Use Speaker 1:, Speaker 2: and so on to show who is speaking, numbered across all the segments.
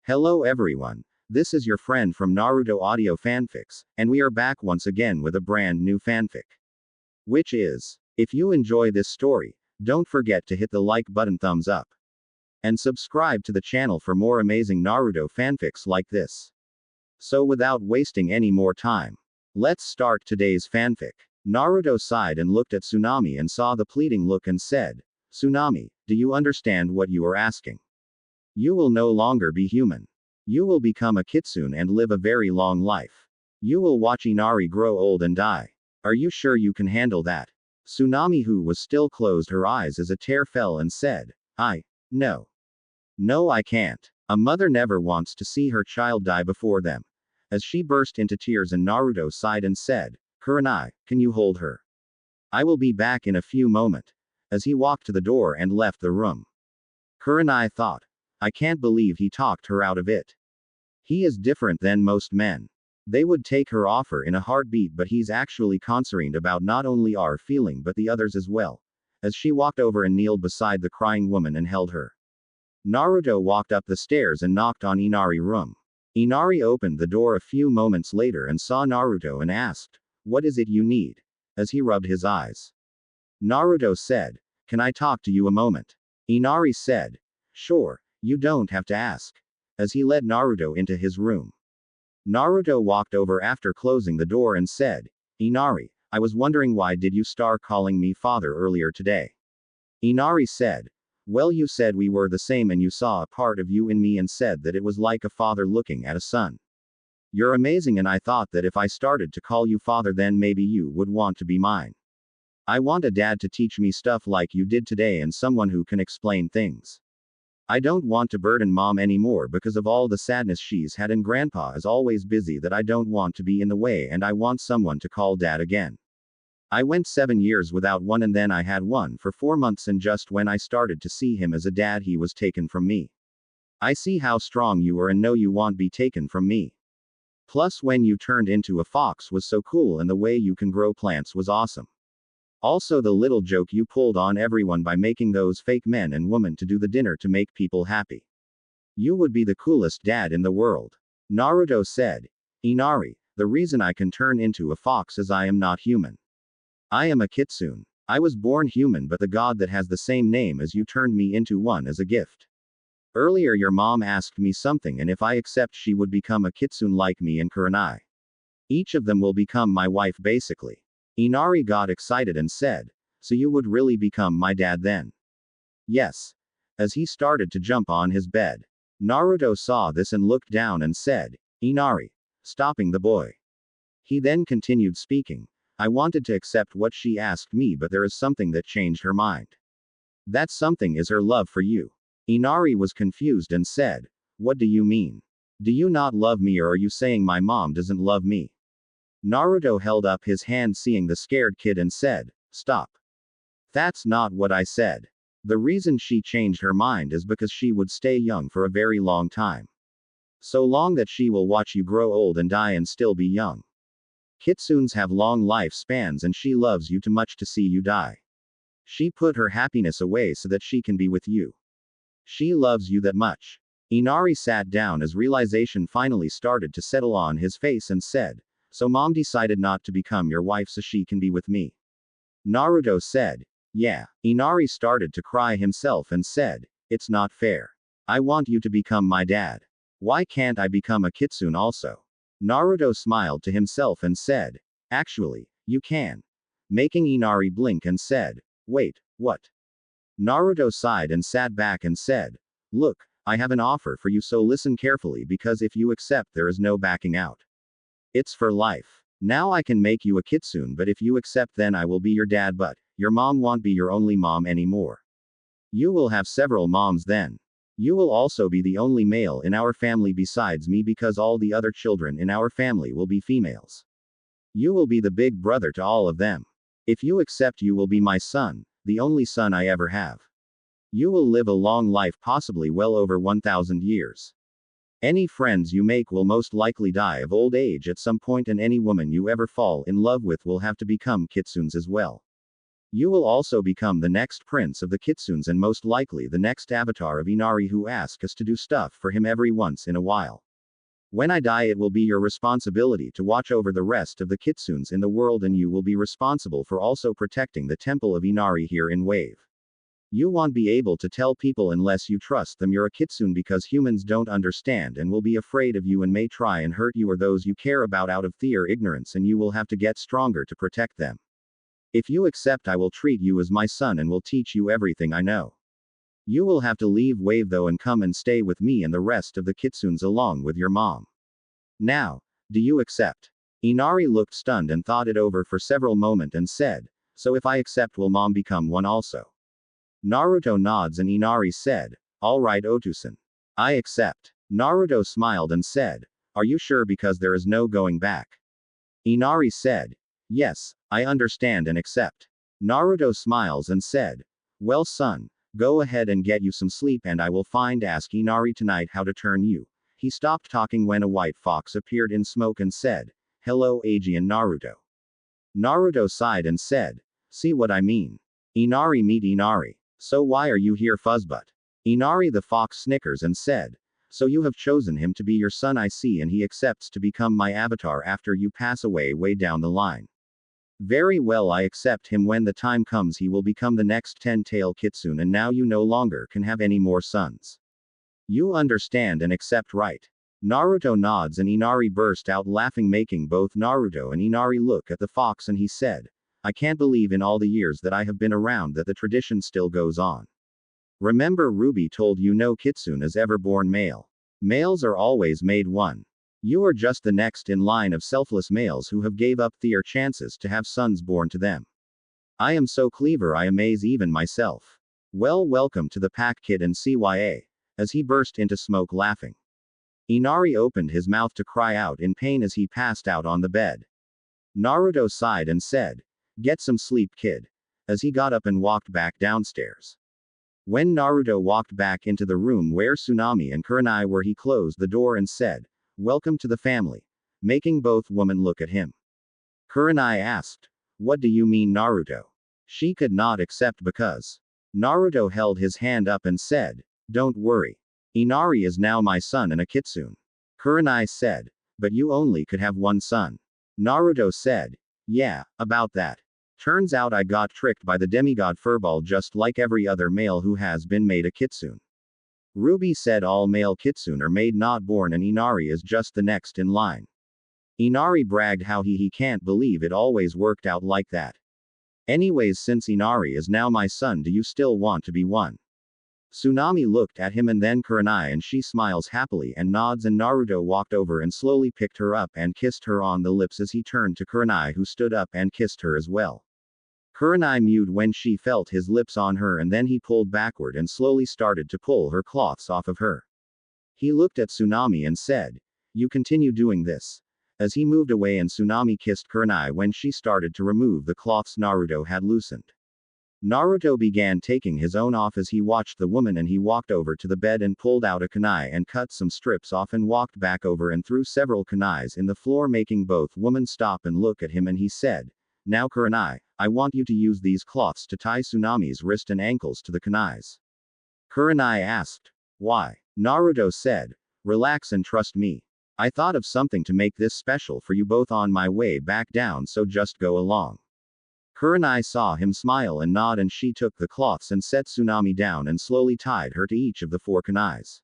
Speaker 1: Hello everyone, this is your friend from Naruto Audio Fanfics, and we are back once again with a brand new fanfic. Which is, if you enjoy this story, don't forget to hit the like button, thumbs up, and subscribe to the channel for more amazing Naruto fanfics like this. So without wasting any more time, let's start today's fanfic. Naruto sighed and looked at Tsunami and saw the pleading look and said, Tsunami, do you understand what you are asking? You will no longer be human. You will become a kitsune and live a very long life. You will watch Inari grow old and die. Are you sure you can handle that? Tsunami, who was still, closed her eyes as a tear fell and said, No. No, I can't. A mother never wants to see her child die before them. As she burst into tears and Naruto sighed and said, Kurenai, can you hold her? I will be back in a few moments. As he walked to the door and left the room. Kurenai thought, I can't believe he talked her out of it. He is different than most men. They would take her offer in a heartbeat, but he's actually concerned about not only our feeling but the others as well. As she walked over and kneeled beside the crying woman and held her. Naruto walked up the stairs and knocked on Inari's room. Inari opened the door a few moments later and saw Naruto and asked, What is it you need? As he rubbed his eyes. Naruto said, Can I talk to you a moment? Inari said, Sure. You don't have to ask. As he led Naruto into his room. Naruto walked over after closing the door and said, Inari, I was wondering why did you start calling me father earlier today? Inari said, Well, you said we were the same and you saw a part of you in me and said that it was like a father looking at a son. You're amazing and I thought that if I started to call you father then maybe you would want to be mine. I want a dad to teach me stuff like you did today and someone who can explain things. I don't want to burden mom anymore because of all the sadness she's had and grandpa is always busy that I don't want to be in the way and I want someone to call dad again. I went 7 years without one and then I had one for 4 months and just when I started to see him as a dad he was taken from me. I see how strong you are and know you won't be taken from me. Plus when you turned into a fox was so cool and the way you can grow plants was awesome. Also the little joke you pulled on everyone by making those fake men and women to do the dinner to make people happy. You would be the coolest dad in the world. Naruto said. Inari, the reason I can turn into a fox is I am not human. I am a kitsune. I was born human but the god that has the same name as you turned me into one as a gift. Earlier your mom asked me something and if I accept she would become a kitsune like me and Kurenai. Each of them will become my wife basically. Inari got excited and said, So you would really become my dad then? Yes. As he started to jump on his bed. Naruto saw this and looked down and said, Inari. Stopping the boy. He then continued speaking. I wanted to accept what she asked me but there is something that changed her mind. That something is her love for you. Inari was confused and said, What do you mean? Do you not love me or are you saying my mom doesn't love me? Naruto held up his hand seeing the scared kid and said, Stop. That's not what I said. The reason she changed her mind is because she would stay young for a very long time. So long that she will watch you grow old and die and still be young. Kitsunes have long lifespans and she loves you too much to see you die. She put her happiness away so that she can be with you. She loves you that much. Inari sat down as realization finally started to settle on his face and said, So mom decided not to become your wife so she can be with me. Naruto said, Yeah. Inari started to cry himself and said, It's not fair. I want you to become my dad. Why can't I become a kitsune also? Naruto smiled to himself and said, Actually, you can. Making Inari blink and said, Wait, what? Naruto sighed and sat back and said, Look, I have an offer for you so listen carefully because if you accept there is no backing out. It's for life. Now I can make you a kitsune but if you accept then I will be your dad but your mom won't be your only mom anymore. You will have several moms then. You will also be the only male in our family besides me because all the other children in our family will be females. You will be the big brother to all of them. If you accept you will be my son, the only son I ever have. You will live a long life possibly well over 1,000 years. Any friends you make will most likely die of old age at some point and any woman you ever fall in love with will have to become kitsunes as well. You will also become the next prince of the Kitsunes and most likely the next avatar of Inari who asks us to do stuff for him every once in a while. When I die, it will be your responsibility to watch over the rest of the Kitsunes in the world, and you will be responsible for also protecting the temple of Inari here in Wave. You won't be able to tell people unless you trust them you're a Kitsune, because humans don't understand and will be afraid of you and may try and hurt you or those you care about out of fear or ignorance, and you will have to get stronger to protect them. If you accept, I will treat you as my son and will teach you everything I know. You will have to leave Wave though and come and stay with me and the rest of the Kitsunes along with your mom. Now, do you accept? Inari looked stunned and thought it over for several moments and said, so if I accept, will mom become one also? Naruto nods and Inari said, alright Otusan. I accept. Naruto smiled and said, are you sure, because there is no going back? Inari said, yes, I understand and accept. Naruto smiles and said, well son, go ahead and get you some sleep and I will ask Inari tonight how to turn you. He stopped talking when a white fox appeared in smoke and said, hello Eiji and Naruto. Naruto sighed and said, see what I mean? Inari meet Inari. So why are you here fuzzbutt? Inari the fox snickers and said, so you have chosen him to be your son, I see, and he accepts to become my avatar after you pass away way down the line. Very well, I accept him. When the time comes, he will become the next 10-tail Kitsune, and now you no longer can have any more sons. You understand and accept, right? Naruto nods and Inari burst out laughing, making both Naruto and Inari look at the fox, and he said, I can't believe in all the years that I have been around that the tradition still goes on. Remember, Ruby told you no Kitsune is ever born male. Males are always made one. You are just the next in line of selfless males who have gave up their chances to have sons born to them. I am so clever, I amaze even myself. Well, welcome to the pack, kid, and CYA. As he burst into smoke laughing. Inari opened his mouth to cry out in pain as he passed out on the bed. Naruto sighed and said, get some sleep, kid. As he got up and walked back downstairs. When Naruto walked back into the room where Tsunami and Kurenai were, he closed the door and said, welcome to the family, making both women look at him. Kurenai asked, what do you mean, Naruto? She could not accept because. Naruto held his hand up and said, don't worry. Inari is now my son and a Kitsune. Kurenai said, but you only could have one son. Naruto said, yeah, about that. Turns out I got tricked by the demigod furball just like every other male who has been made a Kitsune. Ruby said all male Kitsune are made, not born, and Inari is just the next in line. Inari bragged how he can't believe it always worked out like that. Anyways, since Inari is now my son, do you still want to be one? Tsunami looked at him and then Kurenai, and she smiles happily and nods, and Naruto walked over and slowly picked her up and kissed her on the lips as he turned to Kurenai, who stood up and kissed her as well. Kurenai mewed when she felt his lips on her, and then he pulled backward and slowly started to pull her cloths off of her. He looked at Tsunami and said, you continue doing this. As he moved away and Tsunami kissed Kurenai when she started to remove the cloths Naruto had loosened. Naruto began taking his own off as he watched the woman, and he walked over to the bed and pulled out a kunai and cut some strips off and walked back over and threw several kunais in the floor, making both women stop and look at him, and he said, now Kurenai, I want you to use these cloths to tie Tsunami's wrist and ankles to the kunais. Kurenai asked, why? Naruto said, relax and trust me. I thought of something to make this special for you both on my way back down, so just go along. Kurenai saw him smile and nod, and she took the cloths and set Tsunami down and slowly tied her to each of the 4 kunais.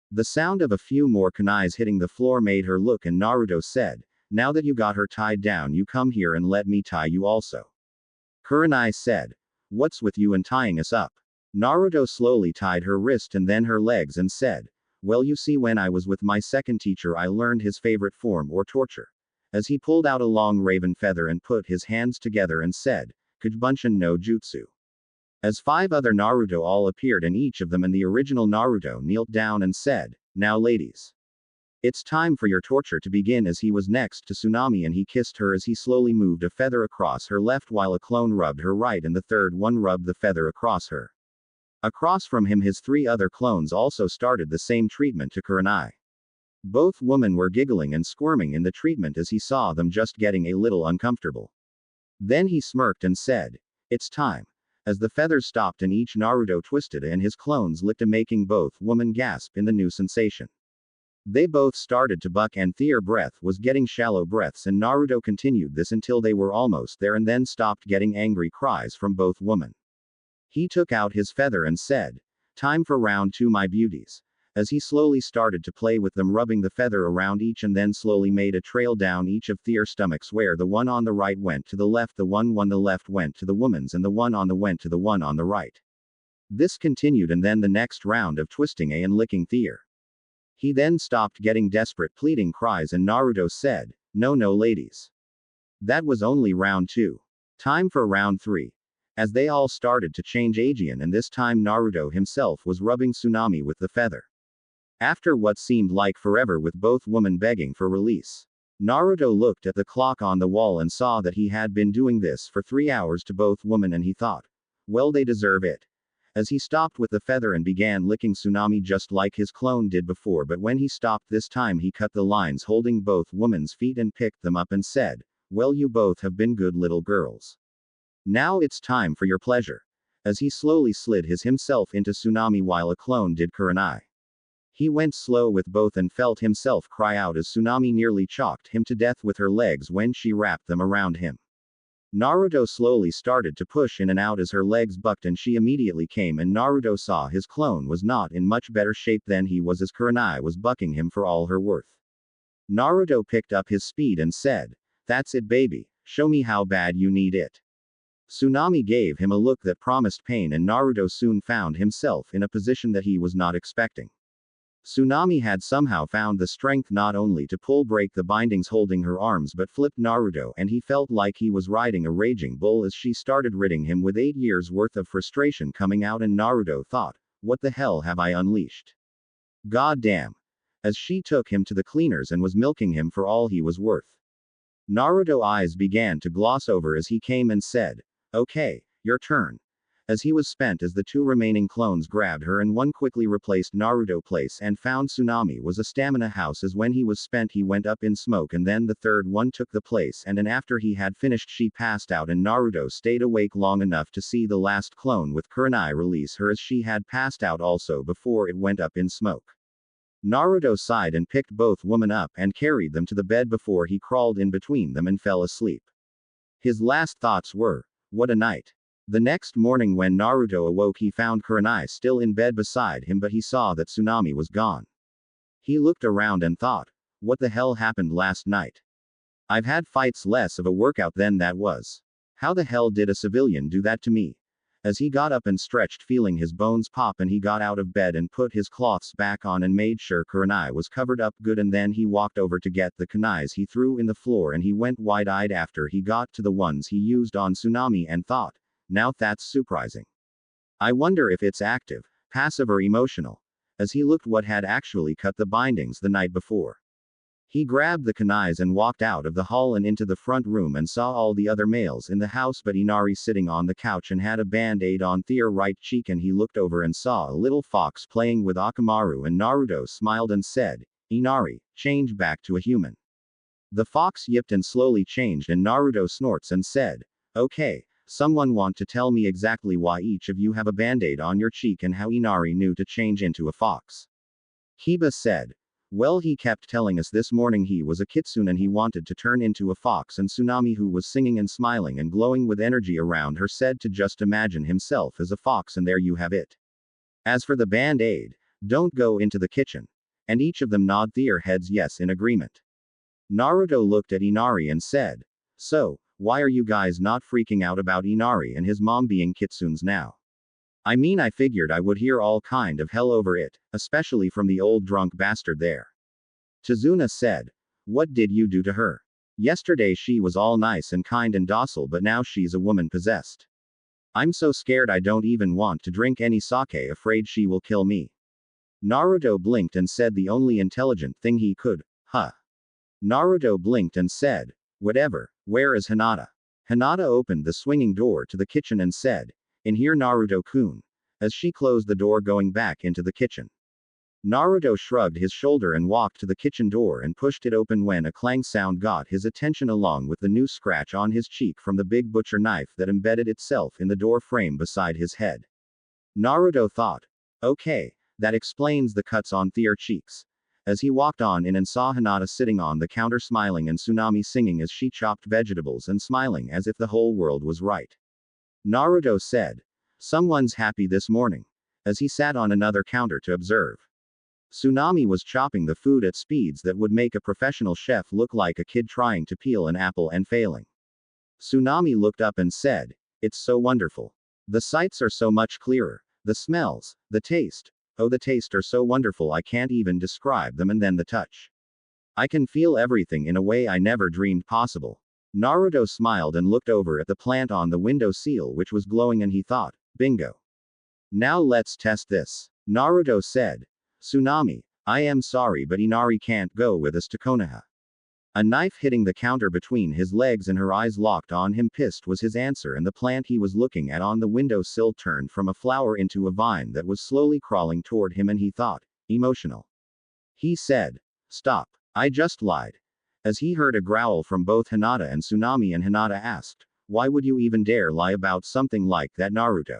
Speaker 1: The sound of a few more kunais hitting the floor made her look, and Naruto said, now that you got her tied down, you come here and let me tie you also. Kurenai said, what's with you and tying us up? Naruto slowly tied her wrist and then her legs and said, well, you see, when I was with my second teacher, I learned his favorite form or torture. As he pulled out a long raven feather and put his hands together and said, Kujibunshin no Jutsu. As 5 other Naruto all appeared, and each of them and the original Naruto knelt down and said, now ladies. It's time for your torture to begin. As he was next to Tsunami and he kissed her as he slowly moved a feather across her left while a clone rubbed her right and the third one rubbed the feather across her. Across from him his 3 other clones also started the same treatment to Kurenai. Both women were giggling and squirming in the treatment as he saw them just getting a little uncomfortable. Then he smirked and said, It's time. As the feathers stopped and each Naruto twisted and his clones licked, making both women gasp in the new sensation. They both started to buck and their breath was getting shallow breaths, and Naruto continued this until they were almost there and then stopped, getting angry cries from both women. He took out his feather and said, "Time for round 2, my beauties." As he slowly started to play with them, rubbing the feather around each and then slowly made a trail down each of their stomachs, where the one on the right went to the left, the one on the left went to the woman's, and the one on the went to the one on the right. This continued and then the next round of twisting a and licking their. He then stopped, getting desperate pleading cries, and Naruto said, "No, no, ladies. That was only round 2. Time for round 3. As they all started to change Aegean, and this time Naruto himself was rubbing Tsunami with the feather. After what seemed like forever, with both women begging for release, Naruto looked at the clock on the wall and saw that he had been doing this for 3 hours to both women, and he thought, well, they deserve it. As he stopped with the feather and began licking Tsunami just like his clone did before, but when he stopped this time he cut the lines holding both women's feet and picked them up and said, "Well, you both have been good little girls. Now it's time for your pleasure." As he slowly slid himself into Tsunami while a clone did Kurenai. He went slow with both and felt himself cry out as Tsunami nearly choked him to death with her legs when she wrapped them around him. Naruto slowly started to push in and out as her legs bucked, and she immediately came, and Naruto saw his clone was not in much better shape than he was as Kurenai was bucking him for all her worth. Naruto picked up his speed and said, "That's it, baby, show me how bad you need it." Tsunami gave him a look that promised pain, and Naruto soon found himself in a position that he was not expecting. Tsunami had somehow found the strength not only to break the bindings holding her arms, but flipped Naruto, and he felt like he was riding a raging bull as she started ridding him with 8 years worth of frustration coming out, and Naruto thought, what the hell have I unleashed? God damn. As she took him to the cleaners and was milking him for all he was worth. Naruto's eyes began to gloss over as he came and said, "Okay, your turn." As he was spent, as the 2 remaining clones grabbed her and one quickly replaced Naruto's place and found Tsunami was a stamina house, as when he was spent he went up in smoke, and then the third one took the place, and after he had finished she passed out, and Naruto stayed awake long enough to see the last clone with Kurenai release her as she had passed out also before it went up in smoke. Naruto sighed and picked both women up and carried them to the bed before he crawled in between them and fell asleep. His last thoughts were, what a night. The next morning when Naruto awoke he found Kurenai still in bed beside him, but he saw that Tsunami was gone. He looked around and thought, what the hell happened last night? I've had fights less of a workout than that was. How the hell did a civilian do that to me? As he got up and stretched, feeling his bones pop, and he got out of bed and put his cloths back on and made sure Kurenai was covered up good, and then he walked over to get the kunais he threw in the floor, and he went wide-eyed after he got to the ones he used on Tsunami and thought, now that's surprising. I wonder if it's active, passive or emotional. As he looked what had actually cut the bindings the night before. He grabbed the kunais and walked out of the hall and into the front room and saw all the other males in the house but Inari sitting on the couch and had a band-aid on their right cheek, and he looked over and saw a little fox playing with Akamaru, and Naruto smiled and said, "Inari, change back to a human." The fox yipped and slowly changed, and Naruto snorts and said, "Okay, someone want to tell me exactly why each of you have a band-aid on your cheek and how Inari knew to change into a fox?" Kiba said, "Well, he kept telling us this morning he was a kitsune and he wanted to turn into a fox," and Tsunami, who was singing and smiling and glowing with energy around her, said to just imagine himself as a fox, and there you have it. As for the band-aid, don't go into the kitchen. And each of them nodded their heads yes in agreement. Naruto looked at Inari and said, "So, why are you guys not freaking out about Inari and his mom being kitsunes now? I mean, I figured I would hear all kind of hell over it, especially from the old drunk bastard there." Tazuna said, "What did you do to her? Yesterday she was all nice and kind and docile, but now she's a woman possessed. I'm so scared I don't even want to drink any sake, afraid she will kill me." Naruto blinked and said the only intelligent thing he could, huh. Naruto blinked and said, "Whatever, where is Hinata?" Hinata opened the swinging door to the kitchen and said, "In here, Naruto-kun," as she closed the door going back into the kitchen. Naruto shrugged his shoulder and walked to the kitchen door and pushed it open when a clang sound got his attention along with the new scratch on his cheek from the big butcher knife that embedded itself in the door frame beside his head. Naruto thought. Okay, that explains the cuts on their cheeks. As he walked on in and saw Hinata sitting on the counter smiling and Tsunami singing as she chopped vegetables and smiling as if the whole world was right. Naruto said. Someone's happy this morning. As he sat on another counter to observe. Tsunami was chopping the food at speeds that would make a professional chef look like a kid trying to peel an apple and failing. Tsunami looked up and said, "It's so wonderful. The sights are so much clearer. The smells, the taste. Oh, the taste are so wonderful I can't even describe them, and then the touch. I can feel everything in a way I never dreamed possible." Naruto smiled and looked over at the plant on the window sill which was glowing and he thought, bingo. Now let's test this. Naruto said. Tsunami, I am sorry but Inari can't go with us to Konoha. A knife hitting the counter between his legs and her eyes locked on him pissed was his answer, and the plant he was looking at on the window sill turned from a flower into a vine that was slowly crawling toward him and he thought, emotional. He said, stop, I just lied. As he heard a growl from both Hinata and Tsunami, and Hinata asked, why would you even dare lie about something like that, Naruto?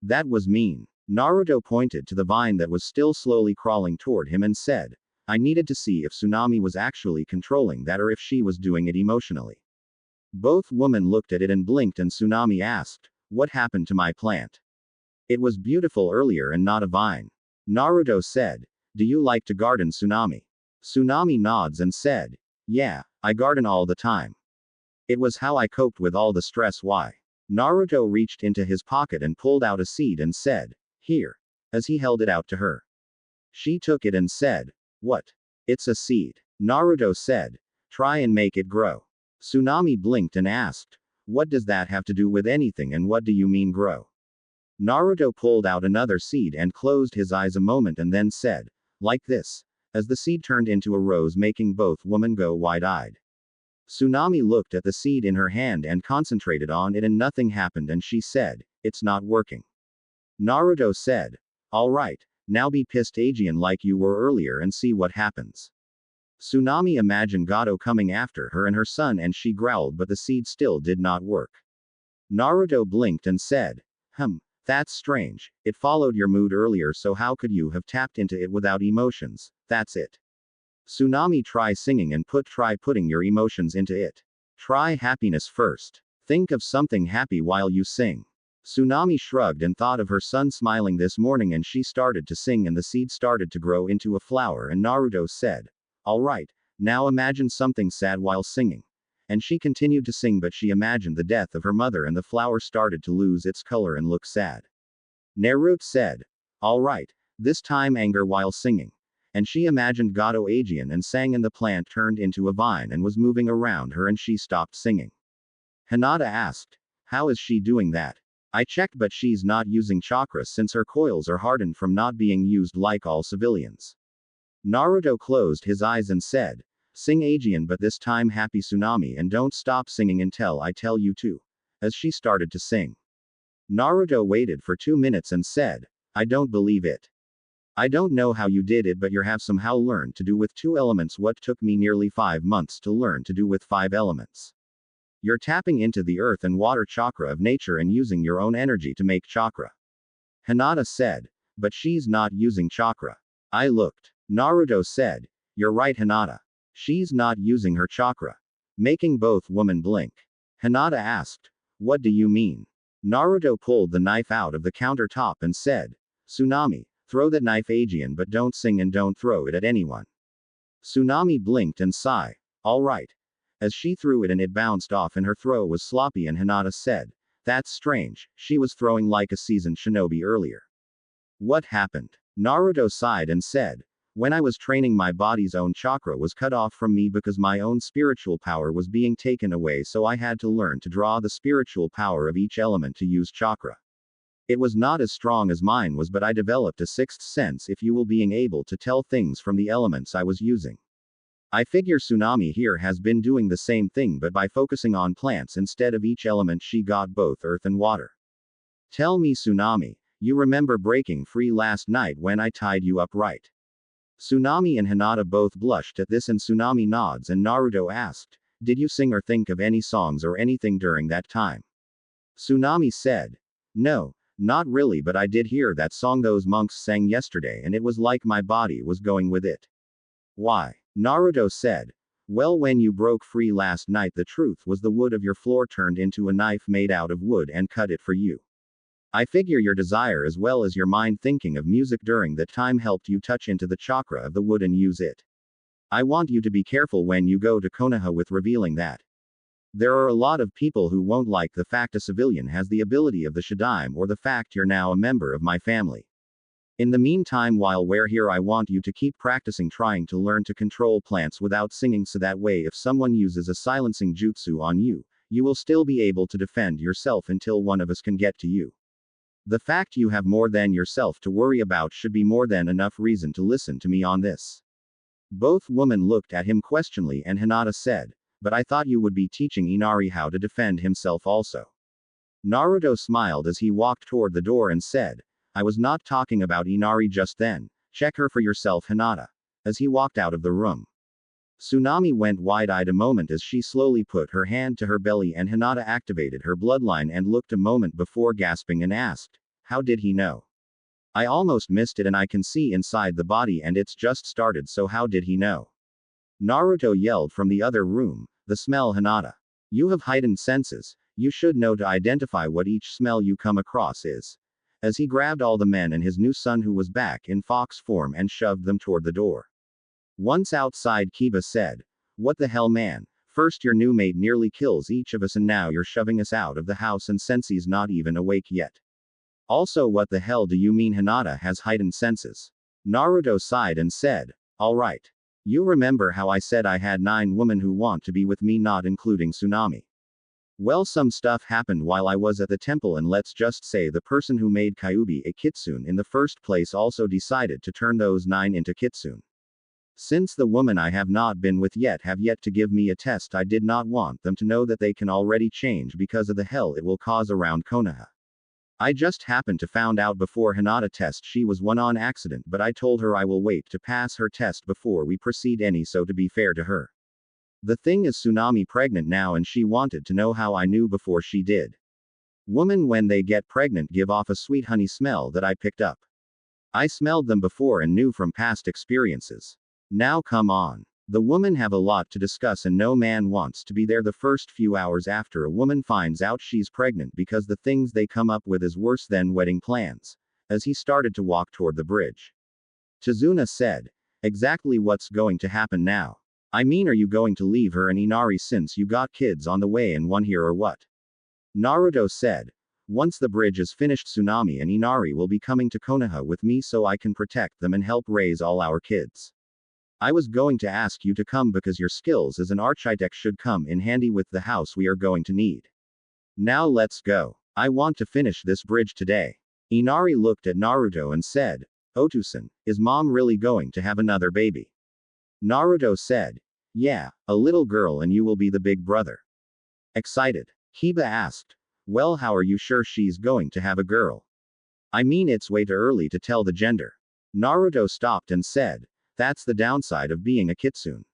Speaker 1: That was mean. Naruto pointed to the vine that was still slowly crawling toward him and said, I needed to see if Tsunami was actually controlling that or if she was doing it emotionally. Both women looked at it and blinked, and Tsunami asked, what happened to my plant? It was beautiful earlier and not a vine. Naruto said, do you like to garden, Tsunami? Tsunami nods and said, yeah, I garden all the time. It was how I coped with all the stress. Why? Naruto reached into his pocket and pulled out a seed and said, here. As he held it out to her. She took it and said, what? It's a seed. Naruto said, try and make it grow. Tsunami blinked and asked, what does that have to do with anything, and what do you mean grow? Naruto pulled out another seed and closed his eyes a moment and then said, like this, as the seed turned into a rose, making both women go wide-eyed. Tsunami looked at the seed in her hand and concentrated on it, and nothing happened, and she said, it's not working. Naruto said, alright, now be pissed Aegean like you were earlier and see what happens. Tsunami imagined Gato coming after her and her son, and she growled, but the seed still did not work. Naruto blinked and said, that's strange. It followed your mood earlier, so how could you have tapped into it without emotions? That's it. Tsunami, try singing and try putting your emotions into it. Try happiness first. Think of something happy while you sing. Tsunami shrugged and thought of her son smiling this morning, and she started to sing and the seed started to grow into a flower, and Naruto said, alright, now imagine something sad while singing. And she continued to sing, but she imagined the death of her mother and the flower started to lose its color and look sad. Naruto said, alright, this time anger while singing. And she imagined Gato Aegean and sang, and the plant turned into a vine and was moving around her, and she stopped singing. Hinata asked, how is she doing that? I checked, but she's not using chakra since her coils are hardened from not being used like all civilians. Naruto closed his eyes and said, sing Aegean, but this time happy, Tsunami, and don't stop singing until I tell you to. As she started to sing. Naruto waited for 2 minutes and said, I don't believe it. I don't know how you did it, but you have somehow learned to do with 2 elements what took me nearly 5 months to learn to do with 5 elements. You're tapping into the earth and water chakra of nature and using your own energy to make chakra. Hinata said, but she's not using chakra. I looked. Naruto said, you're right, Hinata. She's not using her chakra. Making both women blink. Hinata asked, what do you mean? Naruto pulled the knife out of the countertop and said, Tsunami, throw that knife Aegean, but don't sing and don't throw it at anyone. Tsunami blinked and sighed. Alright. As she threw it and it bounced off and her throw was sloppy, and Hinata said, that's strange, she was throwing like a seasoned shinobi earlier. What happened? Naruto sighed and said, when I was training, my body's own chakra was cut off from me because my own spiritual power was being taken away, so I had to learn to draw the spiritual power of each element to use chakra. It was not as strong as mine was, but I developed a 6th sense, if you will, being able to tell things from the elements I was using. I figure Tsunami here has been doing the same thing, but by focusing on plants instead of each element, she got both earth and water. Tell me, Tsunami, you remember breaking free last night when I tied you up, right? Tsunami and Hinata both blushed at this, and Tsunami nods, and Naruto asked, "Did you sing or think of any songs or anything during that time?" Tsunami said, "No, not really, but I did hear that song those monks sang yesterday, and it was like my body was going with it." "Why?" Naruto said, "Well, when you broke free last night, the truth was the wood of your floor turned into a knife made out of wood and cut it for you. I figure your desire as well as your mind thinking of music during that time helped you touch into the chakra of the wood and use it. I want you to be careful when you go to Konoha with revealing that. There are a lot of people who won't like the fact a civilian has the ability of the Shadaime or the fact you're now a member of my family. In the meantime, while we're here, I want you to keep practicing trying to learn to control plants without singing, so that way if someone uses a silencing jutsu on you, you will still be able to defend yourself until one of us can get to you. The fact you have more than yourself to worry about should be more than enough reason to listen to me on this." Both women looked at him questioningly, and Hinata said, "But I thought you would be teaching Inari how to defend himself also." Naruto smiled as he walked toward the door and said, "I was not talking about Inari just then. Check her for yourself, Hinata." As he walked out of the room, Tsunami went wide-eyed a moment as she slowly put her hand to her belly, and Hinata activated her bloodline and looked a moment before gasping and asked, "How did he know? I almost missed it, and I can see inside the body and it's just started, so how did he know?" Naruto yelled from the other room, "The smell, Hinata. You have heightened senses. You should know to identify what each smell you come across is." As he grabbed all the men and his new son who was back in fox form and shoved them toward the door. Once outside, Kiba said, "What the hell, man? First your new mate nearly kills each of us, and now you're shoving us out of the house, and Sensei's not even awake yet. Also, what the hell do you mean Hinata has heightened senses?" Naruto sighed and said, "Alright. You remember how I said I had 9 women who want to be with me, not including Tsunami? Well, some stuff happened while I was at the temple, and let's just say the person who made Kyuubi a kitsune in the first place also decided to turn those 9 into kitsune. Since the woman I have not been with yet have yet to give me a test, I did not want them to know that they can already change because of the hell it will cause around Konoha. I just happened to found out before Hinata test she was one on accident, but I told her I will wait to pass her test before we proceed any, so to be fair to her. The thing is, Tsunami pregnant now, and she wanted to know how I knew before she did. Women, when they get pregnant, give off a sweet honey smell that I picked up. I smelled them before and knew from past experiences. Now come on. The women have a lot to discuss, and no man wants to be there the first few hours after a woman finds out she's pregnant, because the things they come up with is worse than wedding plans." As he started to walk toward the bridge, Tazuna said, "Exactly what's going to happen now? I mean, are you going to leave her and Inari since you got kids on the way and one here, or what?" Naruto said, "Once the bridge is finished, Tsunami and Inari will be coming to Konoha with me so I can protect them and help raise all our kids. I was going to ask you to come because your skills as an architect should come in handy with the house we are going to need. Now let's go. I want to finish this bridge today." Inari looked at Naruto and said, "Otusan, is mom really going to have another baby?" Naruto said, "Yeah, a little girl, and you will be the big brother." Excited, Kiba asked, "Well, how are you sure she's going to have a girl? I mean, it's way too early to tell the gender." Naruto stopped and said, "That's the downside of being a kitsune.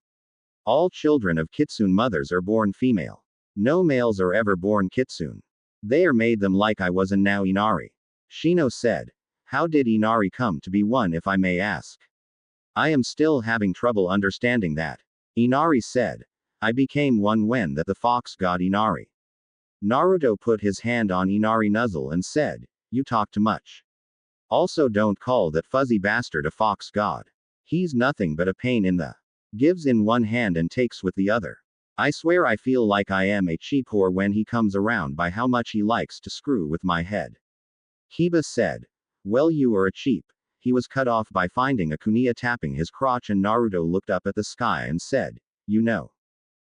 Speaker 1: All children of kitsune mothers are born female. No males are ever born kitsune. They are made them like I was, and now Inari." Shino said, "How did Inari come to be one, if I may ask?" "I am still having trouble understanding that." Inari said, "I became one when that the fox god Inari." Naruto put his hand on Inari nuzzle and said, "You talk too much. Also, don't call that fuzzy bastard a fox god. He's nothing but a pain in the gives in one hand and takes with the other. I swear I feel like I am a cheap whore when he comes around by how much he likes to screw with my head." Kiba said, "Well, you are a cheap." He was cut off by finding a kunia tapping his crotch, and Naruto looked up at the sky and said, "You know,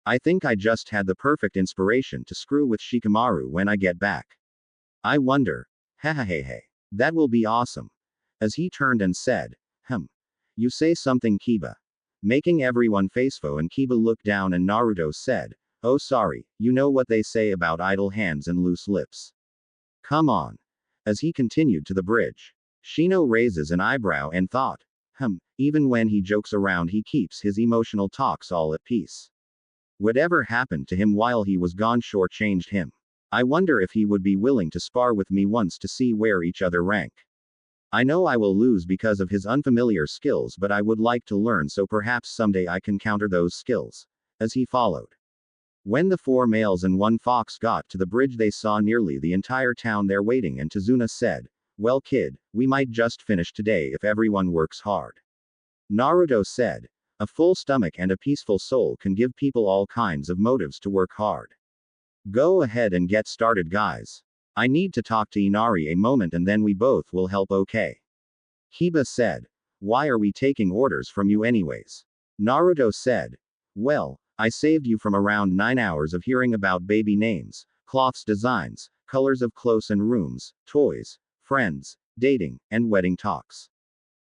Speaker 1: I think I just had the perfect inspiration to screw with Shikamaru when I get back. I wonder. Hahaha. That will be awesome." As he turned and said, You say something, Kiba?" Making everyone facefo, and Kiba looked down, and Naruto said, "Oh, sorry, you know what they say about idle hands and loose lips. Come on." As he continued to the bridge, Shino raises an eyebrow and thought, Even when he jokes around, he keeps his emotional talks all at peace. Whatever happened to him while he was gone shortchanged him. I wonder if he would be willing to spar with me once to see where each other rank. I know I will lose because of his unfamiliar skills, but I would like to learn so perhaps someday I can counter those skills. As he followed. When the 4 males and 1 fox got to the bridge, they saw nearly the entire town there waiting, and Tazuna said, "Well, kid, we might just finish today if everyone works hard." Naruto said, "A full stomach and a peaceful soul can give people all kinds of motives to work hard. Go ahead and get started, guys. I need to talk to Inari a moment and then we both will help, okay?" Kiba said, "Why are we taking orders from you anyways?" Naruto said, "Well, I saved you from around 9 hours of hearing about baby names, cloths designs, colors of clothes and rooms, toys, friends, dating, and wedding talks.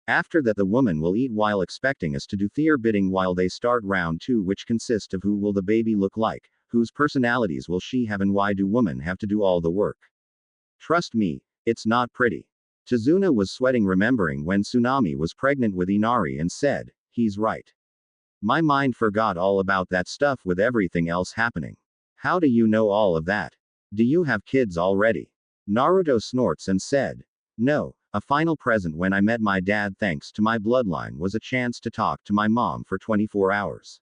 Speaker 1: After that the woman will eat while expecting us to do their bidding while they start round 2, which consist of who will the baby look like, whose personalities will she have, and why do women have to do all the work. Trust me, it's not pretty." Tazuna was sweating remembering when Tsunami was pregnant with Inari and said, "He's right. My mind forgot all about that stuff with everything else happening. How do you know all of that? Do you have kids already?" Naruto snorts and said, "No, a final present when I met my dad thanks to my bloodline was a chance to talk to my mom for 24 hours.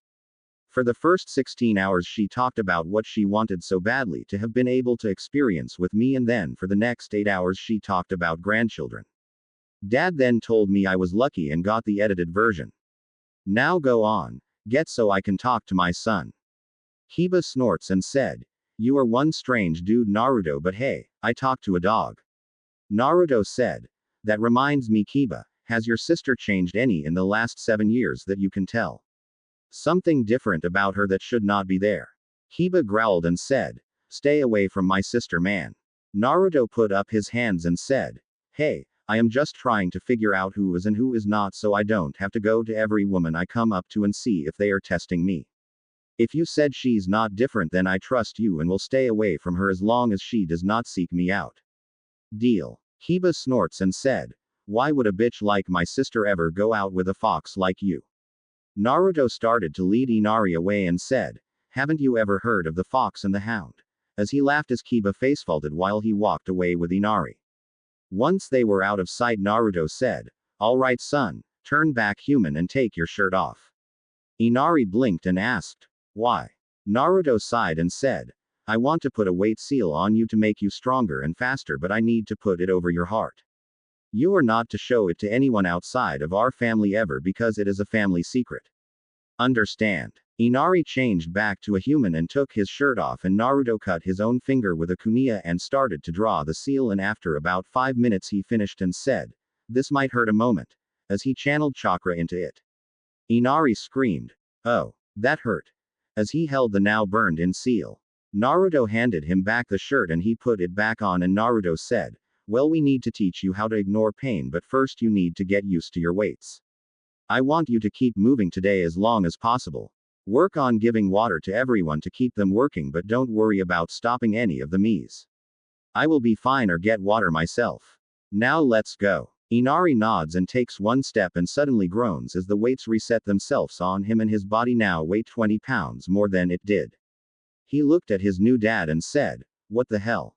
Speaker 1: For the first 16 hours she talked about what she wanted so badly to have been able to experience with me, and then for the next 8 hours she talked about grandchildren. Dad then told me I was lucky and got the edited version. Now go on, get so I can talk to my son." Kiba snorts and said, "You are one strange dude, Naruto, but hey, I talked to a dog." Naruto said, "That reminds me, Kiba, has your sister changed any in the last 7 years that you can tell? Something different about her that should not be there?" Kiba growled and said, "Stay away from my sister, man." Naruto put up his hands and said, "Hey, I am just trying to figure out who is and who is not so I don't have to go to every woman I come up to and see if they are testing me. If you said she's not different, then I trust you and will stay away from her as long as she does not seek me out. Deal." Kiba snorts and said, "Why would a bitch like my sister ever go out with a fox like you?" Naruto started to lead Inari away and said, "Haven't you ever heard of the Fox and the Hound?" As he laughed as Kiba facepalmed while he walked away with Inari. Once they were out of sight, Naruto said, "All right, son, turn back human and take your shirt off." Inari blinked and asked, "Why?" Naruto sighed and said, "I want to put a weight seal on you to make you stronger and faster, but I need to put it over your heart. You are not to show it to anyone outside of our family ever because it is a family secret. Understand?" Inari changed back to a human and took his shirt off, and Naruto cut his own finger with a kunai and started to draw the seal, and after about 5 minutes he finished and said, "This might hurt a moment," as he channeled chakra into it. Inari screamed, "Oh, that hurt," as he held the now burned in seal. Naruto handed him back the shirt and he put it back on, and Naruto said, "Well, we need to teach you how to ignore pain, but first you need to get used to your weights. I want you to keep moving today as long as possible. Work on giving water to everyone to keep them working, but don't worry about stopping any of the me's. I will be fine or get water myself. Now let's go." Inari nods and takes one step and suddenly groans as the weights reset themselves on him, and his body now weighed 20 pounds more than it did. He looked at his new dad and said, "What the hell?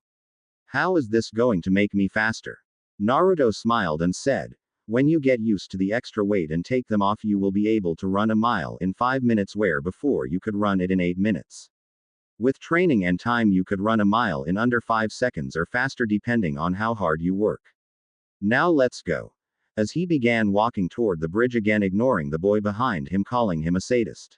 Speaker 1: How is this going to make me faster?" Naruto smiled and said, "When you get used to the extra weight and take them off, you will be able to run a mile in 5 minutes where before you could run it in 8 minutes. With training and time you could run a mile in under 5 seconds or faster depending on how hard you work. Now let's go." As he began walking toward the bridge again, ignoring the boy behind him calling him a sadist.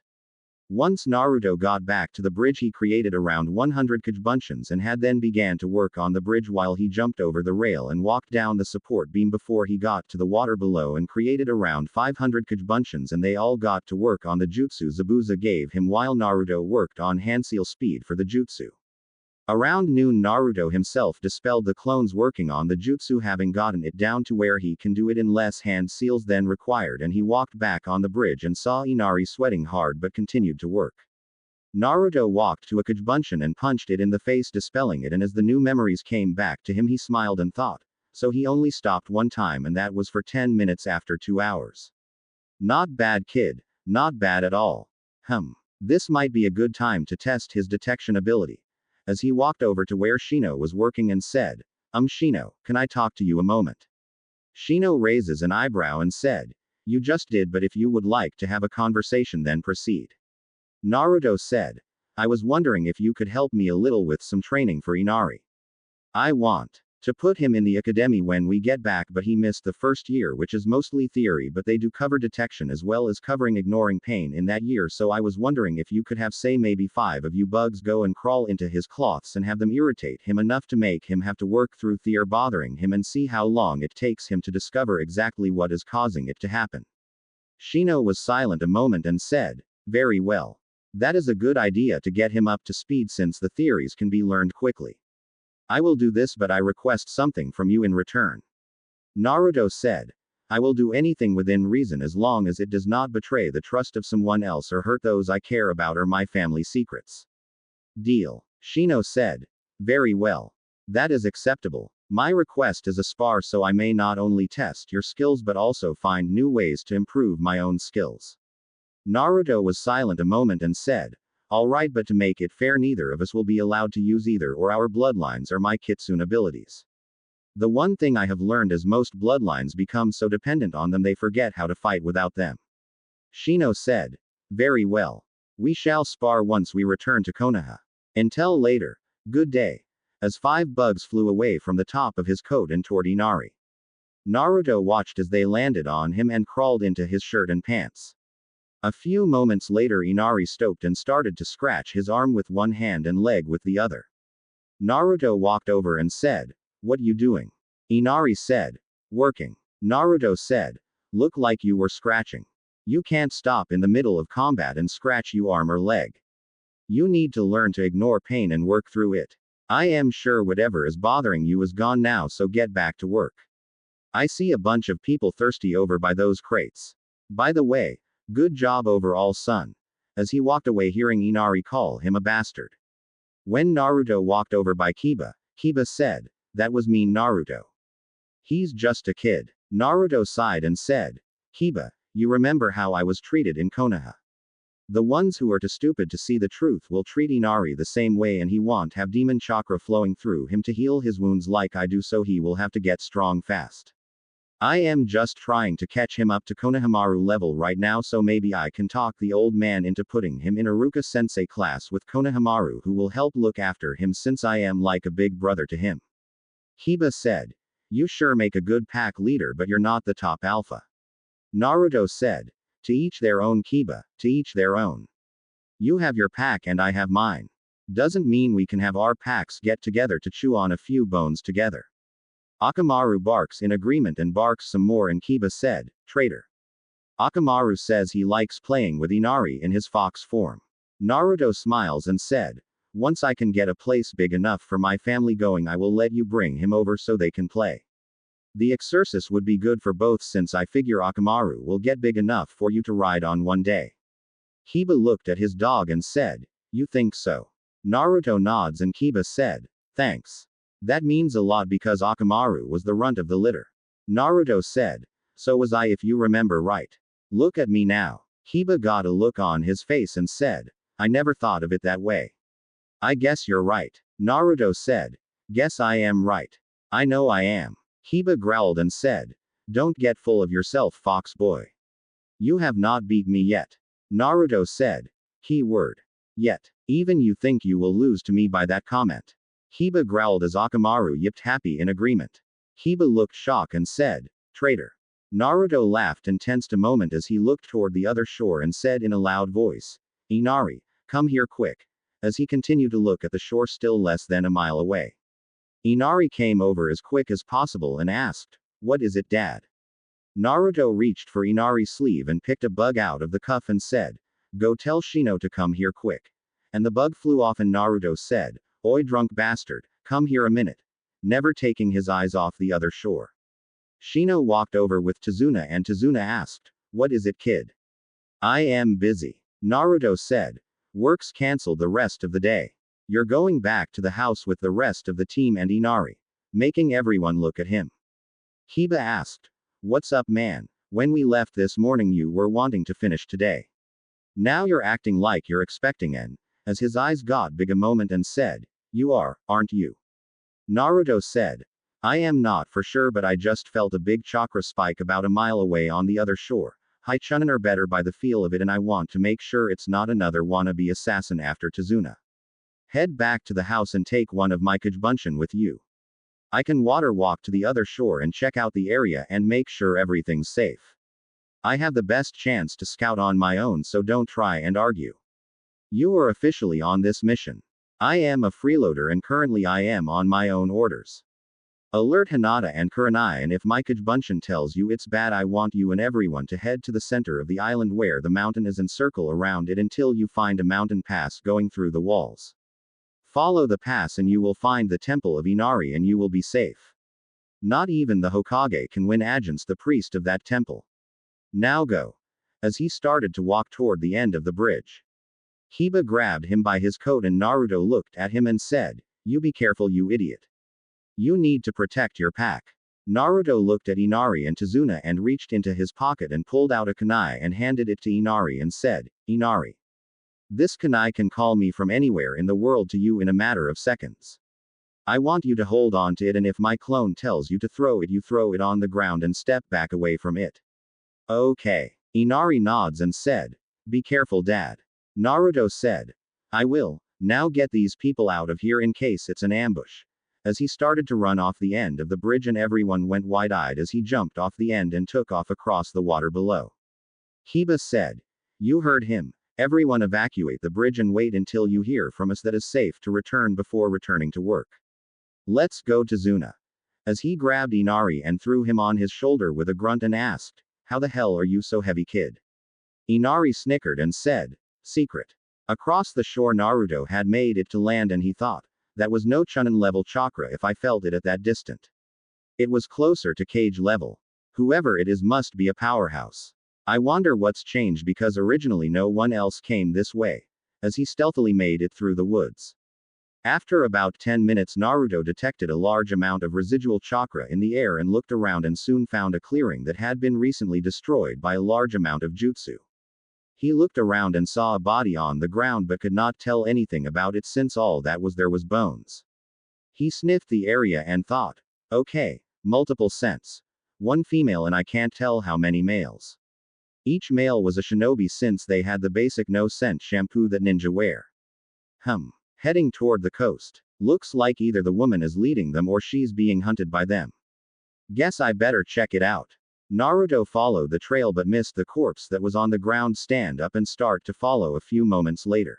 Speaker 1: Once Naruto got back to the bridge, he created around 100 kajbunshians and had then began to work on the bridge while he jumped over the rail and walked down the support beam before he got to the water below and created around 500 kajbunshians, and they all got to work on the jutsu Zabuza gave him while Naruto worked on handseal speed for the jutsu. Around noon Naruto himself dispelled the clones working on the jutsu, having gotten it down to where he can do it in less hand seals than required, and he walked back on the bridge and saw Inari sweating hard but continued to work. Naruto walked to a kajbunshin and punched it in the face, dispelling it, and as the new memories came back to him he smiled and thought, so he only stopped one time and that was for 10 minutes after 2 hours. Not bad, kid. Not bad at all. This might be a good time to test his detection ability. As he walked over to where Shino was working and said, Shino, can I talk to you a moment? Shino raises an eyebrow and said, you just did, but if you would like to have a conversation, then proceed. Naruto said, I was wondering if you could help me a little with some training for Inari. I want to put him in the academy when we get back, but he missed the first year, which is mostly theory, but they do cover detection as well as covering ignoring pain in that year, so I was wondering if you could have, say, maybe 5 of you bugs go and crawl into his cloths and have them irritate him enough to make him have to work through fear bothering him and see how long it takes him to discover exactly what is causing it to happen. Shino was silent a moment and said, very well. That is a good idea to get him up to speed since the theories can be learned quickly. I will do this, but I request something from you in return. Naruto said, I will do anything within reason as long as it does not betray the trust of someone else or hurt those I care about or my family secrets. Deal. Shino said. Very well. That is acceptable. My request is a spar so I may not only test your skills but also find new ways to improve my own skills. Naruto was silent a moment and said, alright, but to make it fair, neither of us will be allowed to use either or our bloodlines or my kitsune abilities. The one thing I have learned is most bloodlines become so dependent on them they forget how to fight without them. Shino said. Very well. We shall spar once we return to Konoha. Until later. Good day. As 5 bugs flew away from the top of his coat and toward Inari. Naruto watched as they landed on him and crawled into his shirt and pants. A few moments later, Inari stooped and started to scratch his arm with one hand and leg with the other. Naruto walked over and said, what you doing? Inari said, working. Naruto said, look like you were scratching. You can't stop in the middle of combat and scratch your arm or leg. You need to learn to ignore pain and work through it. I am sure whatever is bothering you is gone now, so get back to work. I see a bunch of people thirsty over by those crates. By the way, good job overall, son. As he walked away, hearing Inari call him a bastard. When Naruto walked over by Kiba, Kiba said, that was mean, Naruto. He's just a kid. Naruto sighed and said, Kiba, you remember how I was treated in Konoha. The ones who are too stupid to see the truth will treat Inari the same way, and he won't have demon chakra flowing through him to heal his wounds like I do, so he will have to get strong fast. I am just trying to catch him up to Konohamaru level right now, so maybe I can talk the old man into putting him in Iruka sensei class with Konohamaru, who will help look after him since I am like a big brother to him. Kiba said. You sure make a good pack leader, but you're not the top alpha. Naruto said. To each their own, Kiba, to each their own. You have your pack and I have mine. Doesn't mean we can have our packs get together to chew on a few bones together. Akamaru barks in agreement and barks some more, and Kiba said, traitor. Akamaru says he likes playing with Inari in his fox form. Naruto smiles and said, once I can get a place big enough for my family going, I will let you bring him over so they can play. The exercise would be good for both, since I figure Akamaru will get big enough for you to ride on one day. Kiba looked at his dog and said, you think so? Naruto nods and Kiba said, thanks. That means a lot because Akamaru was the runt of the litter. Naruto said, so was I if you remember right. Look at me now. Kiba got a look on his face and said, I never thought of it that way. I guess you're right. Naruto said, guess I am right. I know I am. Kiba growled and said, don't get full of yourself, fox boy. You have not beat me yet. Naruto said, key word. Yet. Even you think you will lose to me by that comment. Kiba growled as Akamaru yipped happy in agreement. Kiba looked shocked and said, traitor. Naruto laughed and tensed a moment as he looked toward the other shore and said in a loud voice, Inari, come here quick. As he continued to look at the shore still less than a mile away. Inari came over as quick as possible and asked, what is it, Dad? Naruto reached for Inari's sleeve and picked a bug out of the cuff and said, go tell Shino to come here quick. And the bug flew off and Naruto said, oi drunk bastard, come here a minute. Never taking his eyes off the other shore. Shino walked over with Tazuna and Tazuna asked, what is it, kid? I am busy. Naruto said, work's cancelled the rest of the day. You're going back to the house with the rest of the team and Inari. Making everyone look at him. Kiba asked, what's up, man? When we left this morning, you were wanting to finish today. Now you're acting like you're expecting an. As his eyes got big a moment and said, "You are, aren't you?" Naruto said, "I am not for sure, but I just felt a big chakra spike about a mile away on the other shore. Hai Chunin are better by the feel of it, and I want to make sure it's not another wannabe assassin after Tazuna. Head back to the house and take one of my Kajbunshin with you. I can water walk to the other shore and check out the area and make sure everything's safe. I have the best chance to scout on my own, so don't try and argue. You are officially on this mission. I am a freeloader and currently I am on my own orders. Alert Hinata and Kurenai, and if my Kajbunshin tells you it's bad, I want you and everyone to head to the center of the island where the mountain is and circle around it until you find a mountain pass going through the walls. Follow the pass and you will find the temple of Inari and you will be safe. Not even the Hokage can win against the priest of that temple. Now go." As he started to walk toward the end of the bridge, Hiba grabbed him by his coat and Naruto looked at him and said, "You be careful, you idiot. You need to protect your pack." Naruto looked at Inari and Tazuna and reached into his pocket and pulled out a kunai and handed it to Inari and said, "Inari. This kunai can call me from anywhere in the world to you in a matter of seconds. I want you to hold on to it, and if my clone tells you to throw it, you throw it on the ground and step back away from it." "Okay." Inari nods and said, "Be careful, Dad." Naruto said, "I will. Now get these people out of here in case it's an ambush." As he started to run off the end of the bridge and everyone went wide-eyed as he jumped off the end and took off across the water below. Hiba said, "You heard him. Everyone evacuate the bridge and wait until you hear from us that is safe to return before returning to work. Let's go to Zuna." As he grabbed Inari and threw him on his shoulder with a grunt and asked, "How the hell are you so heavy, kid?" Inari snickered and said, "Secret." Across the shore Naruto had made it to land and he thought, that was no Chunin level chakra if I felt it at that distant. It was closer to cage level. Whoever it is must be a powerhouse. I wonder what's changed because originally no one else came this way. As he stealthily made it through the woods. After about 10 minutes Naruto detected a large amount of residual chakra in the air and looked around and soon found a clearing that had been recently destroyed by a large amount of jutsu. He looked around and saw a body on the ground but could not tell anything about it since all that was there was bones. He sniffed the area and thought, okay, multiple scents. One female and I can't tell how many males. Each male was a shinobi since they had the basic no-scent shampoo that ninja wear. Heading toward the coast. Looks like either the woman is leading them or she's being hunted by them. Guess I better check it out. Naruto followed the trail but missed the corpse that was on the ground. Stand up and start to follow a few moments later.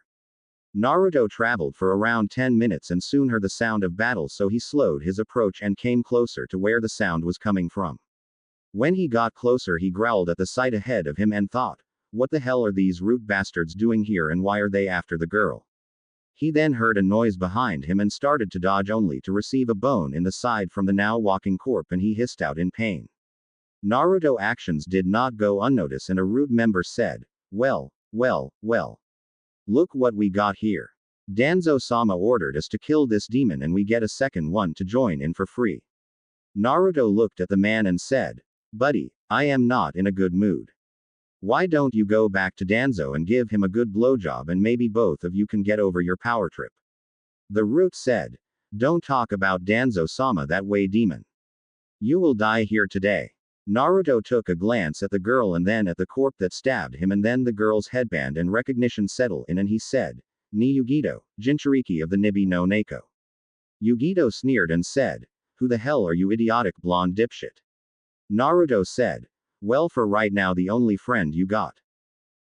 Speaker 1: Naruto traveled for around 10 minutes and soon heard the sound of battle, so he slowed his approach and came closer to where the sound was coming from. When he got closer he growled at the sight ahead of him and thought, what the hell are these root bastards doing here and why are they after the girl? He then heard a noise behind him and started to dodge only to receive a bone in the side from the now walking corpse and he hissed out in pain. Naruto's actions did not go unnoticed and a root member said, well. Look what we got here. Danzo-sama ordered us to kill this demon and we get a second one to join in for free. Naruto looked at the man and said, buddy, I am not in a good mood. Why don't you go back to Danzo and give him a good blowjob and maybe both of you can get over your power trip? The root said, don't talk about Danzo-sama that way, demon. You will die here today. Naruto took a glance at the girl and then at the corpse that stabbed him and then the girl's headband and recognition settled in and he said, Ni Yugito, Jinchuriki of the Nibi no Neko. Yugito sneered and said, who the hell are you idiotic blonde dipshit? Naruto said, well for right now the only friend you got.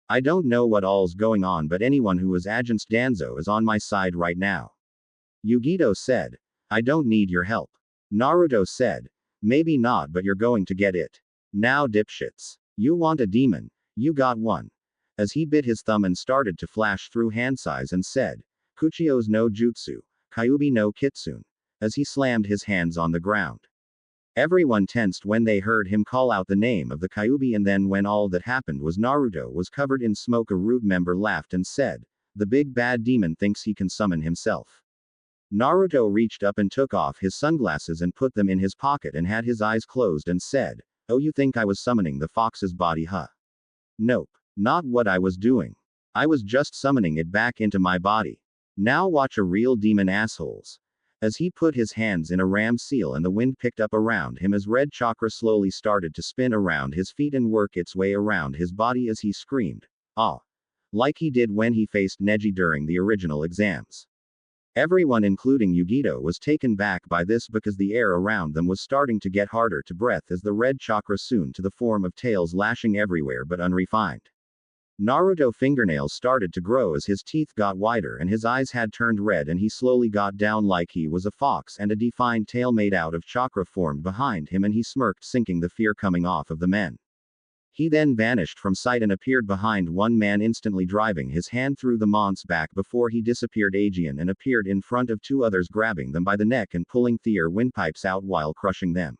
Speaker 1: I don't know what all's going on but anyone who is against Danzo is on my side right now. Yugito said, I don't need your help. Naruto said, maybe not but you're going to get it. Now dipshits. You want a demon, you got one. As he bit his thumb and started to flash through hand size and said, Kuchio's no jutsu, Kyubi no kitsune. As he slammed his hands on the ground. Everyone tensed when they heard him call out the name of the Kyubi and then when all that happened was Naruto was covered in smoke. A root member laughed and said, the big bad demon thinks he can summon himself. Naruto reached up and took off his sunglasses and put them in his pocket and had his eyes closed and said, Oh, you think I was summoning the fox's body, huh? Nope. Not what I was doing. I was just summoning it back into my body. Now watch a real demon, assholes. As he put his hands in a ram seal and the wind picked up around him as red chakra slowly started to spin around his feet and work its way around his body as he screamed, "Ah!" Like he did when he faced Neji during the original exams. Everyone, including Yugito, was taken back by this because the air around them was starting to get harder to breathe as the red chakra soon to the form of tails lashing everywhere but unrefined. Naruto fingernails started to grow as his teeth got wider and his eyes had turned red and he slowly got down like he was a fox and a defined tail made out of chakra formed behind him and he smirked, sinking the fear coming off of the men. He then vanished from sight and appeared behind one man, instantly driving his hand through the mont's back before he disappeared Aegean and appeared in front of two others, grabbing them by the neck and pulling their windpipes out while crushing them.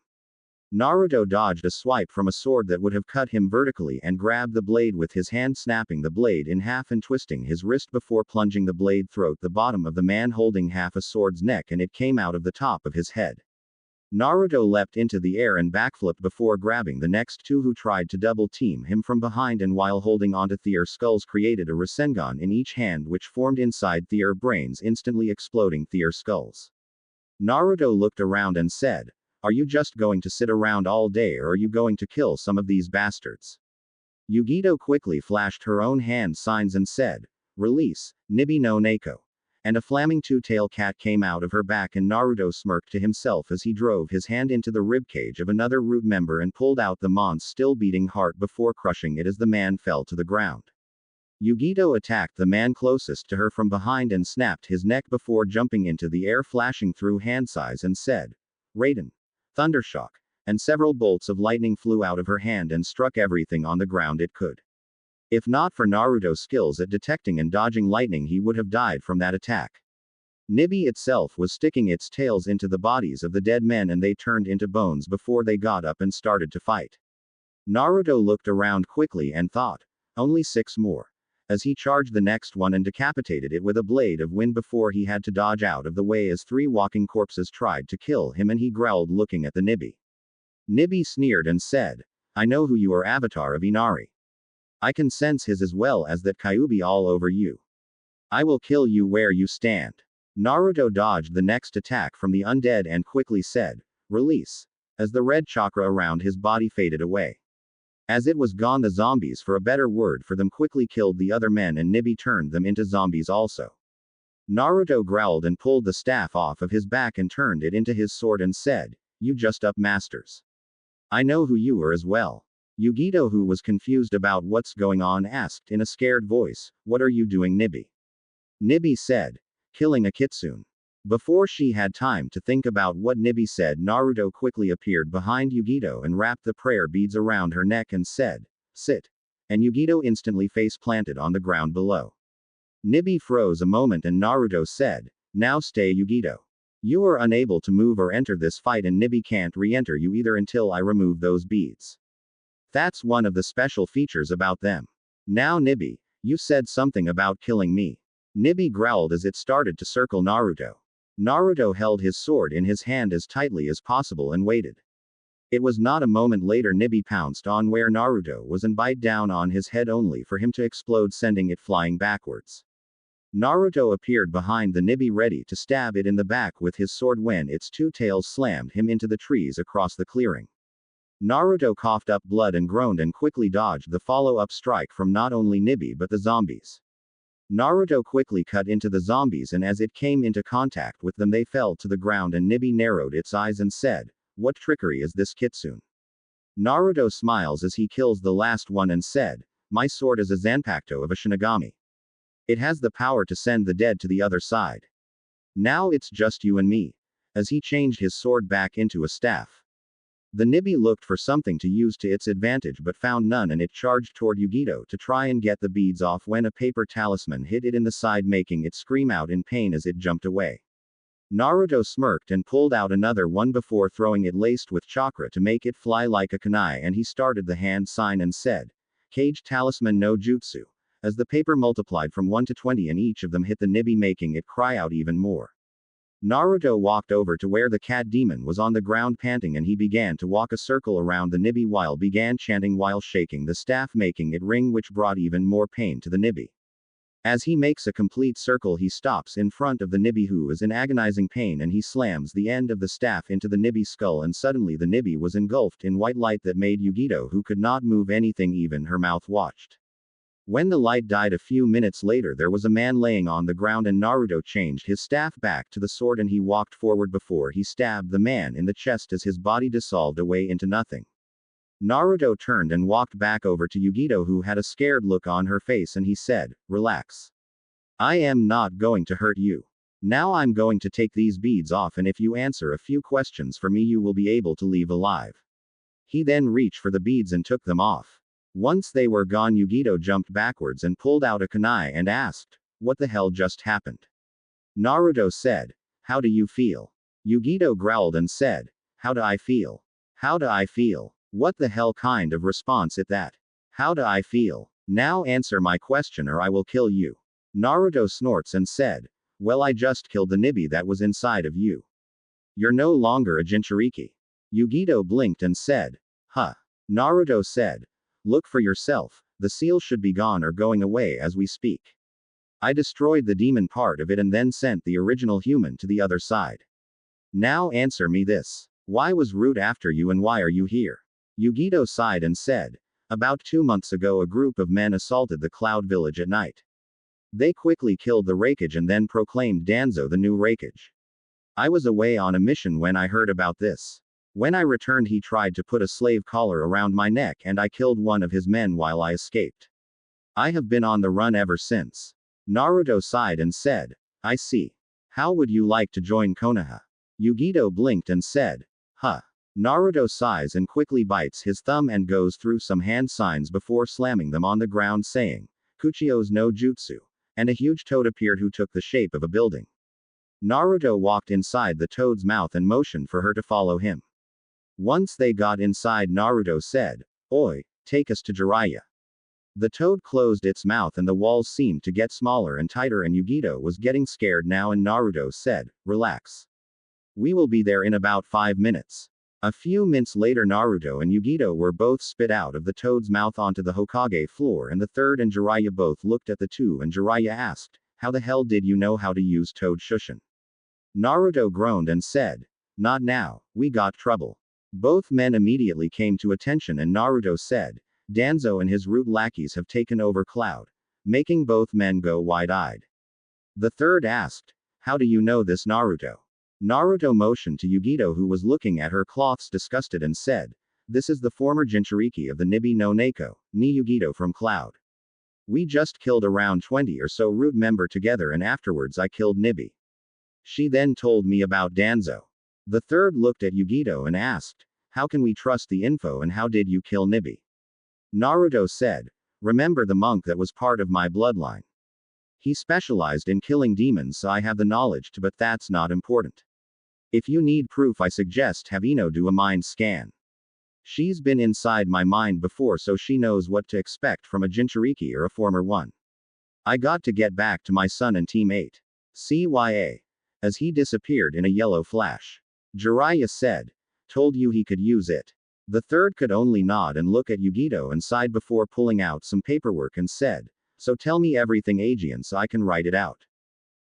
Speaker 1: Naruto dodged a swipe from a sword that would have cut him vertically and grabbed the blade with his hand, snapping the blade in half and twisting his wrist before plunging the blade through the bottom of the man holding half a sword's neck, and it came out of the top of his head. Naruto leapt into the air and backflipped before grabbing the next two who tried to double team him from behind, and while holding onto their skulls created a Rasengan in each hand which formed inside their brains, instantly exploding their skulls. Naruto looked around and said, "Are you just going to sit around all day or are you going to kill some of these bastards?" Yugito quickly flashed her own hand signs and said, "Release, Nibi no Neko." And a flaming two-tailed cat came out of her back, and Naruto smirked to himself as he drove his hand into the ribcage of another root member and pulled out the mon's still beating heart before crushing it as the man fell to the ground. Yugito attacked the man closest to her from behind and snapped his neck before jumping into the air, flashing through hand size, and said, "Raiden." Thundershock. And several bolts of lightning flew out of her hand and struck everything on the ground it could. If not for Naruto's skills at detecting and dodging lightning, he would have died from that attack. Nibi itself was sticking its tails into the bodies of the dead men and they turned into bones before they got up and started to fight. Naruto looked around quickly and thought, only 6 more. As he charged the next one and decapitated it with a blade of wind before he had to dodge out of the way as 3 walking corpses tried to kill him, and he growled looking at the Nibi. Nibi sneered and said, "I know who you are, Avatar of Inari. I can sense his as well as that Kyuubi all over you. I will kill you where you stand." Naruto dodged the next attack from the undead and quickly said, "Release," as the red chakra around his body faded away. As it was gone, the zombies, for a better word for them, quickly killed the other men and Nibi turned them into zombies also. Naruto growled and pulled the staff off of his back and turned it into his sword and said, "You just up, masters. I know who you are as well." Yugito, who was confused about what's going on, asked in a scared voice, "What are you doing, Nibi?" Nibi said, "Killing a kitsune." Before she had time to think about what Nibi said, Naruto quickly appeared behind Yugito and wrapped the prayer beads around her neck and said, "Sit." And Yugito instantly face planted on the ground below. Nibi froze a moment and Naruto said, "Now stay, Yugito. You are unable to move or enter this fight, and Nibi can't re-enter you either until I remove those beads. That's one of the special features about them. Now Nibi, you said something about killing me." Nibi growled as it started to circle Naruto. Naruto held his sword in his hand as tightly as possible and waited. It was not a moment later Nibi pounced on where Naruto was and bite down on his head, only for him to explode, sending it flying backwards. Naruto appeared behind the Nibi ready to stab it in the back with his sword when its 2 tails slammed him into the trees across the clearing. Naruto coughed up blood and groaned and quickly dodged the follow-up strike from not only Nibi but the zombies. Naruto quickly cut into the zombies, and as it came into contact with them they fell to the ground, and Nibi narrowed its eyes and said, "What trickery is this, kitsune?" Naruto smiles as he kills the last one and said, "My sword is a Zanpakuto of a Shinigami. It has the power to send the dead to the other side. Now it's just you and me." As he changed his sword back into a staff. The Nibi looked for something to use to its advantage but found none, and it charged toward Yugito to try and get the beads off when a paper talisman hit it in the side, making it scream out in pain as it jumped away. Naruto smirked and pulled out another one before throwing it laced with chakra to make it fly like a kunai, and he started the hand sign and said, "Cage Talisman no Jutsu," as the paper multiplied from 1 to 20 and each of them hit the Nibi, making it cry out even more. Naruto walked over to where the cat demon was on the ground panting, and he began to walk a circle around the Nibi while began chanting while shaking the staff, making it ring, which brought even more pain to the Nibi. As he makes a complete circle, he stops in front of the Nibi, who is in agonizing pain, and he slams the end of the staff into the Nibi's skull, and suddenly the Nibi was engulfed in white light that made Yugito, who could not move anything, even her mouth watched. When the light died a few minutes later, there was a man laying on the ground, and Naruto changed his staff back to the sword and he walked forward before he stabbed the man in the chest as his body dissolved away into nothing. Naruto turned and walked back over to Yugito, who had a scared look on her face, and he said, "Relax. I am not going to hurt you. Now I'm going to take these beads off, and if you answer a few questions for me, you will be able to leave alive." He then reached for the beads and took them off. Once they were gone, Yugito jumped backwards and pulled out a kunai and asked, "What the hell just happened?" Naruto said, "How do you feel?" Yugito growled and said, "How do I feel? How do I feel? What the hell kind of response is that? How do I feel? Now answer my question or I will kill you." Naruto snorts and said, "Well, I just killed the Nibi that was inside of you. You're no longer a Jinchuriki." Yugito blinked and said, "Huh." Naruto said, "Look for yourself, the seal should be gone or going away as we speak. I destroyed the demon part of it and then sent the original human to the other side. Now answer me this. Why was Root after you and why are you here?" Yugito sighed and said, "About 2 months ago, a group of men assaulted the Cloud Village at night. They quickly killed the Raikage and then proclaimed Danzo the new Raikage. I was away on a mission when I heard about this. When I returned, he tried to put a slave collar around my neck and I killed one of his men while I escaped. I have been on the run ever since." Naruto sighed and said, "I see. How would you like to join Konoha?" Yugito blinked and said, "Huh." Naruto sighs and quickly bites his thumb and goes through some hand signs before slamming them on the ground, saying, "Kuchio's no jutsu." And a huge toad appeared who took the shape of a building. Naruto walked inside the toad's mouth and motioned for her to follow him. Once they got inside, Naruto said, "Oi, take us to Jiraiya." The toad closed its mouth and the walls seemed to get smaller and tighter, and Yugito was getting scared now, and Naruto said, "Relax. We will be there in about 5 minutes." A few minutes later, Naruto and Yugito were both spit out of the toad's mouth onto the Hokage floor, and the third and Jiraiya both looked at the two, and Jiraiya asked, "How the hell did you know how to use Toad Shushin?" Naruto groaned and said, "Not now, we got trouble." Both men immediately came to attention, and Naruto said, "Danzo and his root lackeys have taken over Cloud," making both men go wide-eyed. The third asked, "How do you know this, Naruto?" Naruto motioned to Yugito, who was looking at her cloths disgusted, and said, "This is the former Jinchuriki of the Nibi no Neko, ni Yugito from Cloud. We just killed around 20 or so root member together, and afterwards I killed Nibi. She then told me about Danzo." The third looked at Yugito and asked, "How can we trust the info and how did you kill Nibi?" Naruto said, "Remember the monk that was part of my bloodline? He specialized in killing demons, so I have the knowledge to, but that's not important. If you need proof, I suggest have Ino do a mind scan. She's been inside my mind before, so she knows what to expect from a Jinchuriki or a former one. I got to get back to my son and Team 8. CYA." As he disappeared in a yellow flash. Jiraiya said, "Told you he could use it." The third could only nod and look at Yugito and sighed before pulling out some paperwork and said, "So tell me everything, Aegean, so I can write it out.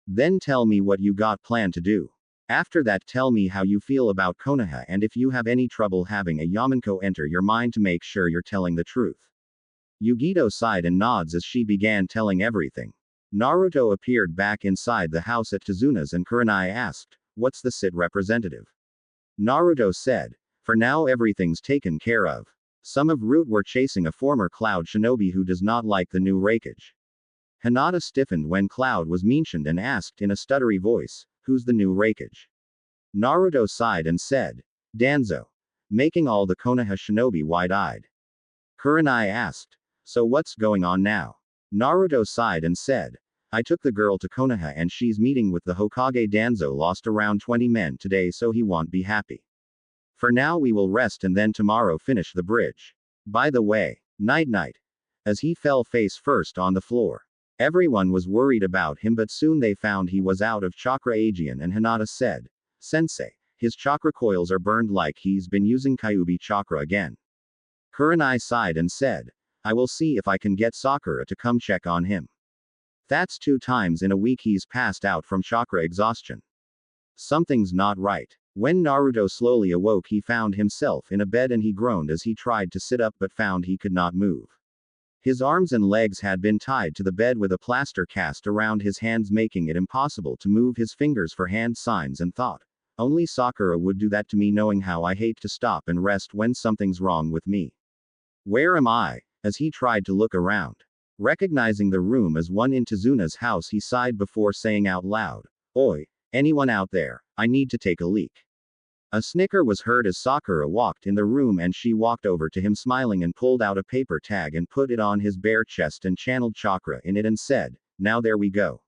Speaker 1: Then tell me what you got planned to do. After that, tell me how you feel about Konoha, and if you have any trouble having a Yamanko enter your mind to make sure you're telling the truth." Yugito sighed and nods as she began telling everything. Naruto appeared back inside the house at Tazuna's, and Kurenai asked, "What's the SIT representative?" Naruto said, "For now everything's taken care of. Some of Root were chasing a former Cloud shinobi who does not like the new Raikage." Hinata stiffened when Cloud was mentioned and asked in a stuttery voice, "Who's the new Raikage?" Naruto sighed and said, "Danzo," making all the Konoha shinobi wide-eyed. Kurenai asked, "So what's going on now?" Naruto sighed and said, "I took the girl to Konoha and she's meeting with the Hokage. Danzo lost around 20 men today, so he won't be happy. For now we will rest and then tomorrow finish the bridge. By the way, night-night." As he fell face first on the floor. Everyone was worried about him, but soon they found he was out of chakra Aegean, and Hinata said, Sensei, his chakra coils are burned like he's been using Kyuubi chakra again. Kurenai sighed and said, I will see if I can get Sakura to come check on him. That's 2 times in a week he's passed out from chakra exhaustion. Something's not right. When Naruto slowly awoke, he found himself in a bed and he groaned as he tried to sit up but found he could not move. His arms and legs had been tied to the bed with a plaster cast around his hands, making it impossible to move his fingers for hand signs, and thought, only Sakura would do that to me, knowing how I hate to stop and rest when something's wrong with me. Where am I? As he tried to look around. Recognizing the room as one in Tezuna's house, he sighed before saying out loud, Oi, anyone out there? I need to take a leak. A snicker was heard as Sakura walked in the room, and she walked over to him smiling and pulled out a paper tag and put it on his bare chest and channeled chakra in it and said, Now there we go.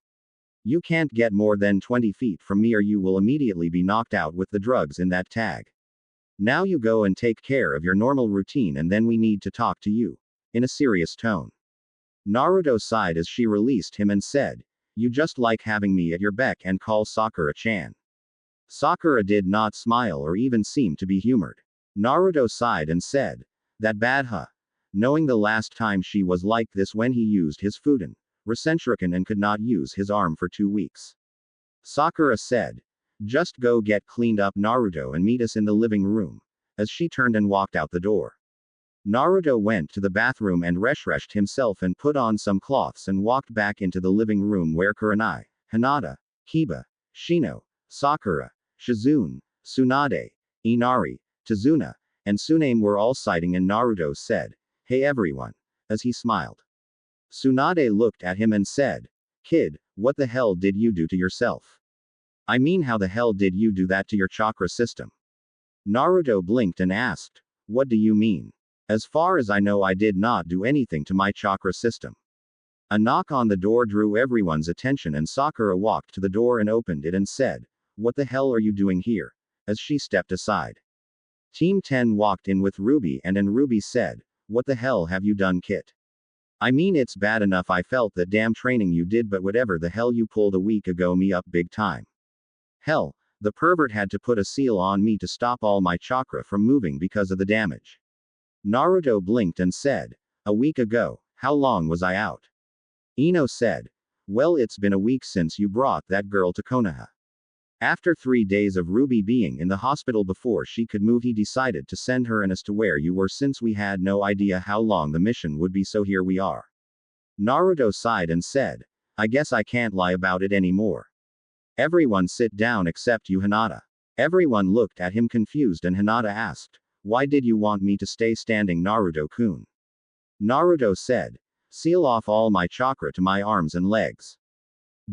Speaker 1: You can't get more than 20 feet from me or you will immediately be knocked out with the drugs in that tag. Now you go and take care of your normal routine, and then we need to talk to you. In a serious tone. Naruto sighed as she released him and said, You just like having me at your beck and call, Sakura-chan. Sakura did not smile or even seem to be humored. Naruto sighed and said, That bad, huh? Knowing the last time she was like this when he used his Fuden, Rasenshuriken, and could not use his arm for 2 weeks. Sakura said, Just go get cleaned up, Naruto, and meet us in the living room, as she turned and walked out the door. Naruto went to the bathroom and refreshed himself and put on some cloths and walked back into the living room where Kurenai, Hinata, Kiba, Shino, Sakura, Shizune, Tsunade, Inari, Tezuna, and Tsunade were all sighting, and Naruto said, Hey everyone, as he smiled. Tsunade looked at him and said, Kid, what the hell did you do to yourself? I mean, how the hell did you do that to your chakra system? Naruto blinked and asked, What do you mean? As far as I know, I did not do anything to my chakra system. A knock on the door drew everyone's attention, and Sakura walked to the door and opened it and said, What the hell are you doing here? As she stepped aside. Team 10 walked in with Ruby, and Ruby said, What the hell have you done, Kit? I mean, it's bad enough I felt that damn training you did, but whatever the hell you pulled a week ago me up big time. Hell, the pervert had to put a seal on me to stop all my chakra from moving because of the damage. Naruto blinked and said, A week ago, how long was I out? Ino said, Well, it's been a week since you brought that girl to Konoha. After 3 days of Ruby being in the hospital before she could move, he decided to send her and us to where you were, since we had no idea how long the mission would be, so here we are. Naruto sighed and said, I guess I can't lie about it anymore. Everyone sit down except you, Hinata. Everyone looked at him confused, and Hinata asked, Why did you want me to stay standing, Naruto-kun? Naruto said, Seal off all my chakra to my arms and legs.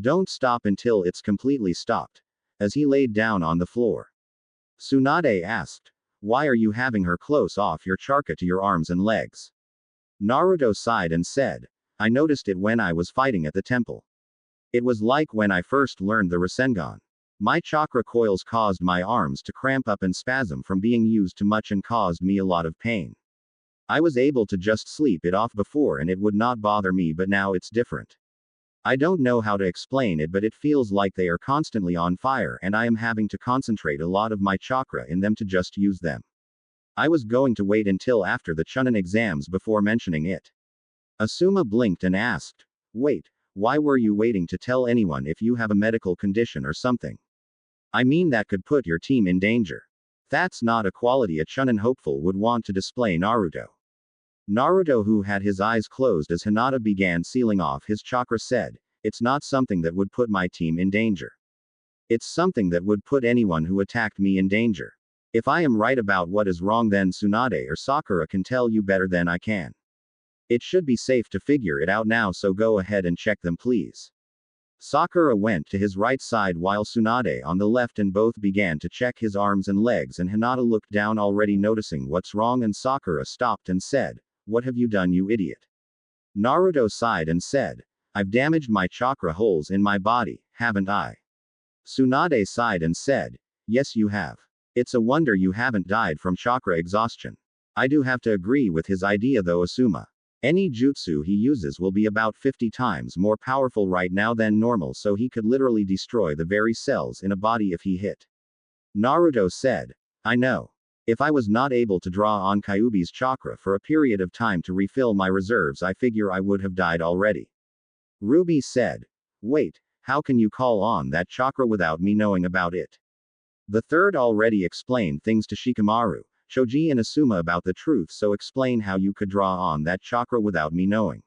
Speaker 1: Don't stop until it's completely stopped. As he laid down on the floor. Tsunade asked, Why are you having her close off your chakra to your arms and legs? Naruto sighed and said, I noticed it when I was fighting at the temple. It was like when I first learned the Rasengan. My chakra coils caused my arms to cramp up and spasm from being used too much and caused me a lot of pain. I was able to just sleep it off before and it would not bother me, but now it's different. I don't know how to explain it, but it feels like they are constantly on fire and I am having to concentrate a lot of my chakra in them to just use them. I was going to wait until after the Chunin exams before mentioning it. Asuma blinked and asked, Wait, why were you waiting to tell anyone if you have a medical condition or something? I mean, that could put your team in danger. That's not a quality a Chunin hopeful would want to display, Naruto. Naruto, who had his eyes closed as Hinata began sealing off his chakra, said, It's not something that would put my team in danger. It's something that would put anyone who attacked me in danger. If I am right about what is wrong, then Tsunade or Sakura can tell you better than I can. It should be safe to figure it out now, so go ahead and check them, please. Sakura went to his right side while Tsunade on the left, and both began to check his arms and legs, and Hinata looked down, already noticing what's wrong, and Sakura stopped and said, What have you done, you idiot? Naruto sighed and said, I've damaged my chakra holes in my body, haven't I? Tsunade sighed and said, Yes, you have. It's a wonder you haven't died from chakra exhaustion. I do have to agree with his idea though, Asuma. Any jutsu he uses will be about 50 times more powerful right now than normal, so he could literally destroy the very cells in a body if he hit. Naruto said. I know. If I was not able to draw on Kyuubi's chakra for a period of time to refill my reserves, I figure I would have died already. Ruby said. Wait, how can you call on that chakra without me knowing about it? The third already explained things to Shikamaru, Choji and Asuma about the truth, so explain how you could draw on that chakra without me knowing.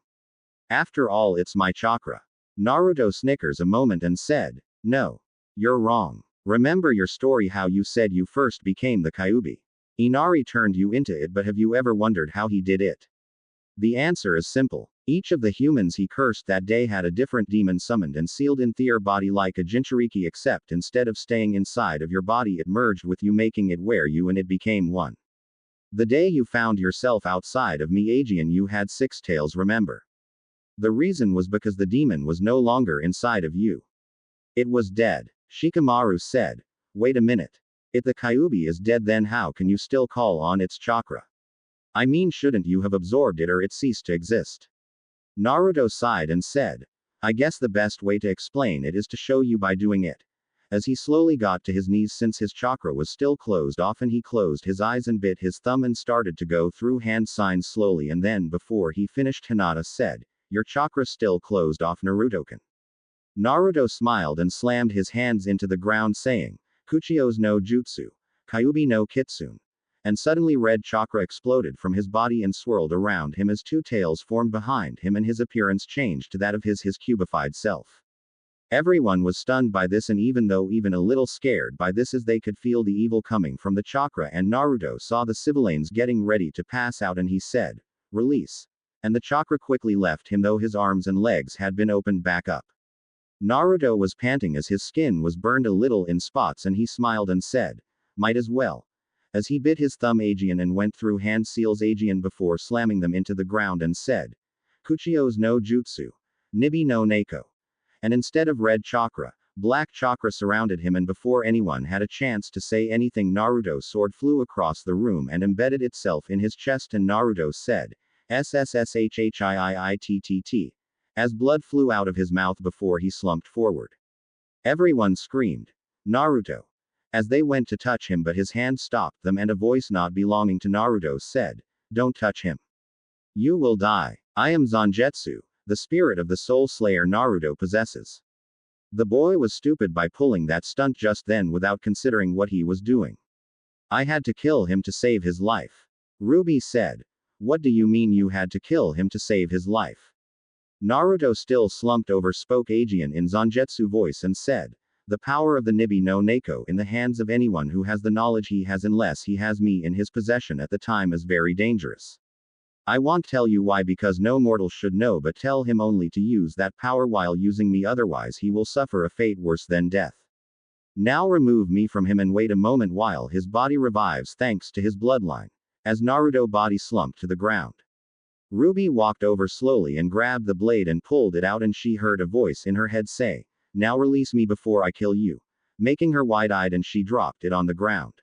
Speaker 1: After all, it's my chakra. Naruto snickers a moment and said, No. You're wrong. Remember your story how you said you first became the Kyuubi. Inari turned you into it, but have you ever wondered how he did it? The answer is simple. Each of the humans he cursed that day had a different demon summoned and sealed in their body like a Jinchuriki, except instead of staying inside of your body it merged with you, making it where you and it became one. The day you found yourself outside of Miyagi you had 6 tails, remember? The reason was because the demon was no longer inside of you. It was dead. Shikamaru said. Wait a minute. If the Kyuubi is dead, then how can you still call on its chakra? I mean, shouldn't you have absorbed it or it ceased to exist? Naruto sighed and said. I guess the best way to explain it is to show you by doing it. As he slowly got to his knees, since his chakra was still closed off, and he closed his eyes and bit his thumb and started to go through hand signs slowly, and then before he finished Hinata said, Your chakra still closed off, Naruto-kun. Naruto smiled and slammed his hands into the ground saying, Kuchio's no jutsu, Kyuubi no kitsune. And suddenly red chakra exploded from his body and swirled around him as 2 tails formed behind him, and his appearance changed to that of his cubified self. Everyone was stunned by this, and even a little scared by this, as they could feel the evil coming from the chakra, and Naruto saw the civilians getting ready to pass out and he said, Release. And the chakra quickly left him, though his arms and legs had been opened back up. Naruto was panting as his skin was burned a little in spots, and he smiled and said, Might as well. As he bit his thumb Aegean and went through hand seals Aegean before slamming them into the ground and said, Kuchio's no jutsu, Nibi no Neko. And instead of red chakra, black chakra surrounded him, and before anyone had a chance to say anything, Naruto's sword flew across the room and embedded itself in his chest, and Naruto said, SSSHHIIITTT. As blood flew out of his mouth before he slumped forward. Everyone screamed, Naruto. As they went to touch him, but his hand stopped them, and a voice not belonging to Naruto said, Don't touch him. You will die. I am Zangetsu, the spirit of the soul slayer Naruto possesses. The boy was stupid by pulling that stunt just then without considering what he was doing. I had to kill him to save his life. Ruby said. What do you mean you had to kill him to save his life? Naruto still slumped over spoke Aegean in Zangetsu voice and said, The power of the Nibi no Neko in the hands of anyone who has the knowledge he has, unless he has me in his possession at the time, is very dangerous. I won't tell you why, because no mortal should know, but tell him only to use that power while using me, otherwise he will suffer a fate worse than death. Now remove me from him and wait a moment while his body revives thanks to his bloodline. As Naruto body slumped to the ground. Ruby walked over slowly and grabbed the blade and pulled it out, and she heard a voice in her head say, Now release me before I kill you. Making her wide-eyed, and she dropped it on the ground.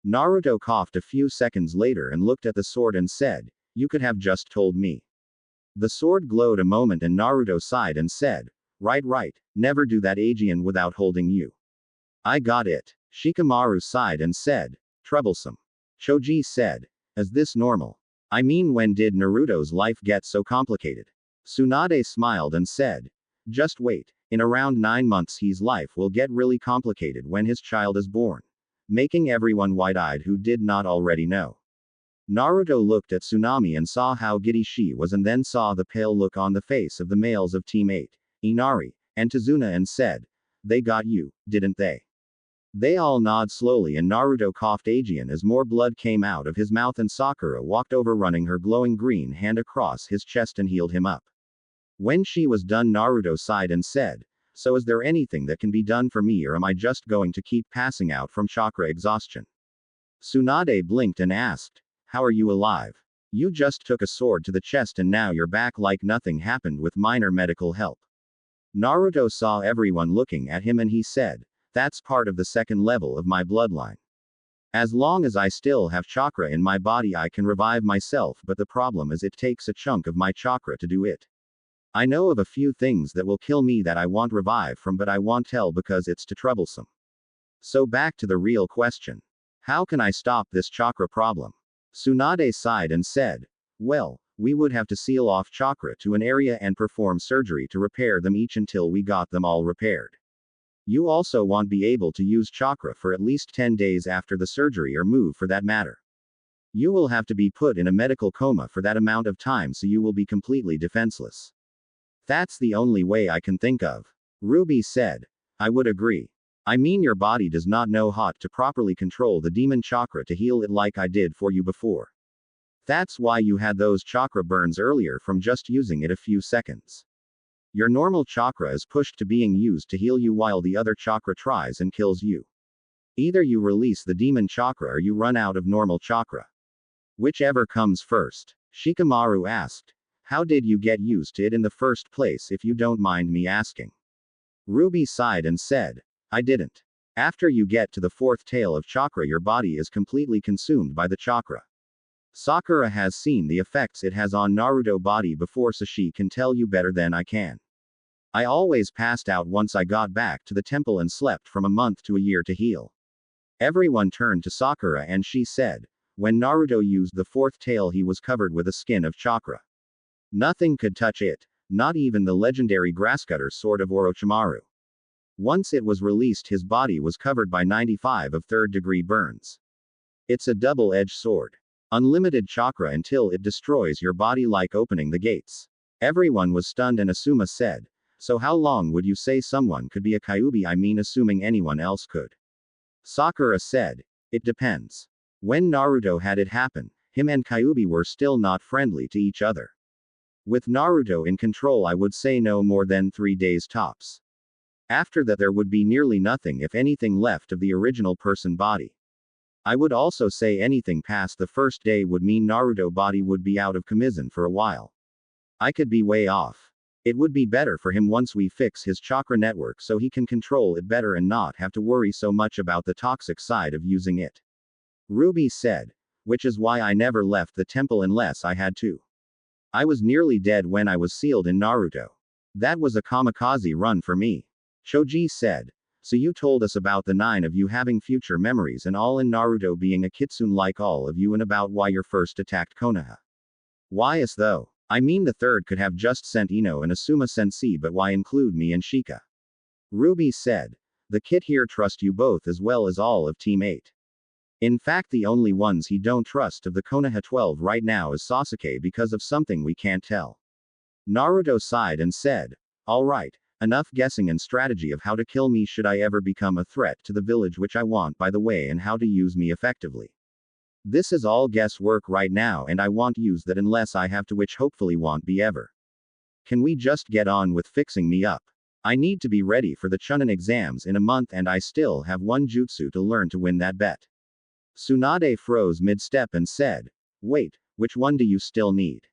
Speaker 1: Naruto coughed a few seconds later and looked at the sword and said, You could have just told me. The sword glowed a moment and Naruto sighed and said, Right, never do that Aegean without holding you. I got it. Shikamaru sighed and said, Troublesome. Choji said, Is this normal? I mean, when did Naruto's life get so complicated? Tsunade smiled and said, Just wait. In around 9 months his life will get really complicated when his child is born. Making everyone wide-eyed who did not already know. Naruto looked at Tsunami and saw how giddy she was, and then saw the pale look on the face of the males of Team 8, Inari, and Tazuna, and said, They got you, didn't they? They all nod slowly, and Naruto coughed Aegean as more blood came out of his mouth, and Sakura walked over running her glowing green hand across his chest and healed him up. When she was done, Naruto sighed and said, So is there anything that can be done for me, or am I just going to keep passing out from chakra exhaustion? Tsunade blinked and asked, How are you alive? You just took a sword to the chest and now you're back like nothing happened with minor medical help. Naruto saw everyone looking at him and he said, That's part of the second level of my bloodline. As long as I still have chakra in my body, I can revive myself, but the problem is it takes a chunk of my chakra to do it. I know of a few things that will kill me that I want revive from, but I won't tell because it's too troublesome. So back to the real question. How can I stop this chakra problem? Tsunade sighed and said, well, we would have to seal off chakra to an area and perform surgery to repair them each until we got them all repaired. You also won't be able to use chakra for at least 10 days after the surgery, or move for that matter. You will have to be put in a medical coma for that amount of time, so you will be completely defenseless. That's the only way I can think of. Ruby said. I would agree. I mean, your body does not know how to properly control the demon chakra to heal it like I did for you before. That's why you had those chakra burns earlier from just using it a few seconds. Your normal chakra is pushed to being used to heal you while the other chakra tries and kills you. Either you release the demon chakra or you run out of normal chakra. Whichever comes first. Shikamaru asked. How did you get used to it in the first place, if you don't mind me asking? Ruby sighed and said. I didn't. After you get to the fourth tail of chakra, your body is completely consumed by the chakra. Sakura has seen the effects it has on Naruto body before, so she can tell you better than I can. I always passed out once I got back to the temple and slept from a month to a year to heal. Everyone turned to Sakura and she said, when Naruto used the fourth tail, he was covered with a skin of chakra. Nothing could touch it, not even the legendary grasscutter sword of Orochimaru. Once it was released, his body was covered by 95 of third-degree burns. It's a double-edged sword. Unlimited chakra until it destroys your body, like opening the gates. Everyone was stunned and Asuma said, so how long would you say someone could be a Kyuubi? I mean, assuming anyone else could. Sakura said, it depends. When Naruto had it happen, him and Kyuubi were still not friendly to each other. With Naruto in control, I would say no more than 3 days tops. After that, there would be nearly nothing, if anything, left of the original person body. I would also say anything past the first day would mean Naruto body would be out of commission for a while. I could be way off. It would be better for him once we fix his chakra network so he can control it better and not have to worry so much about the toxic side of using it. Ruby said. Which is why I never left the temple unless I had to. I was nearly dead when I was sealed in Naruto. That was a kamikaze run for me. Choji said. So you told us about the 9 of you having future memories and all, in Naruto being a kitsune like all of you, and about why you first attacked Konoha. Why is though? I mean, the third could have just sent Ino and Asuma Sensei, but why include me and Shika? Ruby said. The kid here trusts you both as well as all of Team 8. In fact, the only ones he don't trust of the Konoha 12 right now is Sasuke, because of something we can't tell. Naruto sighed and said. Alright, enough guessing and strategy of how to kill me should I ever become a threat to the village, which I want by the way, and how to use me effectively. This is all guesswork right now, and I won't use that unless I have to, which hopefully won't be ever. Can we just get on with fixing me up? I need to be ready for the Chunin exams in a month, and I still have one jutsu to learn to win that bet. Tsunade froze mid-step and said, wait, which one do you still need?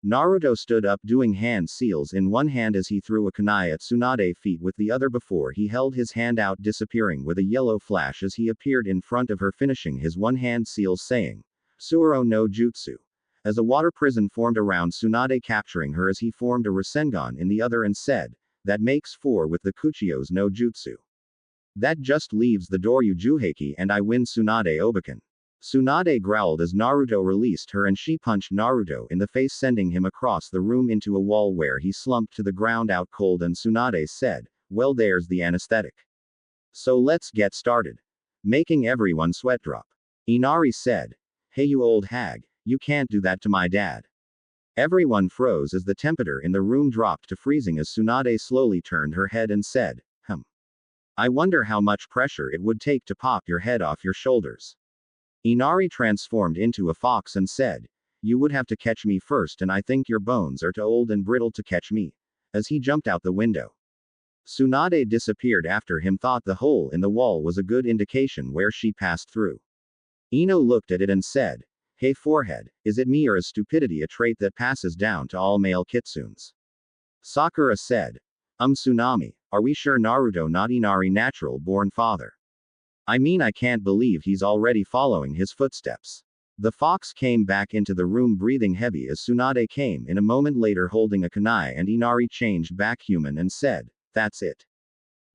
Speaker 1: Naruto stood up, doing hand seals in one hand as he threw a kunai at Tsunade's feet with the other before he held his hand out, disappearing with a yellow flash as he appeared in front of her, finishing his one-hand seals, saying, Suoro no Jutsu. As a water prison formed around Tsunade, capturing her as he formed a Rasengan in the other and said, that makes 4 with the Kuchiyos no Jutsu. That just leaves the Doryu Juheiki and I win, Tsunade Obaken. Tsunade growled as Naruto released her and she punched Naruto in the face, sending him across the room into a wall where he slumped to the ground out cold, and Tsunade said, well, there's the anesthetic. So let's get started. Making everyone sweat drop. Inari said, hey you old hag, you can't do that to my dad. Everyone froze as the temperature in the room dropped to freezing as Tsunade slowly turned her head and said, I wonder how much pressure it would take to pop your head off your shoulders. Inari transformed into a fox and said, you would have to catch me first, and I think your bones are too old and brittle to catch me. As he jumped out the window. Tsunade disappeared after him, thought the hole in the wall was a good indication where she passed through. Ino looked at it and said, hey forehead, is it me or is stupidity a trait that passes down to all male kitsunes? Sakura said, Tsunami, are we sure Naruto not Inari natural born father? I mean, I can't believe he's already following his footsteps. The fox came back into the room breathing heavy as Tsunade came in a moment later holding a kunai, and Inari changed back human and said, "That's it.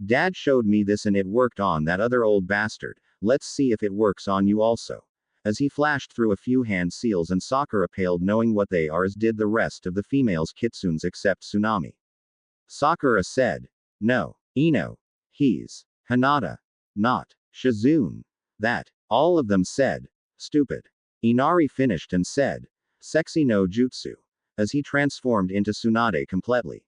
Speaker 1: Dad showed me this and it worked on that other old bastard. Let's see if it works on you also." As he flashed through a few hand seals, and Sakura paled knowing what they are, as did the rest of the females kitsunes except Tsunami. Sakura said, "No. Ino. He's Hinata. Not Shizune. That." All of them said, "Stupid." Inari finished and said, "Sexy no jutsu," as he transformed into Tsunade completely.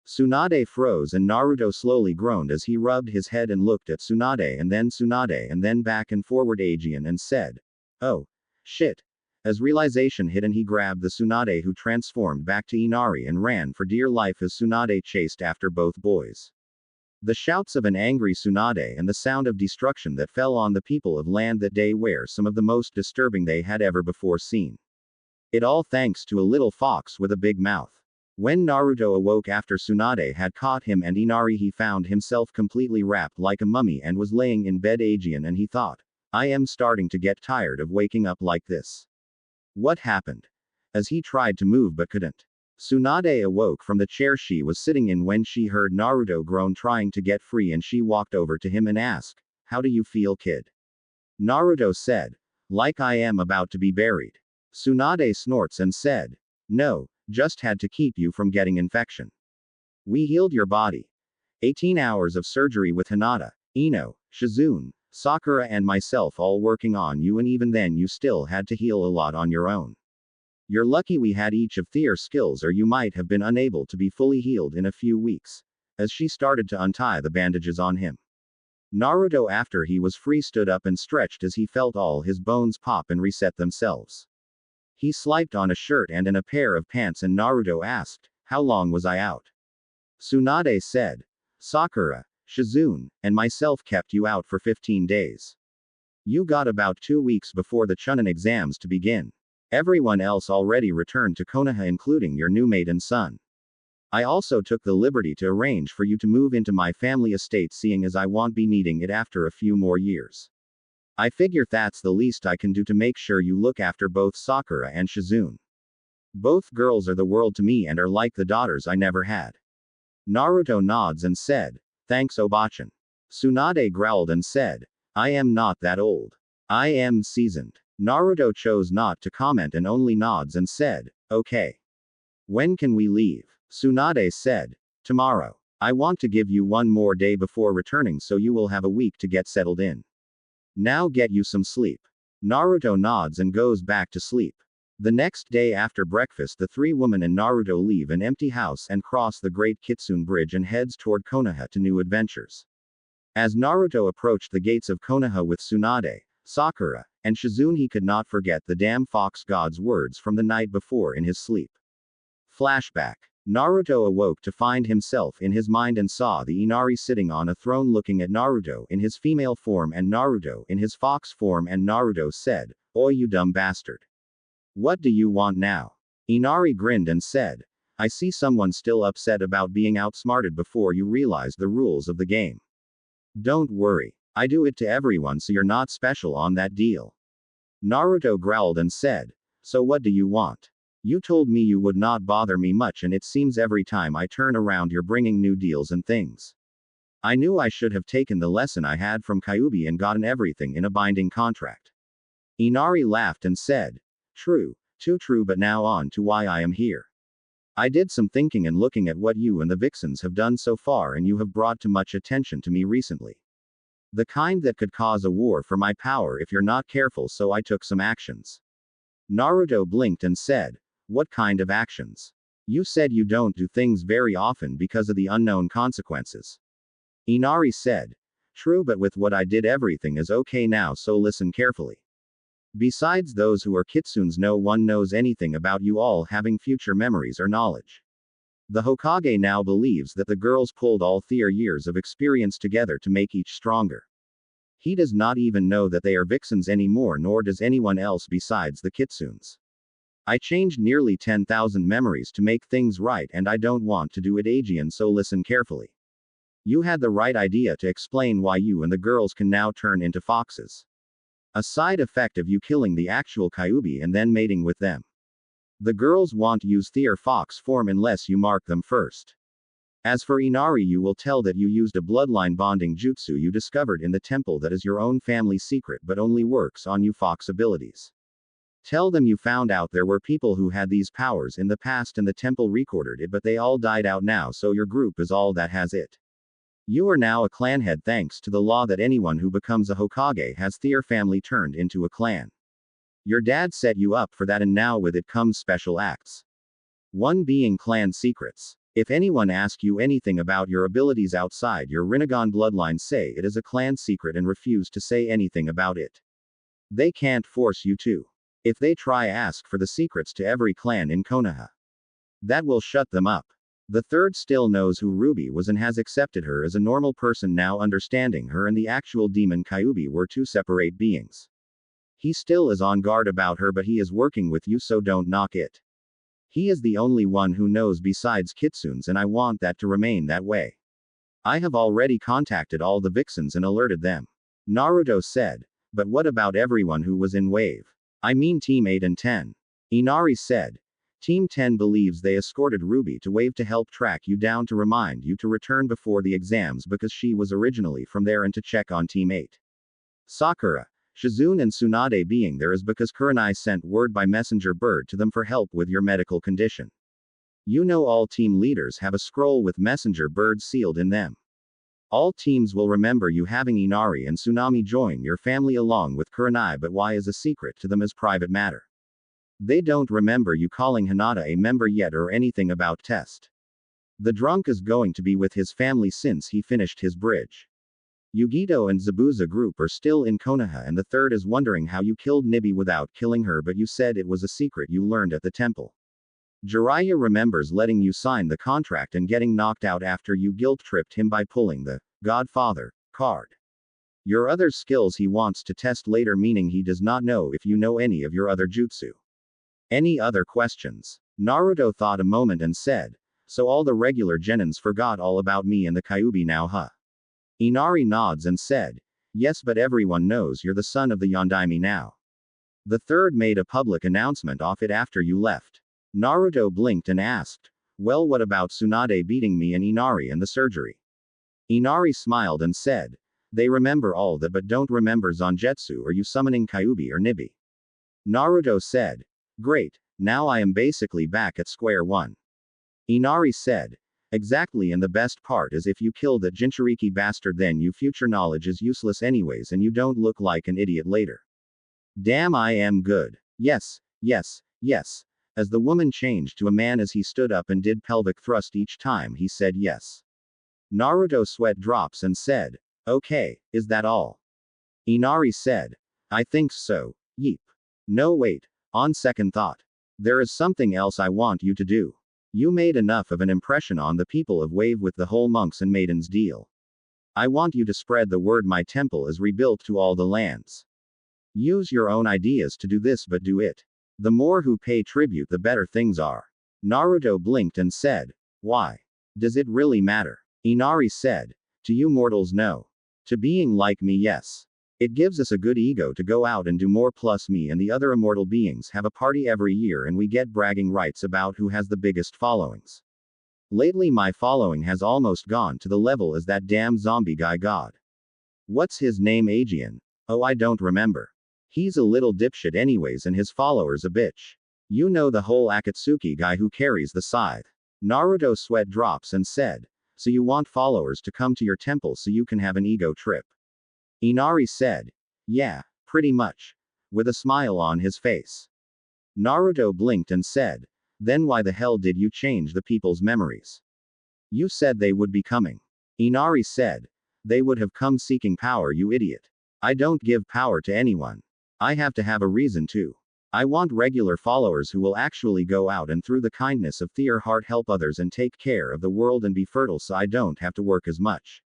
Speaker 1: Tsunade froze and Naruto slowly groaned as he rubbed his head and looked at Tsunade and then back and forward Aegean and said, "Oh. Shit." As realization hit and he grabbed the Tsunade who transformed back to Inari and ran for dear life as Tsunade chased after both boys. The shouts of an angry Tsunade and the sound of destruction that fell on the people of land that day were some of the most disturbing they had ever before seen. It all thanks to a little fox with a big mouth. When Naruto awoke after Tsunade had caught him and Inari, he found himself completely wrapped like a mummy and was laying in bed Aegean, and he thought, "I am starting to get tired of waking up like this. What happened?" As he tried to move but couldn't. Tsunade awoke from the chair she was sitting in when she heard Naruto groan trying to get free, and she walked over to him and asked, "How do you feel, kid?" Naruto said, "Like I am about to be buried." Tsunade snorts and said, "No, just had to keep you from getting infection. We healed your body. 18 hours of surgery with Hinata, Ino, Shizune, Sakura and myself all working on you, and even then you still had to heal a lot on your own. You're lucky we had each of their skills, or you might have been unable to be fully healed in a few weeks." As she started to untie the bandages on him. Naruto, after he was free, stood up and stretched as he felt all his bones pop and reset themselves. He slipped on a shirt and in a pair of pants, and Naruto asked, "How long was I out?" Tsunade said, "Sakura, Shizune, and myself kept you out for 15 days. You got about 2 weeks before the Chunin exams to begin. Everyone else already returned to Konoha, including your new maiden son. I also took the liberty to arrange for you to move into my family estate, seeing as I won't be needing it after a few more years. I figure that's the least I can do to make sure you look after both Sakura and Shizune. Both girls are the world to me and are like the daughters I never had." Naruto nods and said, "Thanks, Obachan." Tsunade growled and said, "I am not that old. I am seasoned." Naruto chose not to comment and only nods and said, "Okay. When can we leave?" Tsunade said, "Tomorrow. I want to give you one more day before returning, so you will have a week to get settled in. Now get you some sleep." Naruto nods and goes back to sleep. The next day after breakfast, the three women and Naruto leave an empty house and cross the Great Kitsune Bridge and heads toward Konoha to new adventures. As Naruto approached the gates of Konoha with Tsunade, Sakura, and Shizune, he could not forget the damn fox god's words from the night before in his sleep. Flashback. Naruto awoke to find himself in his mind and saw the Inari sitting on a throne looking at Naruto in his female form and Naruto in his fox form, and Naruto said, "Oi, you dumb bastard. What do you want now?" Inari grinned and said, "I see someone still upset about being outsmarted before you realize the rules of the game. Don't worry. I do it to everyone, so you're not special on that deal." Naruto growled and said, "So what do you want? You told me you would not bother me much, and it seems every time I turn around you're bringing new deals and things. I knew I should have taken the lesson I had from Kyuubi and gotten everything in a binding contract." Inari laughed and said, "True, too true, but now on to why I am here. I did some thinking and looking at what you and the Vixens have done so far, and you have brought too much attention to me recently. The kind that could cause a war for my power if you're not careful, so I took some actions." Naruto blinked and said, "What kind of actions? You said you don't do things very often because of the unknown consequences." Inari said, "True, but with what I did everything is okay now, so listen carefully. Besides those who are kitsunes, no one knows anything about you all having future memories or knowledge. The Hokage now believes that the girls pulled all their years of experience together to make each stronger. He does not even know that they are Vixens anymore, nor does anyone else besides the kitsunes. I changed nearly 10,000 memories to make things right, and I don't want to do it, Aegean, so listen carefully. You had the right idea to explain why you and the girls can now turn into foxes. A side effect of you killing the actual Kyuubi and then mating with them. The girls won't use their fox form unless you mark them first. As for Inari, you will tell that you used a bloodline bonding jutsu you discovered in the temple that is your own family secret but only works on you fox abilities. Tell them you found out there were people who had these powers in the past and the temple recorded it, but they all died out now, so your group is all that has it. You are now a clan head thanks to the law that anyone who becomes a Hokage has their family turned into a clan. Your dad set you up for that, and now with it comes special acts. One being clan secrets. If anyone asks you anything about your abilities outside your Rinnegan bloodline, say it is a clan secret and refuse to say anything about it. They can't force you to. If they try ask for the secrets to every clan in Konoha, that will shut them up. The third still knows who Ruby was and has accepted her as a normal person now, understanding her and the actual demon Kyuubi were two separate beings. He still is on guard about her, but he is working with you, so don't knock it. He is the only one who knows besides Kitsunes, and I want that to remain that way. I have already contacted all the vixens and alerted them. Naruto said. But what about everyone who was in Wave? I mean Team 8 and 10. Inari said. Team 10 believes they escorted Ruby to Wave to help track you down to remind you to return before the exams because she was originally from there, and to check on Team 8. Sakura, Shizune and Tsunade being there is because Kurenai sent word by messenger bird to them for help with your medical condition. You know all team leaders have a scroll with messenger bird sealed in them. All teams will remember you having Inari and Tsunami join your family along with Kurenai, but why is a secret to them as private matter. They don't remember you calling Hinata a member yet or anything about test. The drunk is going to be with his family since he finished his bridge. Yugito and Zabuza group are still in Konoha, and the third is wondering how you killed Nibi without killing her, but you said it was a secret you learned at the temple. Jiraiya remembers letting you sign the contract and getting knocked out after you guilt-tripped him by pulling the Godfather card. Your other skills he wants to test later, meaning he does not know if you know any of your other jutsu. Any other questions? Naruto thought a moment and said, so all the regular genins forgot all about me and the Kyuubi now, huh? Inari nods and said, yes, but everyone knows you're the son of the Yondaime now. The third made a public announcement of it after you left. Naruto blinked and asked, well, what about Tsunade beating me and Inari and the surgery? Inari smiled and said, they remember all that but don't remember Zangetsu or you summoning Kyuubi or Nibi. Naruto said, great, now I am basically back at square one. Inari said, exactly, and the best part is if you kill that Jinchuriki bastard, then your future knowledge is useless anyways and you don't look like an idiot later. Damn, I am good. Yes, yes, yes. As the woman changed to a man as he stood up and did pelvic thrust each time he said yes. Naruto sweat drops and said, okay, is that all? Inari said, I think so, yeep. No wait, on second thought. There is something else I want you to do. You made enough of an impression on the people of Wave with the whole monks and maidens deal. I want you to spread the word my temple is rebuilt to all the lands. Use your own ideas to do this, but do it. The more who pay tribute, the better things are. Naruto blinked and said, why? Does it really matter? Inari said, to you mortals, no. To being like me, yes. It gives us a good ego to go out and do more, plus me and the other immortal beings have a party every year and we get bragging rights about who has the biggest followings. Lately my following has almost gone to the level as that damn zombie guy god. What's his name, Aegean? Oh, I don't remember. He's a little dipshit anyways and his followers a bitch. You know the whole Akatsuki guy who carries the scythe. Naruto sweat drops and said, so you want followers to come to your temple so you can have an ego trip? Inari said, yeah, pretty much. With a smile on his face. Naruto blinked and said, then why the hell did you change the people's memories? You said they would be coming. Inari said, they would have come seeking power, you idiot. I don't give power to anyone. I have to have a reason to. I want regular followers who will actually go out and through the kindness of their heart help others and take care of the world and be fertile so I don't have to work as much.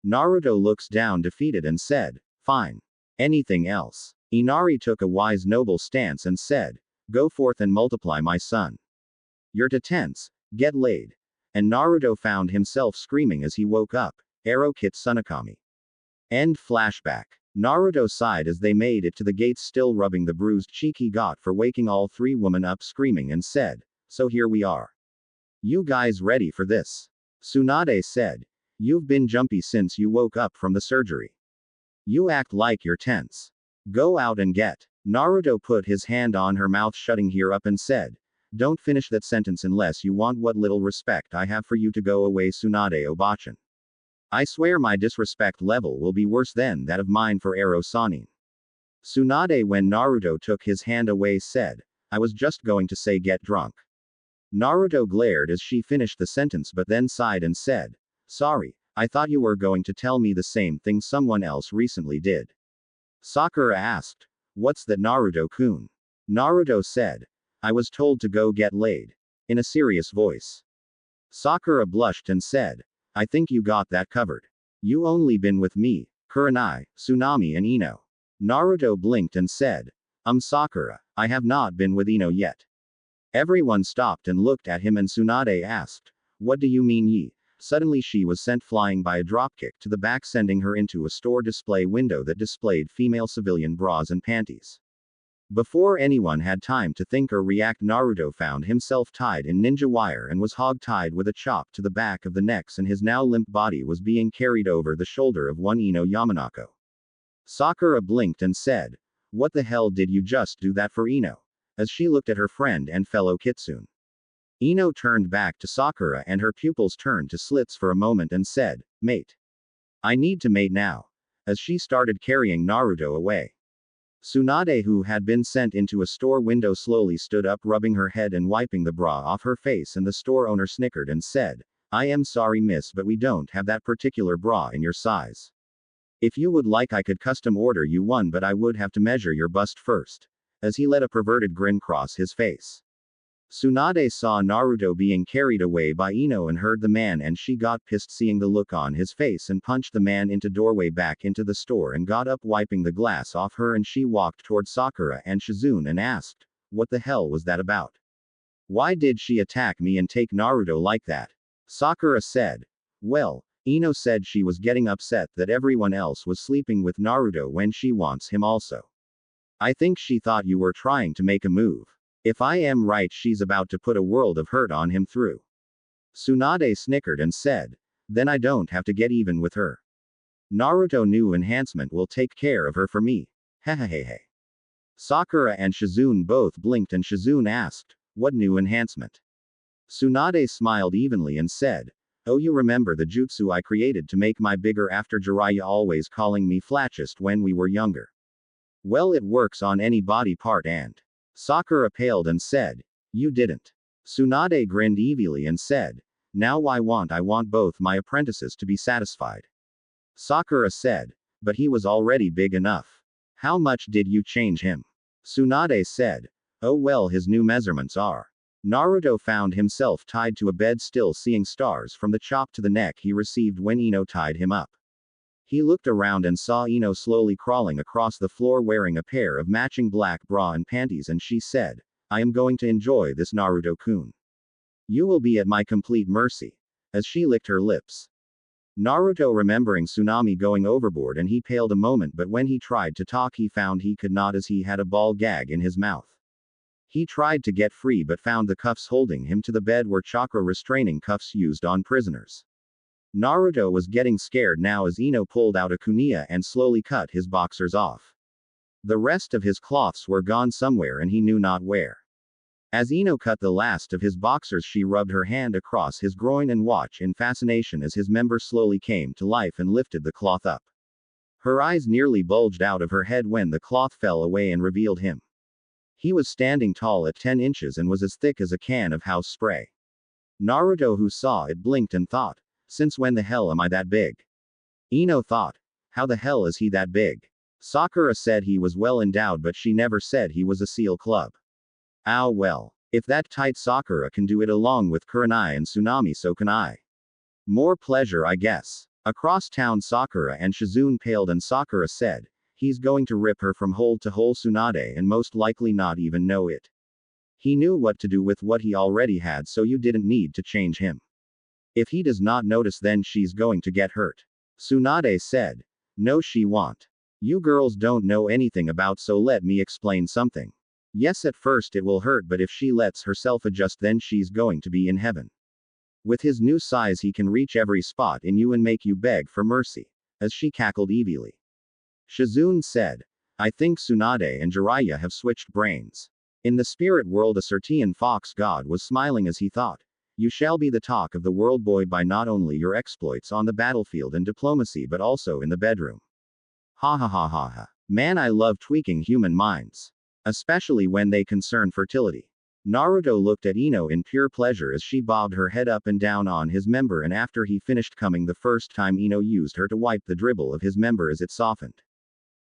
Speaker 1: Naruto looks down defeated and said, fine. Anything else? Inari took a wise noble stance and said, go forth and multiply, my son. You're to tense, get laid. And Naruto found himself screaming as he woke up, Arrow Kit Tsunakami. End flashback. Naruto sighed as they made it to the gates, still rubbing the bruised cheek he got for waking all three women up screaming, and said, "So here we are. You guys ready for this?" Tsunade said, "You've been jumpy since you woke up from the surgery. You act like you're tense. Go out and get." Naruto put his hand on her mouth, shutting her up, and said, "Don't finish that sentence unless you want what little respect I have for you to go away, Tsunade Obachan. I swear my disrespect level will be worse than that of mine for Ero Sanin." Tsunade, when Naruto took his hand away, said, "I was just going to say get drunk." Naruto glared as she finished the sentence, but then sighed and said, "Sorry, I thought you were going to tell me the same thing someone else recently did." Sakura asked, "What's that, Naruto-kun?" Naruto said, "I was told to go get laid," in a serious voice. Sakura blushed and said, "I think you got that covered. You only been with me, Kurenai, Tsunami and Ino." Naruto blinked and said, Sakura, I have not been with Ino yet." Everyone stopped and looked at him, and Tsunade asked, "What do you mean ye?" Suddenly she was sent flying by a dropkick to the back, sending her into a store display window that displayed female civilian bras and panties. Before anyone had time to think or react, Naruto found himself tied in ninja wire and was hog-tied with a chop to the back of the necks, and his now limp body was being carried over the shoulder of one Ino Yamanako. Sakura blinked and said, "What the hell did you just do that for, Ino?" as she looked at her friend and fellow Kitsune. Ino turned back to Sakura and her pupils turned to slits for a moment and said, "Mate. I need to mate now," as she started carrying Naruto away. Tsunade, who had been sent into a store window, slowly stood up, rubbing her head and wiping the bra off her face, and the store owner snickered and said, "I am sorry, miss, but we don't have that particular bra in your size. If you would like, I could custom order you one, but I would have to measure your bust first," as he let a perverted grin cross his face. Tsunade saw Naruto being carried away by Ino and heard the man, and she got pissed seeing the look on his face and punched the man into doorway back into the store and got up, wiping the glass off her, and she walked toward Sakura and Shizune and asked, "What the hell was that about? Why did she attack me and take Naruto like that?" Sakura said, "Well, Ino said she was getting upset that everyone else was sleeping with Naruto when she wants him also. I think she thought you were trying to make a move. If I am right, she's about to put a world of hurt on him through." Tsunade snickered and said, "Then I don't have to get even with her. Naruto new enhancement will take care of her for me. Hehehehe." Sakura and Shizune both blinked, and Shizune asked, "What new enhancement?" Tsunade smiled evenly and said, "Oh, you remember the jutsu I created to make my bigger after Jiraiya always calling me flatchest when we were younger? Well, it works on any body part." And Sakura paled and said, "You didn't." Tsunade grinned evilly and said, "Now I want both my apprentices to be satisfied." Sakura said, "But he was already big enough. How much did you change him?" Tsunade said, "Oh well, his new measurements are." Naruto found himself tied to a bed, still seeing stars from the chop to the neck he received when Ino tied him up. He looked around and saw Ino slowly crawling across the floor wearing a pair of matching black bra and panties, and she said, "I am going to enjoy this, Naruto-kun. You will be at my complete mercy," as she licked her lips. Naruto remembering Tsunami going overboard, and he paled a moment, but when he tried to talk he found he could not, as he had a ball gag in his mouth. He tried to get free but found the cuffs holding him to the bed were chakra restraining cuffs used on prisoners. Naruto was getting scared now as Ino pulled out a kunai and slowly cut his boxers off. The rest of his cloths were gone somewhere and he knew not where. As Ino cut the last of his boxers, she rubbed her hand across his groin and watched in fascination as his member slowly came to life and lifted the cloth up. Her eyes nearly bulged out of her head when the cloth fell away and revealed him. He was standing tall at 10 inches and was as thick as a can of house spray. Naruto, who saw it, blinked and thought, "Since when the hell am I that big?" Ino thought, "How the hell is he that big?" Sakura said he was well endowed, but she never said he was a SEAL club. Ah well, if that tight Sakura can do it along with Kurenai and Tsunami, so can I. More pleasure, I guess. Across town, Sakura and Shizune paled, and Sakura said, "He's going to rip her from hole to hole, Tsunade, and most likely not even know it. He knew what to do with what he already had, so you didn't need to change him. If he does not notice, then she's going to get hurt." Tsunade said. No, she won't. You girls don't know anything about, so let me explain something. Yes, at first it will hurt, but if she lets herself adjust, then she's going to be in heaven. With his new size, he can reach every spot in you and make you beg for mercy. As she cackled evilly. Shizune said. I think Tsunade and Jiraiya have switched brains. In the spirit world, a certain fox god was smiling as he thought. You shall be the talk of the world, boy, by not only your exploits on the battlefield and diplomacy but also in the bedroom. Ha ha ha ha ha. Man, I love tweaking human minds. Especially when they concern fertility. Naruto looked at Ino in pure pleasure as she bobbed her head up and down on his member, and after he finished coming the first time, Ino used her to wipe the dribble of his member as it softened.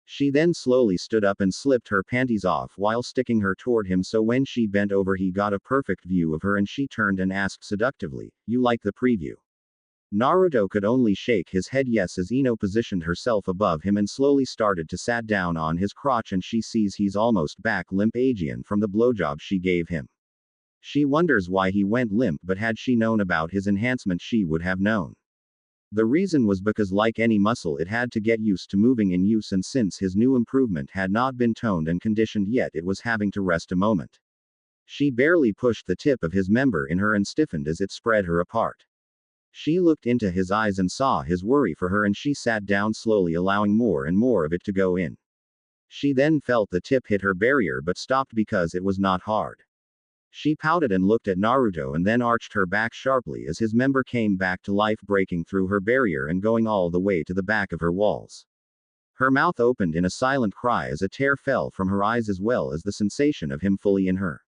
Speaker 1: She then slowly stood up and slipped her panties off while sticking her toward him, so when she bent over he got a perfect view of her, and she turned and asked seductively, You like the preview? Naruto could only shake his head yes as Ino positioned herself above him and slowly started to sat down on his crotch, and she sees he's almost back limp Aegean from the blowjob she gave him. She wonders why he went limp, but had she known about his enhancement she would have known. The reason was because, like any muscle, it had to get used to moving in use, and since his new improvement had not been toned and conditioned yet, it was having to rest a moment. She barely pushed the tip of his member in her and stiffened as it spread her apart. She looked into his eyes and saw his worry for her, and she sat down slowly, allowing more and more of it to go in. She then felt the tip hit her barrier but stopped because it was not hard. She pouted and looked at Naruto and then arched her back sharply as his member came back to life, breaking through her barrier and going all the way to the back of her walls. Her mouth opened in a silent cry as a tear fell from her eyes, as well as the sensation of him fully in her.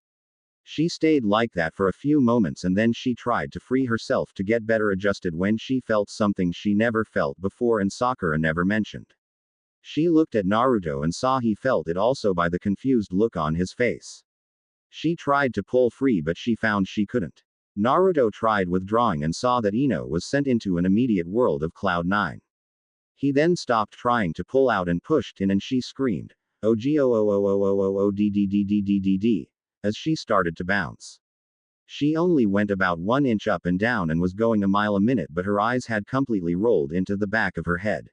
Speaker 1: She stayed like that for a few moments, and then she tried to free herself to get better adjusted when she felt something she never felt before and Sakura never mentioned. She looked at Naruto and saw he felt it also by the confused look on his face. She tried to pull free, but she found she couldn't. Naruto tried withdrawing and saw that Ino was sent into an immediate world of Cloud 9. He then stopped trying to pull out and pushed in, and she screamed, "Oh g o o o o o o o d d d d d d d," as she started to bounce. She only went about 1 inch up and down and was going a mile a minute, but her eyes had completely rolled into the back of her head.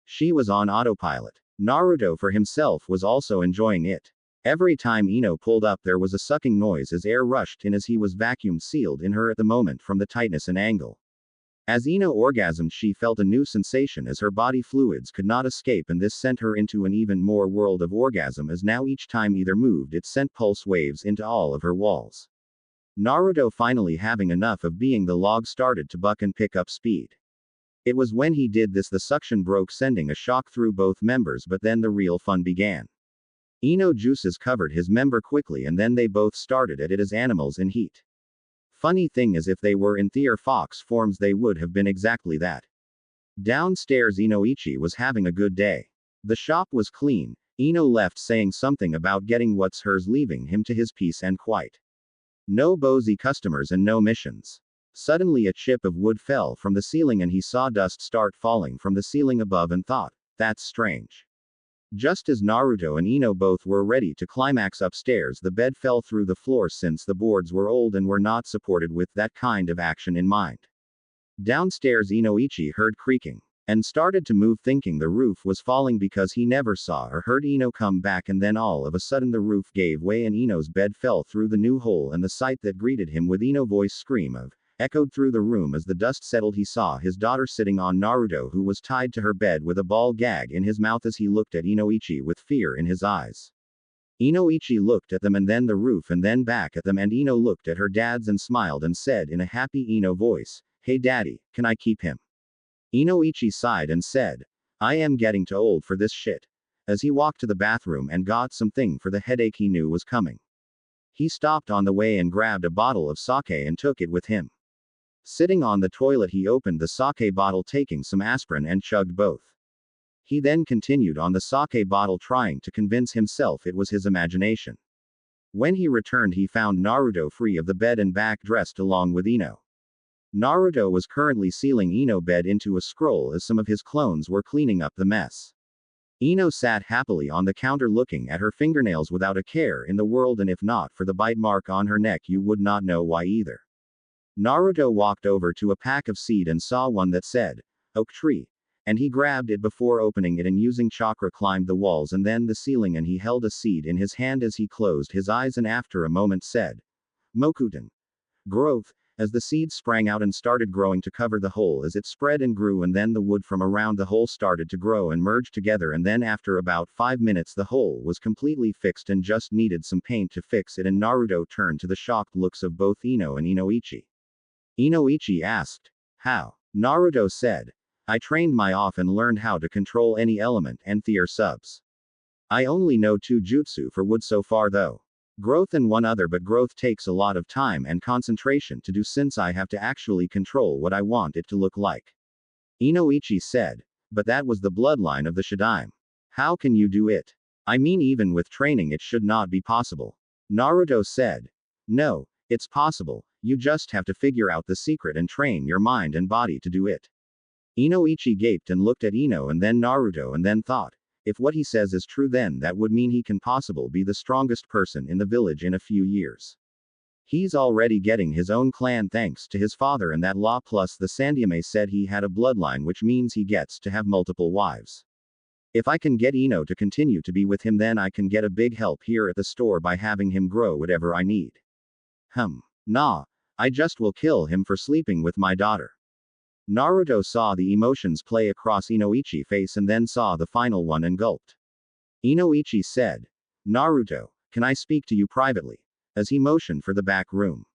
Speaker 1: She was on autopilot. Naruto for himself was also enjoying it. Every time Ino pulled up there was a sucking noise as air rushed in, as he was vacuum sealed in her at the moment from the tightness and angle. As Ino orgasmed, she felt a new sensation as her body fluids could not escape, and this sent her into an even more world of orgasm, as now each time either moved it sent pulse waves into all of her walls. Naruto, finally having enough of being the log, started to buck and pick up speed. It was when he did this the suction broke, sending a shock through both members, but then the real fun began. Ino juices covered his member quickly, and then they both started at it as animals in heat. Funny thing is, if they were in Their Fox forms they would have been exactly that. Downstairs Inoichi was having a good day. The shop was clean. Ino left saying something about getting what's hers, leaving him to his peace and quiet. No bosy customers and no missions. Suddenly a chip of wood fell from the ceiling and he saw dust start falling from the ceiling above and thought, that's strange. Just as Naruto and Ino both were ready to climax upstairs, the bed fell through the floor since the boards were old and were not supported with that kind of action in mind. Downstairs Inoichi heard creaking and started to move, thinking the roof was falling because he never saw or heard Ino come back, and then all of a sudden the roof gave way and Ino's bed fell through the new hole, and the sight that greeted him with Ino voice scream of echoed through the room. As the dust settled, he saw his daughter sitting on Naruto, who was tied to her bed with a ball gag in his mouth, as he looked at Inoichi with fear in his eyes. Inoichi looked at them and then the roof and then back at them, and Ino looked at her dads and smiled and said in a happy Ino voice, "Hey daddy, can I keep him?" Inoichi sighed and said, "I am getting too old for this shit," as he walked to the bathroom and got something for the headache he knew was coming. He stopped on the way and grabbed a bottle of sake and took it with him. Sitting on the toilet, he opened the sake bottle, taking some aspirin, and chugged both. He then continued on the sake bottle, trying to convince himself it was his imagination. When he returned, he found Naruto free of the bed and back dressed along with Ino. Naruto was currently sealing Ino bed into a scroll as some of his clones were cleaning up the mess. Ino sat happily on the counter looking at her fingernails without a care in the world, and if not for the bite mark on her neck you would not know why either. Naruto walked over to a pack of seed and saw one that said, "Oak tree," And he grabbed it before opening it and using chakra climbed the walls and then the ceiling, and he held a seed in his hand as he closed his eyes and after a moment said, Mokutan. Growth, as the seed sprang out and started growing to cover the hole as it spread and grew, and then the wood from around the hole started to grow and merge together, and then after about 5 minutes the hole was completely fixed and just needed some paint to fix it, and Naruto turned to the shocked looks of both Ino and Inoichi. Inoichi asked, How? Naruto said, I trained my off and learned how to control any element and their subs. I only know 2 jutsu for wood so far though. Growth and one other, but growth takes a lot of time and concentration to do since I have to actually control what I want it to look like. Inoichi said, but that was the bloodline of the Shadaime. How can you do it? I mean, even with training it should not be possible. Naruto said, no, it's possible, you just have to figure out the secret and train your mind and body to do it. Inoichi gaped and looked at Ino and then Naruto and then thought, if what he says is true, then that would mean he can possibly be the strongest person in the village in a few years. He's already getting his own clan thanks to his father and that law, plus the Sandyame said he had a bloodline, which means he gets to have multiple wives. If I can get Ino to continue to be with him, then I can get a big help here at the store by having him grow whatever I need. Nah, I just will kill him for sleeping with my daughter. Naruto saw the emotions play across Inoichi's face and then saw the final one and gulped. Inoichi said, Naruto, can I speak to you privately? As he motioned for the back room.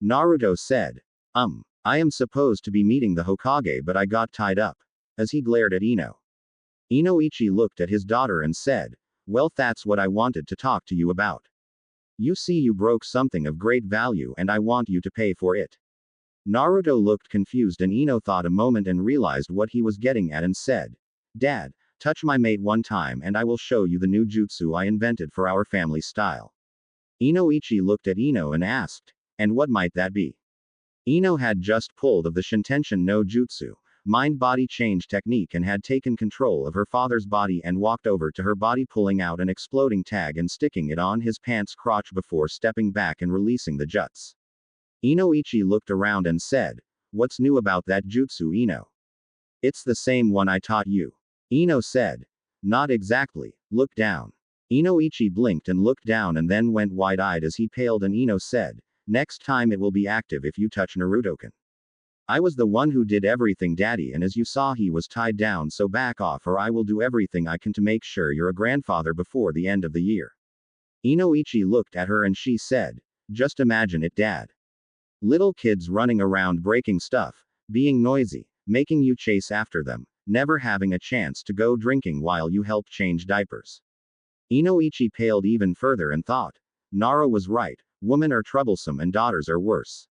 Speaker 1: Naruto said, I am supposed to be meeting the Hokage, but I got tied up. As he glared at Ino. Inoichi looked at his daughter and said, well, that's what I wanted to talk to you about. You see, you broke something of great value and I want you to pay for it. Naruto looked confused and Ino thought a moment and realized what he was getting at and said, Dad, touch my mate one time and I will show you the new jutsu I invented for our family style. Inoichi looked at Ino and asked, and what might that be? Ino had just pulled of the Shintention no Jutsu, mind-body change technique, and had taken control of her father's body and walked over to her body, pulling out an exploding tag and sticking it on his pants crotch before stepping back and releasing the juts. Inoichi looked around and said, what's new about that jutsu, Ino? It's the same one I taught you. Ino said, not exactly, look down. Inoichi blinked and looked down and then went wide-eyed as he paled, and Ino said, next time it will be active if you touch Naruto-kun. I was the one who did everything, Daddy, and as you saw he was tied down, so back off or I will do everything I can to make sure you're a grandfather before the end of the year. Inoichi looked at her and she said, just imagine it, Dad. Little kids running around breaking stuff, being noisy, making you chase after them, never having a chance to go drinking while you help change diapers. Inoichi paled even further and thought, Nara was right, women are troublesome and daughters are worse.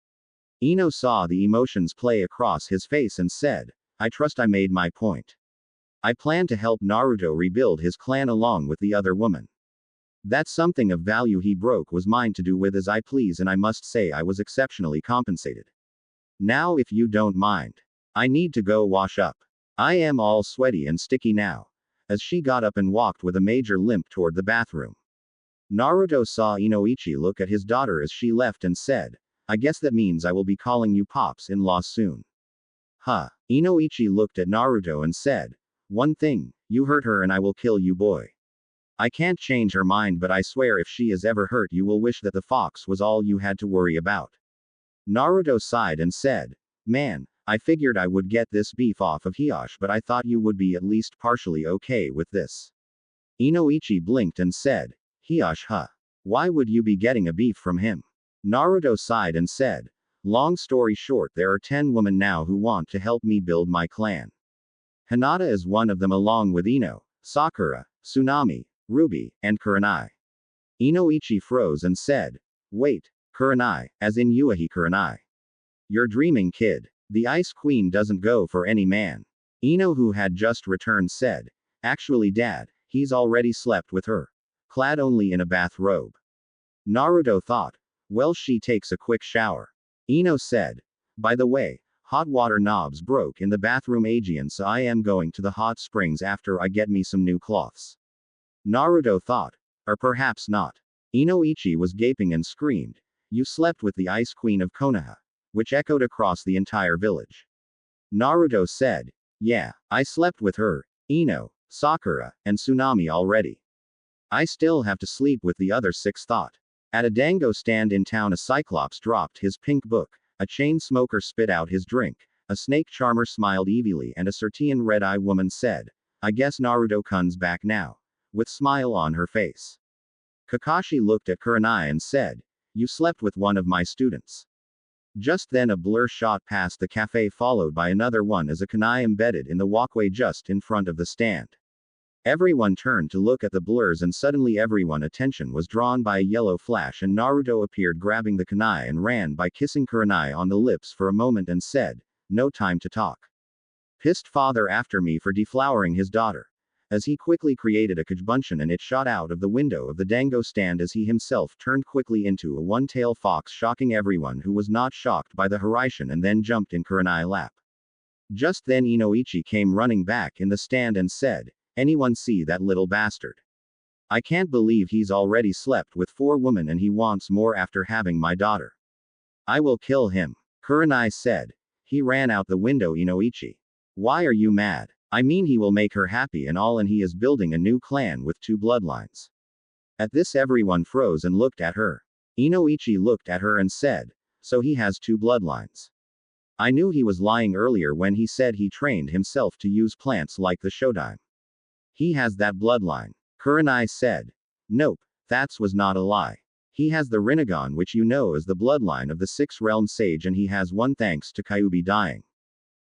Speaker 1: Ino saw the emotions play across his face and said, I trust I made my point. I plan to help Naruto rebuild his clan along with the other woman. That something of value he broke was mine to do with as I please, and I must say I was exceptionally compensated. Now if you don't mind, I need to go wash up. I am all sweaty and sticky now. As she got up and walked with a major limp toward the bathroom. Naruto saw Inoichi look at his daughter as she left and said, I guess that means I will be calling you Pops-in-law soon. Inoichi looked at Naruto and said, one thing, you hurt her and I will kill you, boy. I can't change her mind, but I swear if she is ever hurt you will wish that the fox was all you had to worry about. Naruto sighed and said, man, I figured I would get this beef off of Hiyashi, but I thought you would be at least partially okay with this. Inoichi blinked and said, Hiyashi, why would you be getting a beef from him? Naruto sighed and said, long story short, there are 10 women now who want to help me build my clan. Hinata is one of them, along with Ino, Sakura, Tsunami, Ruby, and Kurenai. Inoichi froze and said, wait, Kurenai, as in Yuahi Kurenai. You're dreaming, kid. The Ice Queen doesn't go for any man. Ino, who had just returned, said, actually, Dad, he's already slept with her. Clad only in a bathrobe. Naruto thought, well, she takes a quick shower. Ino said, by the way, hot water knobs broke in the bathroom Aegean, so I am going to the hot springs after I get me some new cloths. Naruto thought, or perhaps not. Inoichi was gaping and screamed, you slept with the Ice Queen of Konoha, which echoed across the entire village. Naruto said, Yeah, I slept with her, Ino, Sakura, and Tsunami already. I still have to sleep with the other six thought. At a dango stand in town, a cyclops dropped his pink book, a chain smoker spit out his drink, a snake charmer smiled evilly, and a Sertian red-eye woman said, I guess Naruto-kun's back now, with smile on her face. Kakashi looked at Kurenai and said, you slept with one of my students. Just then a blur shot past the cafe, followed by another one as a kunai embedded in the walkway just in front of the stand. Everyone turned to look at the blurs, and suddenly everyone's attention was drawn by a yellow flash, and Naruto appeared grabbing the kunai and ran by kissing Kurenai on the lips for a moment and said, no time to talk. Pissed father after me for deflowering his daughter. As he quickly created a Kajbunshin and it shot out of the window of the dango stand as he himself turned quickly into a one-tailed fox, shocking everyone who was not shocked by the Hiraishin, and then jumped in Kurenai's lap. Just then Inoichi came running back in the stand and said, anyone see that little bastard? I can't believe he's already slept with 4 women and he wants more after having my daughter. I will kill him. Kurenai said. He ran out the window. Inoichi. Why are you mad? I mean, he will make her happy and all, and he is building a new clan with 2 bloodlines. At this everyone froze and looked at her. Inoichi looked at her and said, so he has 2 bloodlines. I knew he was lying earlier when he said he trained himself to use plants like the Shodime. He has that bloodline. Kurenai said. Nope, that was not a lie. He has the Rinnegan, which you know is the bloodline of the 6 realm sage, and he has one thanks to Kyuubi dying.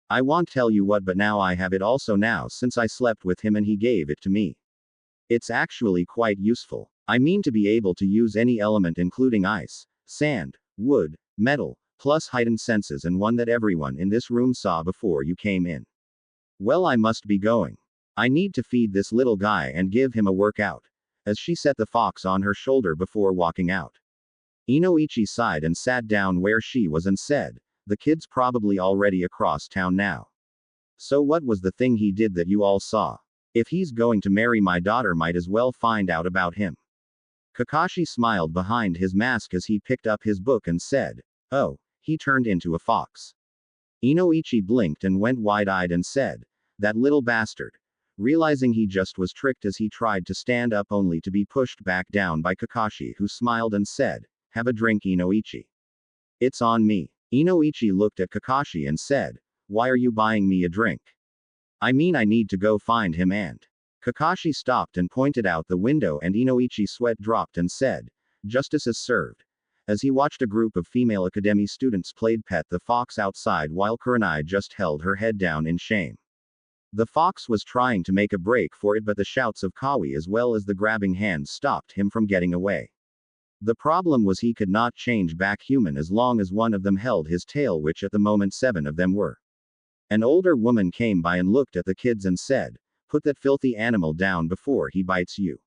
Speaker 1: I won't tell you what, but now I have it also now since I slept with him and he gave it to me. It's actually quite useful. I mean, to be able to use any element including ice, sand, wood, metal, plus heightened senses, and one that everyone in this room saw before you came in. Well, I must be going. I need to feed this little guy and give him a workout. As she set the fox on her shoulder before walking out. Inoichi sighed and sat down where she was and said, the kid's probably already across town now. So what was the thing he did that you all saw? If he's going to marry my daughter, might as well find out about him. Kakashi smiled behind his mask as he picked up his book and said, oh, he turned into a fox. Inoichi blinked and went wide-eyed and said, that little bastard. Realizing he just was tricked as he tried to stand up only to be pushed back down by Kakashi, who smiled and said, have a drink, Inoichi. It's on me. Inoichi looked at Kakashi and said, why are you buying me a drink? I mean, I need to go find him. And Kakashi stopped and pointed out the window, and Inoichi's sweat dropped and said, justice is served. As he watched a group of female academy students played pet the fox outside while Kurenai just held her head down in shame. The fox was trying to make a break for it, but the shouts of Kawi as well as the grabbing hands stopped him from getting away. The problem was he could not change back human as long as one of them held his tail, which at the moment 7 of them were. An older woman came by and looked at the kids and said, put that filthy animal down before he bites you.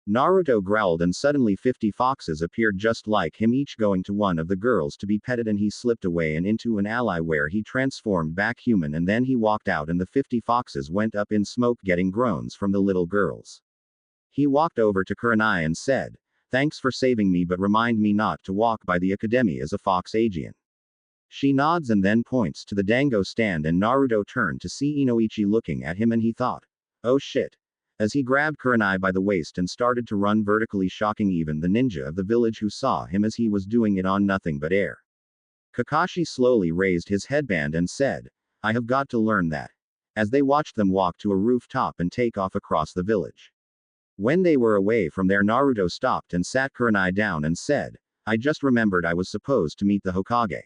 Speaker 1: Naruto growled, and suddenly 50 foxes appeared just like him, each going to one of the girls to be petted, and he slipped away and into an alley where he transformed back human, and then he walked out and the 50 foxes went up in smoke, getting groans from the little girls. He walked over to Kurenai and said, thanks for saving me, but remind me not to walk by the academy as a fox Aegean. She nods and then points to the dango stand, and Naruto turned to see Inoichi looking at him and he thought, oh shit. As he grabbed Kurenai by the waist and started to run vertically, shocking even the ninja of the village who saw him as he was doing it on nothing but air. Kakashi slowly raised his headband and said, I have got to learn that. As they watched them walk to a rooftop and take off across the village. When they were away from there, Naruto stopped and sat Kurenai down and said, I just remembered I was supposed to meet the Hokage.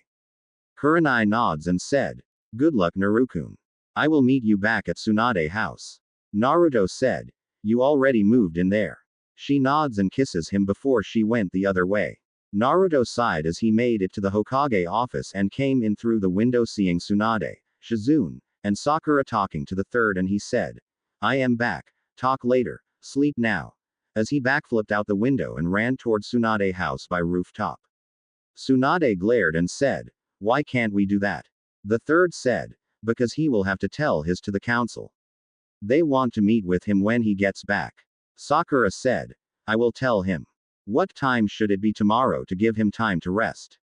Speaker 1: Kurenai nods and said, good luck, Narukun. I will meet you back at Tsunade house. Naruto said, you already moved in there. She nods and kisses him before she went the other way. Naruto sighed as he made it to the Hokage office and came in through the window, seeing Tsunade, Shizune, and Sakura talking to the third, and he said, I am back, talk later, sleep now. As he backflipped out the window and ran towards Tsunade house by rooftop. Tsunade glared and said, why can't we do that? The third said, because he will have to tell his to the council. They want to meet with him when he gets back. Sakura said, I will tell him. What time should it be tomorrow to give him time to rest?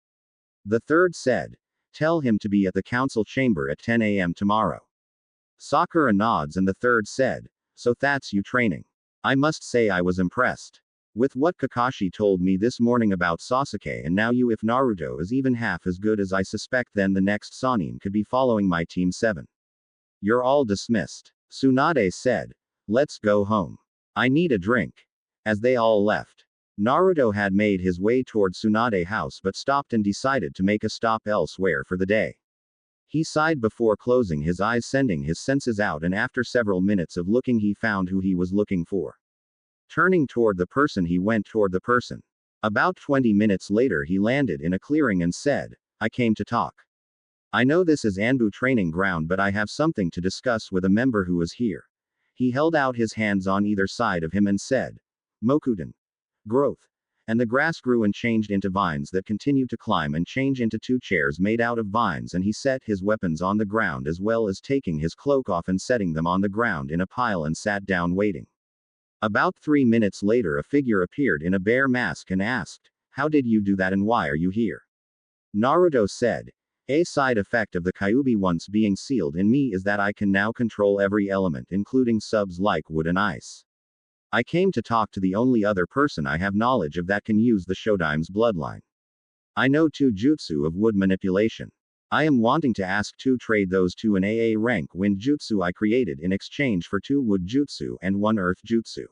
Speaker 1: The third said, tell him to be at the council chamber at 10 a.m. tomorrow. Sakura nods and the third said, so that's you training. I must say I was impressed with what Kakashi told me this morning about Sasuke, and now you, if Naruto is even half as good as I suspect, then the next Sannin could be following my Team 7. You're all dismissed. Tsunade said. Let's go home. I need a drink. As they all left, Naruto had made his way toward Tsunade's house but stopped and decided to make a stop elsewhere for the day. He sighed before closing his eyes, sending his senses out, and after several minutes of looking he found who he was looking for. Turning toward the person, he went toward the person. About 20 minutes later he landed in a clearing and said, I came to talk. I know this is Anbu training ground, but I have something to discuss with a member who is here. He held out his hands on either side of him and said, Mokuden. Growth. And the grass grew and changed into vines that continued to climb and change into 2 chairs made out of vines, and he set his weapons on the ground as well as taking his cloak off and setting them on the ground in a pile and sat down waiting. About 3 minutes later a figure appeared in a bear mask and asked, how did you do that and why are you here? Naruto said, a side effect of the Kyuubi once being sealed in me is that I can now control every element including subs like wood and ice. I came to talk to the only other person I have knowledge of that can use the Shodime's bloodline. I know 2 jutsu of wood manipulation. I am wanting to ask to trade those 2 an AA rank wind jutsu I created in exchange for 2 wood jutsu and 1 earth jutsu.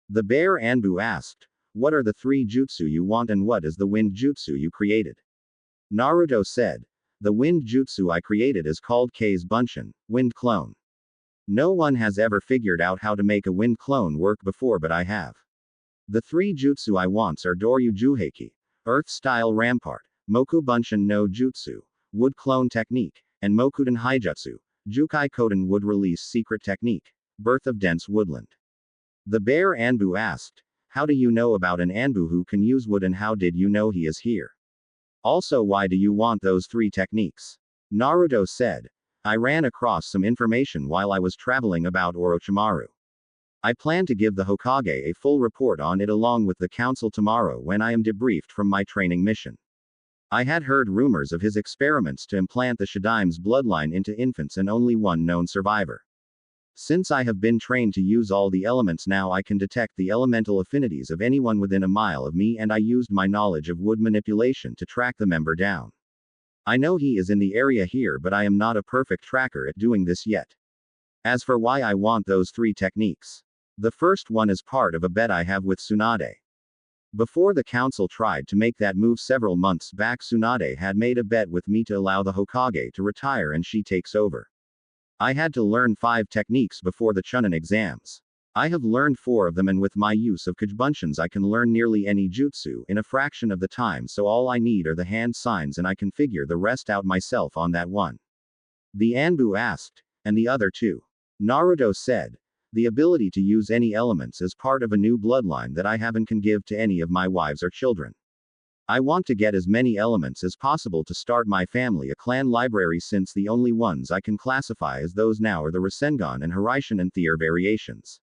Speaker 1: The bear Anbu asked, what are the 3 jutsu you want and what is the wind jutsu you created? Naruto said, the wind jutsu I created is called K's Bunshin, wind clone. No one has ever figured out how to make a wind clone work before, but I have. The 3 jutsu I want are Doryu Juheiki, Earth-style Rampart, Moku Bunshin no Jutsu, Wood Clone Technique, and Mokuden Haijutsu, Jukai Koden Wood Release Secret Technique, Birth of Dense Woodland. The bear Anbu asked, how do you know about an Anbu who can use wood and how did you know he is here? Also, why do you want those 3 techniques? Naruto said, I ran across some information while I was traveling about Orochimaru. I plan to give the Hokage a full report on it along with the council tomorrow when I am debriefed from my training mission. I had heard rumors of his experiments to implant the Shodime's bloodline into infants and only one known survivor. Since I have been trained to use all the elements now, I can detect the elemental affinities of anyone within a mile of me, and I used my knowledge of wood manipulation to track the member down. I know he is in the area here, but I am not a perfect tracker at doing this yet. As for why I want those 3 techniques. The first one is part of a bet I have with Tsunade. Before the council tried to make that move several months back, Tsunade had made a bet with me to allow the Hokage to retire and she takes over. I had to learn 5 techniques before the Chunin exams. I have learned 4 of them, and with my use of Kajibunshins I can learn nearly any jutsu in a fraction of the time, so all I need are the hand signs and I can figure the rest out myself on that one. The Anbu asked, and the other 2? Naruto said, the ability to use any elements is part of a new bloodline that I have and can give to any of my wives or children. I want to get as many elements as possible to start my family a clan library, since the only ones I can classify as those now are the Rasengan and Hiraishin and Their variations.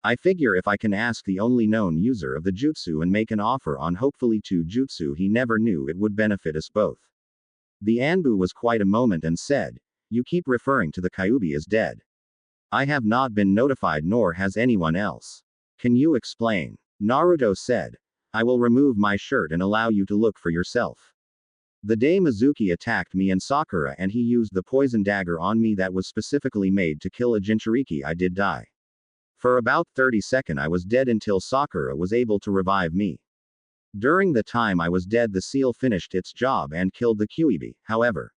Speaker 1: I figure if I can ask the only known user of the jutsu and make an offer on hopefully 2 jutsu he never knew, it would benefit us both. The Anbu was quite a moment and said, you keep referring to the Kyuubi as dead. I have not been notified, nor has anyone else. Can you explain? Naruto said, I will remove my shirt and allow you to look for yourself. The day Mizuki attacked me and Sakura and he used the poison dagger on me that was specifically made to kill a Jinchuriki, I did die. For about 30 seconds I was dead until Sakura was able to revive me. During the time I was dead the seal finished its job and killed the Kyuubi, however.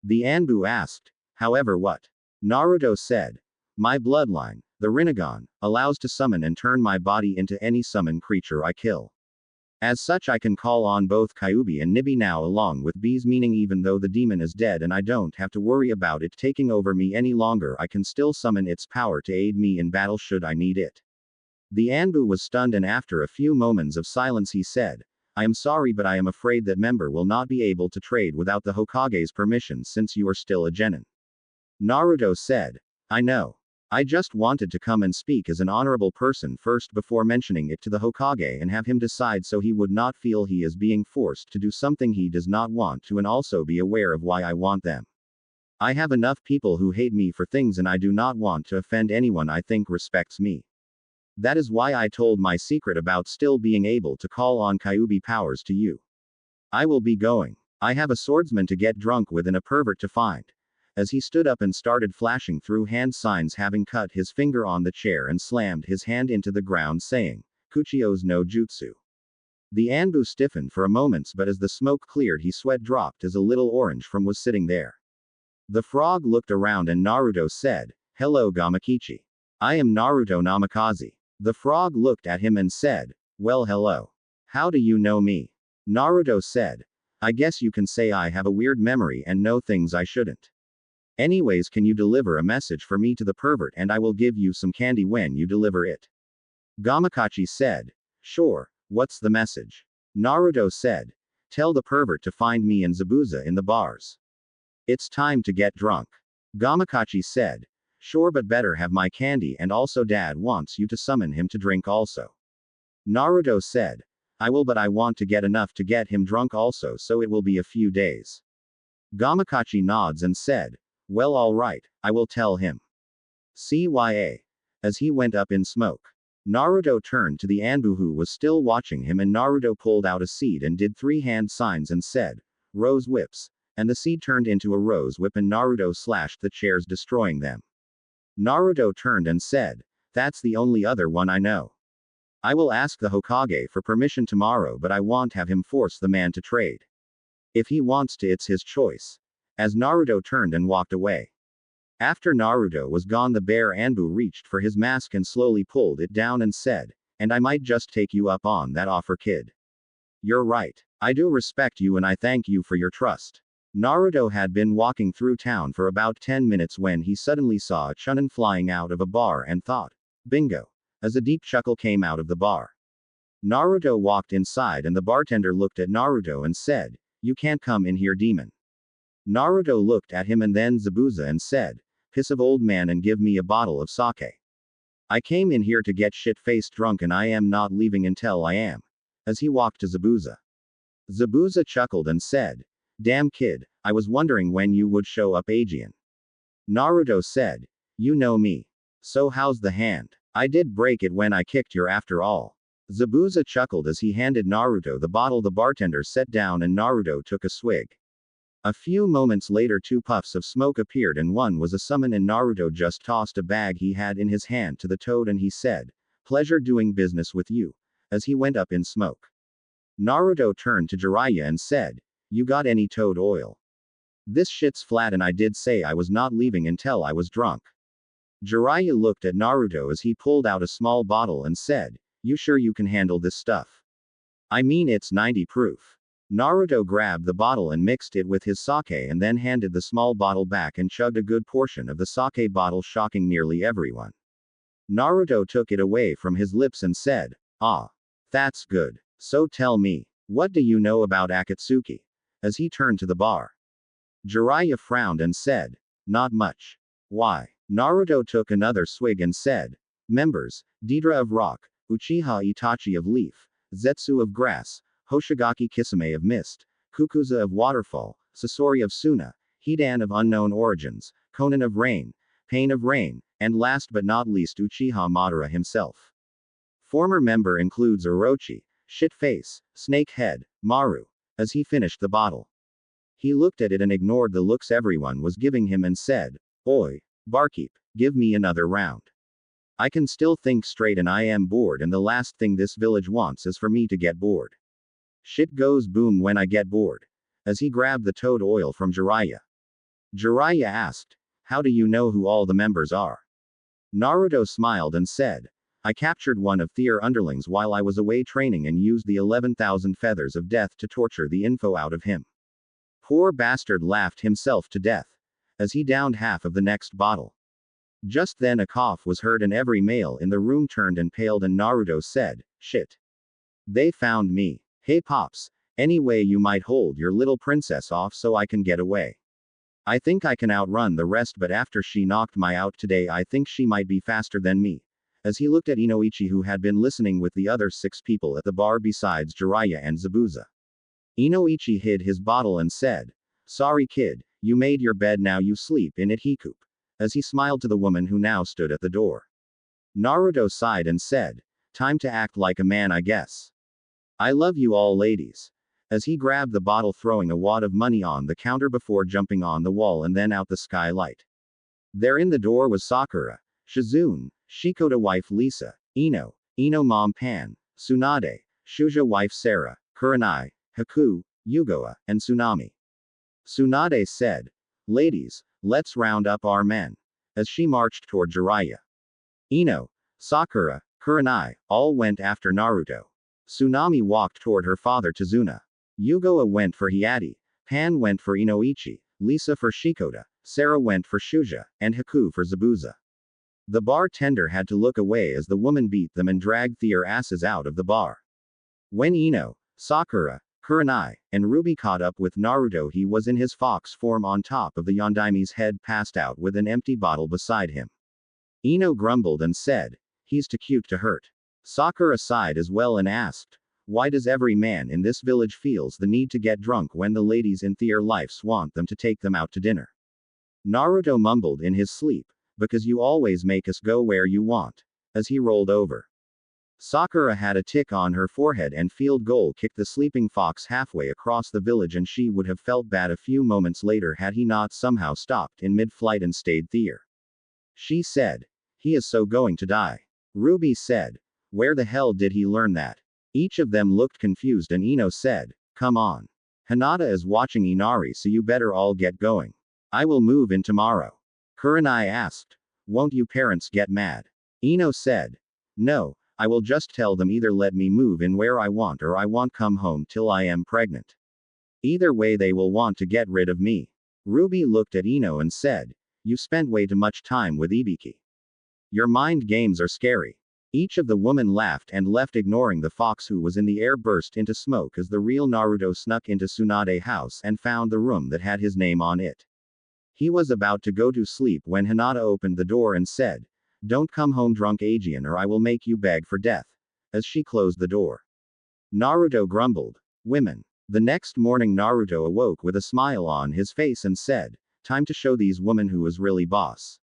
Speaker 1: The Anbu asked, however what? Naruto said, my bloodline, the Rinnegan, allows to summon and turn my body into any summon creature I kill. As such I can call on both Kyuubi and Nibi now along with bees, meaning even though the demon is dead and I don't have to worry about it taking over me any longer, I can still summon its power to aid me in battle should I need it. The Anbu was stunned and after a few moments of silence he said, I am sorry but I am afraid that member will not be able to trade without the Hokage's permission since you are still a genin. Naruto said, I know. I just wanted to come and speak as an honorable person first before mentioning it to the Hokage and have him decide so he would not feel he is being forced to do something he does not want to, and also be aware of why I want them. I have enough people who hate me for things and I do not want to offend anyone I think respects me. That is why I told my secret about still being able to call on Kyuubi powers to you. I will be going. I have a swordsman to get drunk with and a pervert to find. As he stood up and started flashing through hand signs, having cut his finger on the chair and slammed his hand into the ground, saying, Kuchio's no jutsu. The Anbu stiffened for a moment, but as the smoke cleared, his sweat dropped as a little orange from was sitting there. The frog looked around and Naruto said, Hello Gamakichi. I am Naruto Namikaze. The frog looked at him and said, Well, hello. How do you know me? Naruto said, I guess you can say I have a weird memory and know things I shouldn't. Anyways, can you deliver a message for me to the pervert and I will give you some candy when you deliver it? Gamakachi said, Sure, what's the message? Naruto said, Tell the pervert to find me and Zabuza in the bars. It's time to get drunk. Gamakachi said, Sure, but better have my candy, and also dad wants you to summon him to drink also. Naruto said, I will, but I want to get enough to get him drunk also, so it will be a few days. Gamakachi nods and said, Well, alright, I will tell him. CYA. As he went up in smoke, Naruto turned to the Anbu who was still watching him, and Naruto pulled out a seed and did 3 hand signs and said, Rose whips. And the seed turned into a rose whip and Naruto slashed the chairs, destroying them. Naruto turned and said, That's the only other one I know. I will ask the Hokage for permission tomorrow, but I won't have him force the man to trade. If he wants to, it's his choice. As Naruto turned and walked away. After Naruto was gone, the bear Anbu reached for his mask and slowly pulled it down and said, And I might just take you up on that offer, kid. You're right. I do respect you and I thank you for your trust. Naruto had been walking through town for about 10 minutes when he suddenly saw a Chunin flying out of a bar and thought, Bingo. As a deep chuckle came out of the bar. Naruto walked inside and the bartender looked at Naruto and said, You can't come in here, demon. Naruto looked at him and then Zabuza and said, Piss of old man and give me a bottle of sake. I came in here to get shit-faced drunk and I am not leaving until I am. As he walked to Zabuza. Zabuza chuckled and said, Damn kid, I was wondering when you would show up, Aegean. Naruto said, You know me. So how's the hand? I did break it when I kicked your after all. Zabuza chuckled as he handed Naruto the bottle. The bartender set down and Naruto took a swig. A few moments later 2 puffs of smoke appeared and one was a summon, and Naruto just tossed a bag he had in his hand to the toad and he said, Pleasure doing business with you. As he went up in smoke. Naruto turned to Jiraiya and said, You got any toad oil? This shit's flat and I did say I was not leaving until I was drunk. Jiraiya looked at Naruto as he pulled out a small bottle and said, You sure you can handle this stuff? I mean, it's 90 proof. Naruto grabbed the bottle and mixed it with his sake and then handed the small bottle back and chugged a good portion of the sake bottle, shocking nearly everyone. Naruto took it away from his lips and said, Ah. That's good. So tell me, what do you know about Akatsuki? As he turned to the bar. Jiraiya frowned and said, Not much. Why? Naruto took another swig and said, Members, Deidara of Rock, Uchiha Itachi of Leaf, Zetsu of Grass, Hoshigaki Kisame of Mist, Kukuza of Waterfall, Sasori of Suna, Hidan of Unknown Origins, Konan of Rain, Pain of Rain, and last but not least Uchiha Madara himself. Former member includes Orochi, Shitface, Snakehead, Maru. As he finished the bottle. He looked at it and ignored the looks everyone was giving him and said, Oi, barkeep, give me another round. I can still think straight and I am bored, and the last thing this village wants is for me to get bored. Shit goes boom when I get bored. As he grabbed the toad oil from Jiraiya. Jiraiya asked, How do you know who all the members are? Naruto smiled and said, I captured one of their underlings while I was away training and used the 11,000 feathers of death to torture the info out of him. Poor bastard laughed himself to death. As he downed half of the next bottle. Just then a cough was heard and every male in the room turned and paled and Naruto said, Shit. They found me. Hey pops, anyway you might hold your little princess off so I can get away. I think I can outrun the rest, but after she knocked my out today I think she might be faster than me. As he looked at Inoichi who had been listening with the other 6 people at the bar besides Jiraiya and Zabuza. Inoichi hid his bottle and said, Sorry kid, You made your bed, now you sleep in it, Hikup. As he smiled to the woman who now stood at the door. Naruto sighed and said, time to act like a man, I guess. I love you all, ladies. As he grabbed the bottle, throwing a wad of money on the counter before jumping on the wall and then out the skylight. There in the door was Sakura, Shizune, Shikoda wife Lisa, Ino mom Pan, Tsunade, Shuja wife Sarah, Kurenai, Haku, Yugoa, and Tsunami. Tsunade said, ladies, let's round up our men. As she marched toward Jiraiya. Ino, Sakura, Kurenai, all went after Naruto. Tsunami walked toward her father Tazuna. Yugoa went for Hiati, Pan went for Inoichi, Lisa for Shikoda, Sarah went for Shuja, and Haku for Zabuza. The bartender had to look away as the woman beat them and dragged their asses out of the bar. When Ino, Sakura, Kurenai, and Ruby caught up with Naruto, he was in his fox form on top of the Yondaime's head, passed out with an empty bottle beside him. Ino grumbled and said, he's too cute to hurt. Sakura sighed as well and asked, why does every man in this village feels the need to get drunk when the ladies in their lives want them to take them out to dinner? Naruto mumbled in his sleep, because you always make us go where you want. As he rolled over. Sakura had a tick on her forehead and field goal kicked the sleeping fox halfway across the village, and she would have felt bad a few moments later had he not somehow stopped in mid-flight and stayed there. She said, he is so going to die. Ruby said, where the hell did he learn that? Each of them looked confused and Ino said, come on. Hinata is watching Inari, so you better all get going. I will move in tomorrow. Kurenai asked, won't you parents get mad? Ino said, no, I will just tell them either let me move in where I want or I won't come home till I am pregnant. Either way they will want to get rid of me. Ruby looked at Ino and said, you spent way too much time with Ibiki. Your mind games are scary. Each of the women laughed and left, ignoring the fox who was in the air burst into smoke as the real Naruto snuck into Tsunade's house and found the room that had his name on it. He was about to go to sleep when Hinata opened the door and said, don't come home drunk Aegean or I will make you beg for death. As she closed the door. Naruto grumbled, women. The next morning Naruto awoke with a smile on his face and said, time to show these women who is really boss.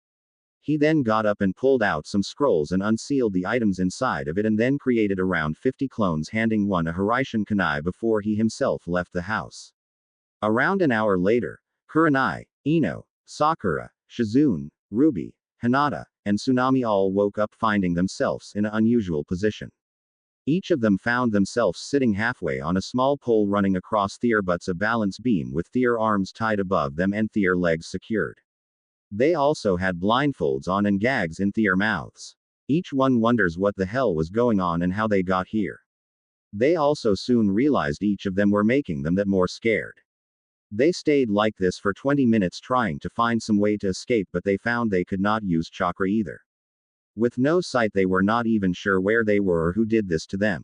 Speaker 1: He then got up and pulled out some scrolls and unsealed the items inside of it and then created around 50 clones, handing one a Hiraishin kunai before he himself left the house. Around an hour later, Kurenai, Ino, Sakura, Shizune, Ruby, Hinata, and Tsunami all woke up finding themselves in an unusual position. Each of them found themselves sitting halfway on a small pole running across their butts, a balance beam with their arms tied above them and their legs secured. They also had blindfolds on and gags in their mouths. Each one wonders what the hell was going on and how they got here. They also soon realized each of them were making them that more scared. They stayed like this for 20 minutes trying to find some way to escape, but they found they could not use chakra either. With no sight, they were not even sure where they were or who did this to them.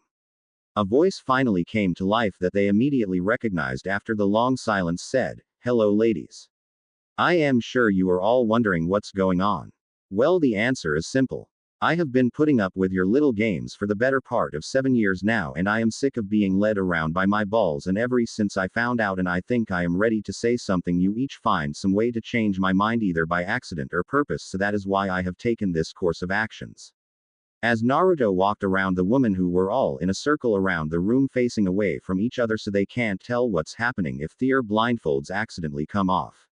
Speaker 1: A voice finally came to life that they immediately recognized after the long silence said, hello ladies. I am sure you are all wondering what's going on. Well, the answer is simple. I have been putting up with your little games for the better part of 7 years now, and I am sick of being led around by my balls and ever since I found out, and I think I am ready to say something. You each find some way to change my mind either by accident or purpose, so that is why I have taken this course of actions. As Naruto walked around the women who were all in a circle around the room facing away from each other so they can't tell what's happening if their blindfolds accidentally come off.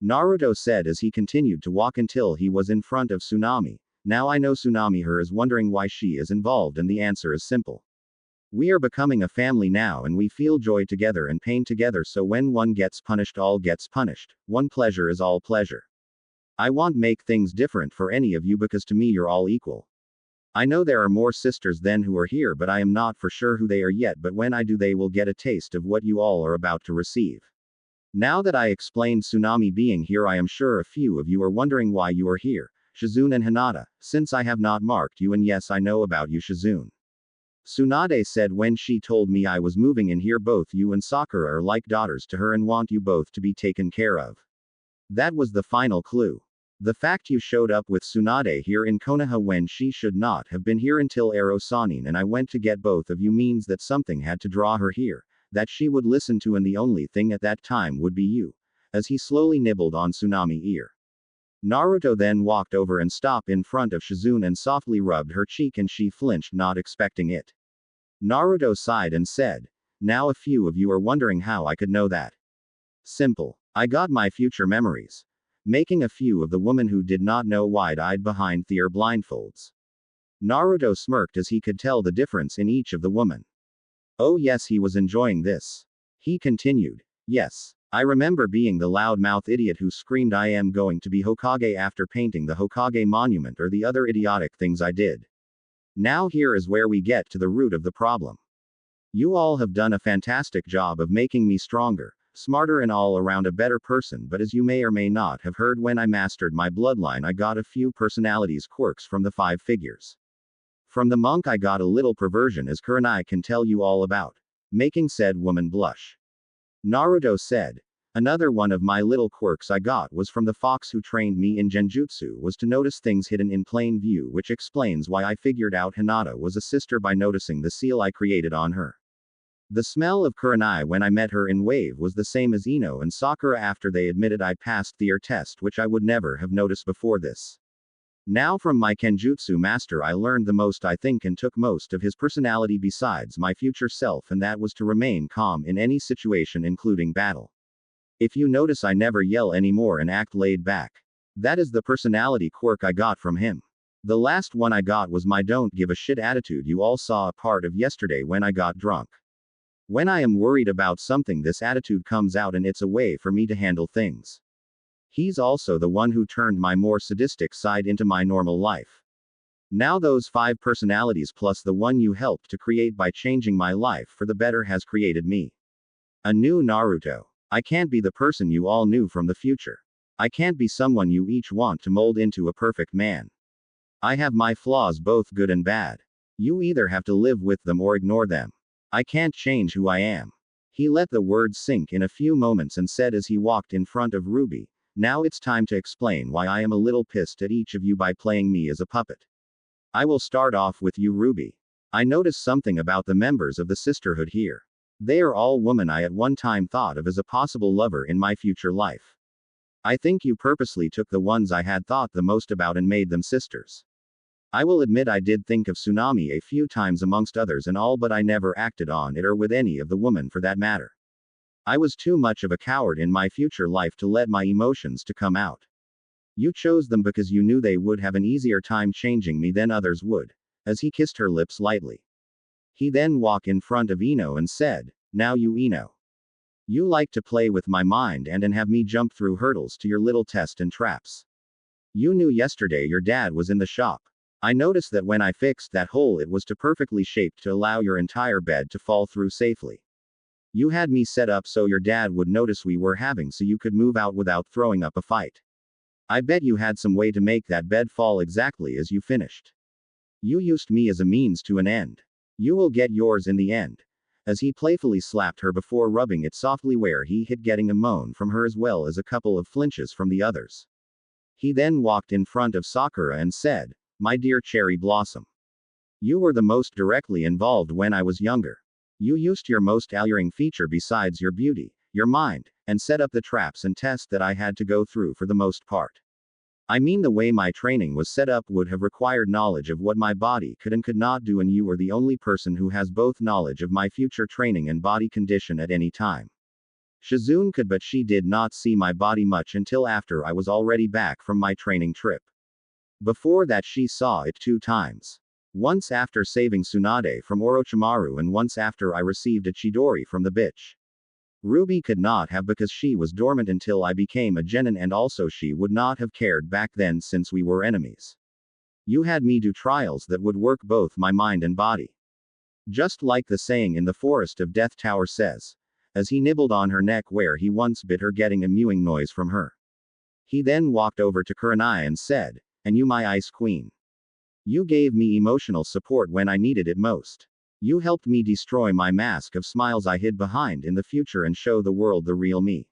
Speaker 1: Naruto said as he continued to walk until he was in front of Tsunami. Now I know Tsunami her is wondering why she is involved, and the answer is simple. We are becoming a family now and we feel joy together and pain together, so when one gets punished all gets punished, one pleasure is all pleasure. I won't make things different for any of you because to me you're all equal. I know there are more sisters than who are here, but I am not for sure who they are yet, but when I do they will get a taste of what you all are about to receive. Now that I explained Tsunami being here, I am sure a few of you are wondering why you are here, Shizune and Hinata, since I have not marked you, and yes I know about you Shizune. Tsunade said when she told me I was moving in here, both you and Sakura are like daughters to her and want you both to be taken care of. That was the final clue. The fact you showed up with Tsunade here in Konoha when she should not have been here until Ero Sanin and I went to get both of you means that something had to draw her here, that she would listen to, and the only thing at that time would be you. as he slowly nibbled on Tsunami ear. Naruto then walked over and stopped in front of Shizune and softly rubbed her cheek and she flinched, not expecting it. Naruto sighed and said, "Now a few of you are wondering how I could know that. Simple. I got my future memories." Making a few of the women who did not know wide-eyed behind their blindfolds. Naruto smirked as he could tell the difference in each of the women. Oh yes, he was enjoying this. He continued. Yes. I remember being the loudmouth idiot who screamed I am going to be Hokage after painting the Hokage monument or the other idiotic things I did. Now here is where we get to the root of the problem. You all have done a fantastic job of making me stronger, smarter and all around a better person, but as you may or may not have heard, when I mastered my bloodline I got a few personalities quirks from the 5 figures. From the monk I got a little perversion, as Kurenai can tell you all about. Making said woman blush. Naruto said, another one of my little quirks I got was from the fox who trained me in genjutsu, was to notice things hidden in plain view, which explains why I figured out Hinata was a sister by noticing the seal I created on her. The smell of Kurenai when I met her in Wave was the same as Ino and Sakura after they admitted I passed their test, which I would never have noticed before this. Now from my Kenjutsu master I learned the most, I think, and took most of his personality besides my future self, and that was to remain calm in any situation including battle. If you notice I never yell anymore and act laid back. That is the personality quirk I got from him. The last one I got was my don't give a shit attitude you all saw a part of yesterday when I got drunk. When I am worried about something, this attitude comes out and it's a way for me to handle things. He's also the one who turned my more sadistic side into my normal life. Now those 5 personalities plus the one you helped to create by changing my life for the better has created me. A new Naruto. I can't be the person you all knew from the future. I can't be someone you each want to mold into a perfect man. I have my flaws, both good and bad. You either have to live with them or ignore them. I can't change who I am. He let the words sink in a few moments and said as he walked in front of Ruby, now it's time to explain why I am a little pissed at each of you by playing me as a puppet. I will start off with you, Ruby. I noticed something about the members of the sisterhood here. They are all women I at one time thought of as a possible lover in my future life. I think you purposely took the ones I had thought the most about and made them sisters. I will admit I did think of Tsunami a few times amongst others and all, but I never acted on it or with any of the women for that matter. I was too much of a coward in my future life to let my emotions to come out. You chose them because you knew they would have an easier time changing me than others would, as he kissed her lips lightly. He then walked in front of Ino and said, now you Ino. You like to play with my mind and have me jump through hurdles to your little test and traps. You knew yesterday your dad was in the shop. I noticed that when I fixed that hole it was to perfectly shaped to allow your entire bed to fall through safely. You had me set up so your dad would notice we were having so you could move out without throwing up a fight. I bet you had some way to make that bed fall exactly as you finished. You used me as a means to an end. You will get yours in the end. As he playfully slapped her before rubbing it softly where he hit, getting a moan from her as well as a couple of flinches from the others. He then walked in front of Sakura and said, my dear cherry blossom. You were the most directly involved when I was younger. You used your most alluring feature besides your beauty, your mind, and set up the traps and tests that I had to go through for the most part. I mean, the way my training was set up would have required knowledge of what my body could and could not do, and you were the only person who has both knowledge of my future training and body condition at any time. Shizune could, but she did not see my body much until after I was already back from my training trip. Before that she saw it 2 times. Once after saving Tsunade from Orochimaru and once after I received a Chidori from the bitch. Ruby could not have because she was dormant until I became a genin, and also she would not have cared back then since we were enemies. You had me do trials that would work both my mind and body. Just like the saying in the Forest of Death Tower says. As he nibbled on her neck where he once bit her, getting a mewing noise from her. He then walked over to Kurenai and said, and you my ice queen. You gave me emotional support when I needed it most. You helped me destroy my mask of smiles I hid behind in the future and show the world the real me.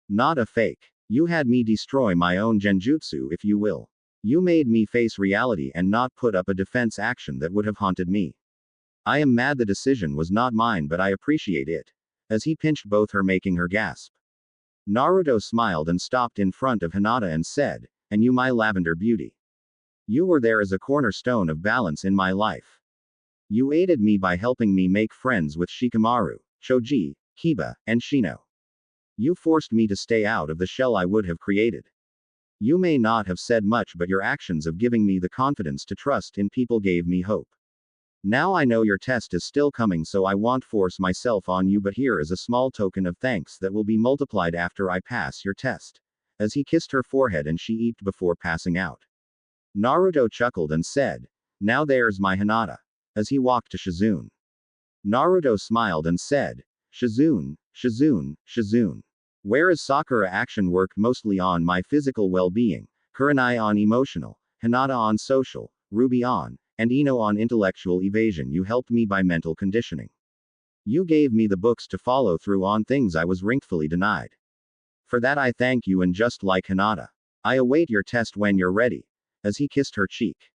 Speaker 1: Not a fake. You had me destroy my own genjutsu, if you will. You made me face reality and not put up a defense action that would have haunted me. I am mad the decision was not mine, but I appreciate it. As he pinched both her, making her gasp. Naruto smiled and stopped in front of Hinata and said, "And you, my lavender beauty. You were there as a cornerstone of balance in my life. You aided me by helping me make friends with Shikamaru, Choji, Kiba, and Shino. You forced me to stay out of the shell I would have created. You may not have said much, but your actions of giving me the confidence to trust in people gave me hope. Now I know your test is still coming, so I won't force myself on you, but here is a small token of thanks that will be multiplied after I pass your test." As he kissed her forehead and she eeped before passing out. Naruto chuckled and said, "Now there's my Hinata." As he walked to Shizune. Naruto smiled and said, "Shizune, Shizune, Shizune. Whereas Sakura action worked mostly on my physical well-being, Kurenai on emotional, Hinata on social, Ruby on, and Ino on intellectual evasion, you helped me by mental conditioning. You gave me the books to follow through on things I was wrongfully denied. For that I thank you, and just like Hinata, I await your test when you're ready." As he kissed her cheek.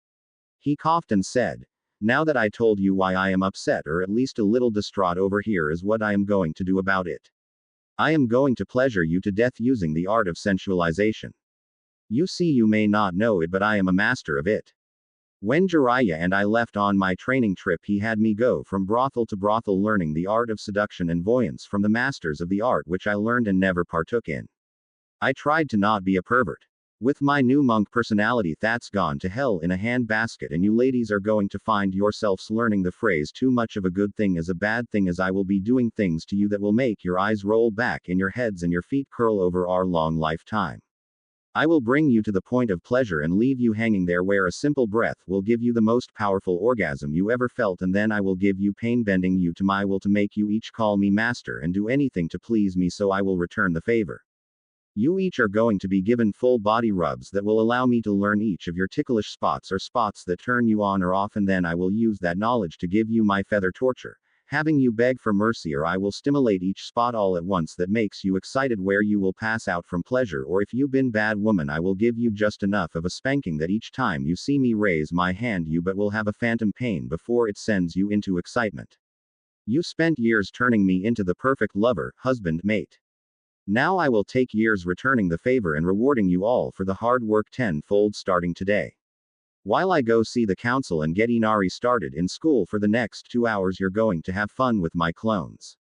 Speaker 1: He coughed and said, "Now that I told you why I am upset, or at least a little distraught over here, is what I am going to do about it. I am going to pleasure you to death using the art of sensualization. You see, you may not know it, but I am a master of it. When Jiraiya and I left on my training trip, he had me go from brothel to brothel learning the art of seduction and voyance from the masters of the art, which I learned and never partook in. I tried to not be a pervert. With my new monk personality, that's gone to hell in a handbasket, and you ladies are going to find yourselves learning the phrase too much of a good thing is a bad thing, as I will be doing things to you that will make your eyes roll back in your heads and your feet curl over our long lifetime. I will bring you to the point of pleasure and leave you hanging there, where a simple breath will give you the most powerful orgasm you ever felt, and then I will give you pain, bending you to my will to make you each call me master and do anything to please me, so I will return the favor. You each are going to be given full body rubs that will allow me to learn each of your ticklish spots or spots that turn you on or off, and then I will use that knowledge to give you my feather torture, having you beg for mercy, or I will stimulate each spot all at once that makes you excited, where you will pass out from pleasure, or if you've been bad woman, I will give you just enough of a spanking that each time you see me raise my hand you but will have a phantom pain before it sends you into excitement. You spent years turning me into the perfect lover, husband, mate. Now I will take years returning the favor and rewarding you all for the hard work tenfold starting today. While I go see the council and get Inari started in school for the next 2 hours, you're going to have fun with my clones.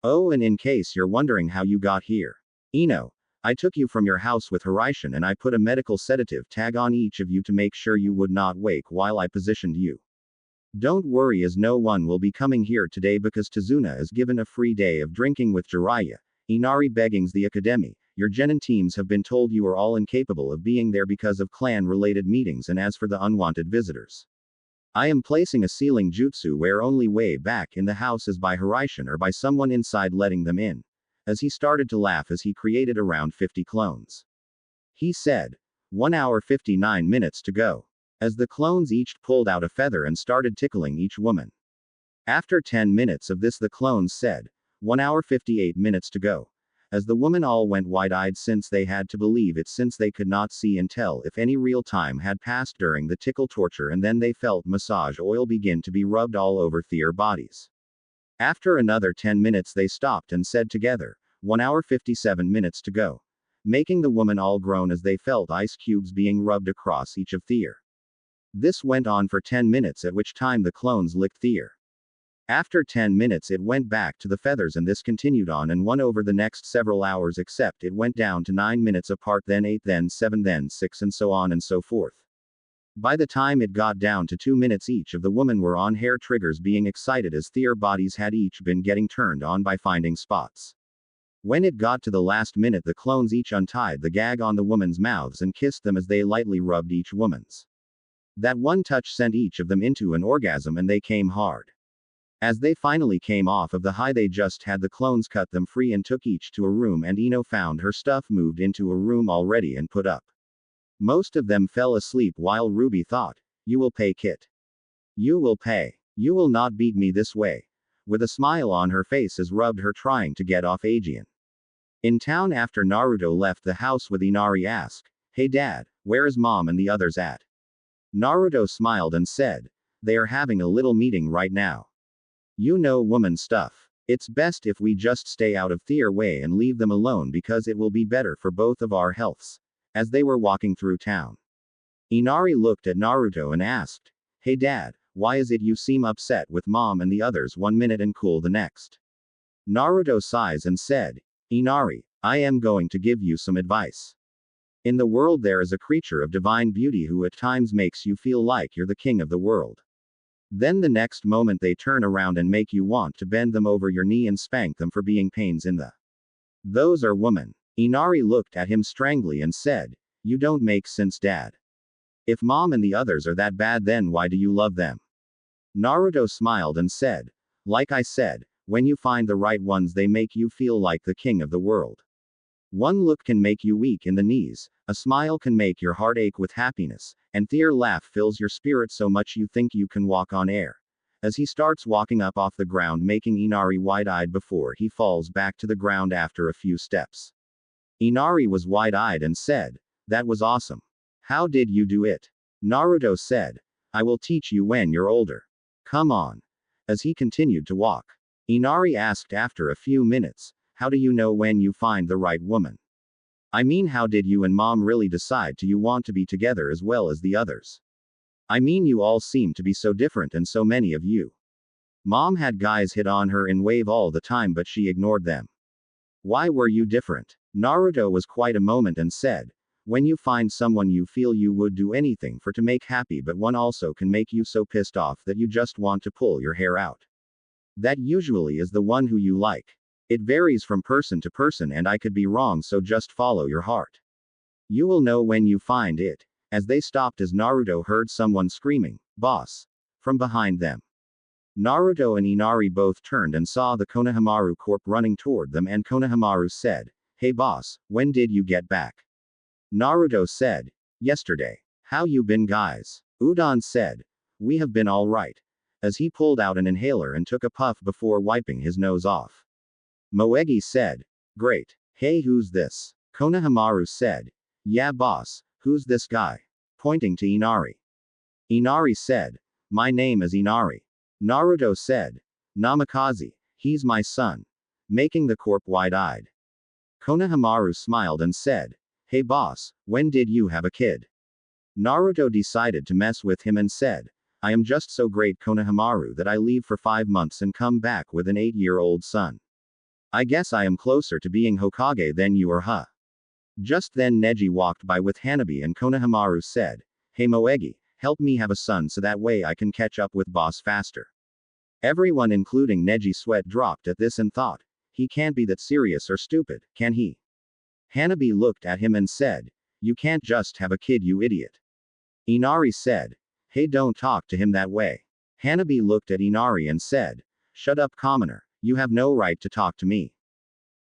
Speaker 1: Oh, and in case you're wondering how you got here, Ino, I took you from your house with Hiraishin, and I put a medical sedative tag on each of you to make sure you would not wake while I positioned you. Don't worry, as no one will be coming here today because Tazuna is given a free day of drinking with Jiraiya. Inari beggings the academy. Your genin teams have been told you are all incapable of being there because of clan-related meetings, and as for the unwanted visitors, I am placing a sealing jutsu where only way back in the house is by Hiraishin or by someone inside letting them in. As he started to laugh as he created around 50 clones. He said, 1 hour 59 minutes to go. As the clones each pulled out a feather and started tickling each woman. After 10 minutes of this, the clones said, 1 hour 58 minutes to go. As the women all went wide-eyed, since they had to believe it, since they could not see and tell if any real time had passed during the tickle torture, and then they felt massage oil begin to be rubbed all over their bodies. After another 10 minutes they stopped and said together, 1 hour 57 minutes to go. Making the woman all groan as they felt ice cubes being rubbed across each of their. This went on for 10 minutes, at which time the clones licked their. After 10 minutes it went back to the feathers, and this continued on and on over the next several hours, except it went down to 9 minutes apart, then 8, then 7, then 6, and so on and so forth. By the time it got down to 2 minutes, each of the women were on hair triggers, being excited as their bodies had each been getting turned on by finding spots. When it got to the last minute, the clones each untied the gag on the women's mouths and kissed them as they lightly rubbed each woman's. That one touch sent each of them into an orgasm, and they came hard. As they finally came off of the high they just had, the clones cut them free and took each to a room, and Ino found her stuff moved into a room already and put up. Most of them fell asleep while Ruby thought, "You will pay, Kit. You will pay. You will not beat me this way." With a smile on her face as rubbed her trying to get off Aegean. In town, after Naruto left the house with Inari, asked, "Hey Dad, where is Mom and the others at?" Naruto smiled and said, "They are having a little meeting right now. You know, woman stuff. It's best if we just stay out of their way and leave them alone because it will be better for both of our healths. As they were walking through town, Inari looked at Naruto and asked, "Hey dad, why is it you seem upset with mom and the others one minute and cool the next?" Naruto sighs and said, "Inari, I am going to give you some advice. In the world there is a creature of divine beauty who at times makes you feel like you're the king of the world. Then the next moment they turn around and make you want to bend them over your knee and spank them for being pains in the. Those are women." Inari looked at him strangely and said, "You don't make sense, dad. If mom and the others are that bad, then why do you love them?" Naruto smiled and said, "Like I said, when you find the right ones, they make you feel like the king of the world. One look can make you weak in the knees, a smile can make your heart ache with happiness, and their laugh fills your spirit so much you think you can walk on air." As he starts walking up off the ground, making Inari wide-eyed before he falls back to the ground after a few steps. Inari was wide-eyed and said, "That was awesome. How did you do it?" Naruto said, "I will teach you when you're older. Come on." As he continued to walk, Inari asked after a few minutes, "How do you know when you find the right woman? I mean, how did you and mom really decide to you want to be together as well as the others? I mean, you all seem to be so different and so many of you. Mom had guys hit on her in wave all the time but she ignored them. Why were you different?" Naruto was quite a moment and said, "When you find someone you feel you would do anything for to make happy, but one also can make you so pissed off that you just want to pull your hair out. That usually is the one who you like. It varies from person to person and I could be wrong, so just follow your heart. You will know when you find it." As they stopped, as Naruto heard someone screaming, "Boss!" from behind them. Naruto and Inari both turned and saw the Konohamaru corp running toward them, and Konohamaru said, "Hey boss, when did you get back?" Naruto said, "Yesterday. How you been, guys?" Udon said, "We have been all right." As he pulled out an inhaler and took a puff before wiping his nose off. Moegi said, "Great. Hey, who's this?" Konohamaru said, "Yeah boss, who's this guy?" pointing to Inari. Inari said, "My name is Inari." Naruto said, "Namikaze, he's my son," making the corp wide-eyed. Konohamaru smiled and said, "Hey boss, when did you have a kid?" Naruto decided to mess with him and said, "I am just so great, Konohamaru, that I leave for 5 months and come back with an 8-year-old son. I guess I am closer to being Hokage than you are, huh?" Just then Neji walked by with Hanabi, and Konohamaru said, "Hey Moegi, help me have a son so that way I can catch up with boss faster." Everyone including Neji sweat dropped at this and thought, he can't be that serious or stupid, can he? Hanabi looked at him and said, "You can't just have a kid, you idiot." Inari said, "Hey, don't talk to him that way." Hanabi looked at Inari and said, "Shut up, commoner, you have no right to talk to me."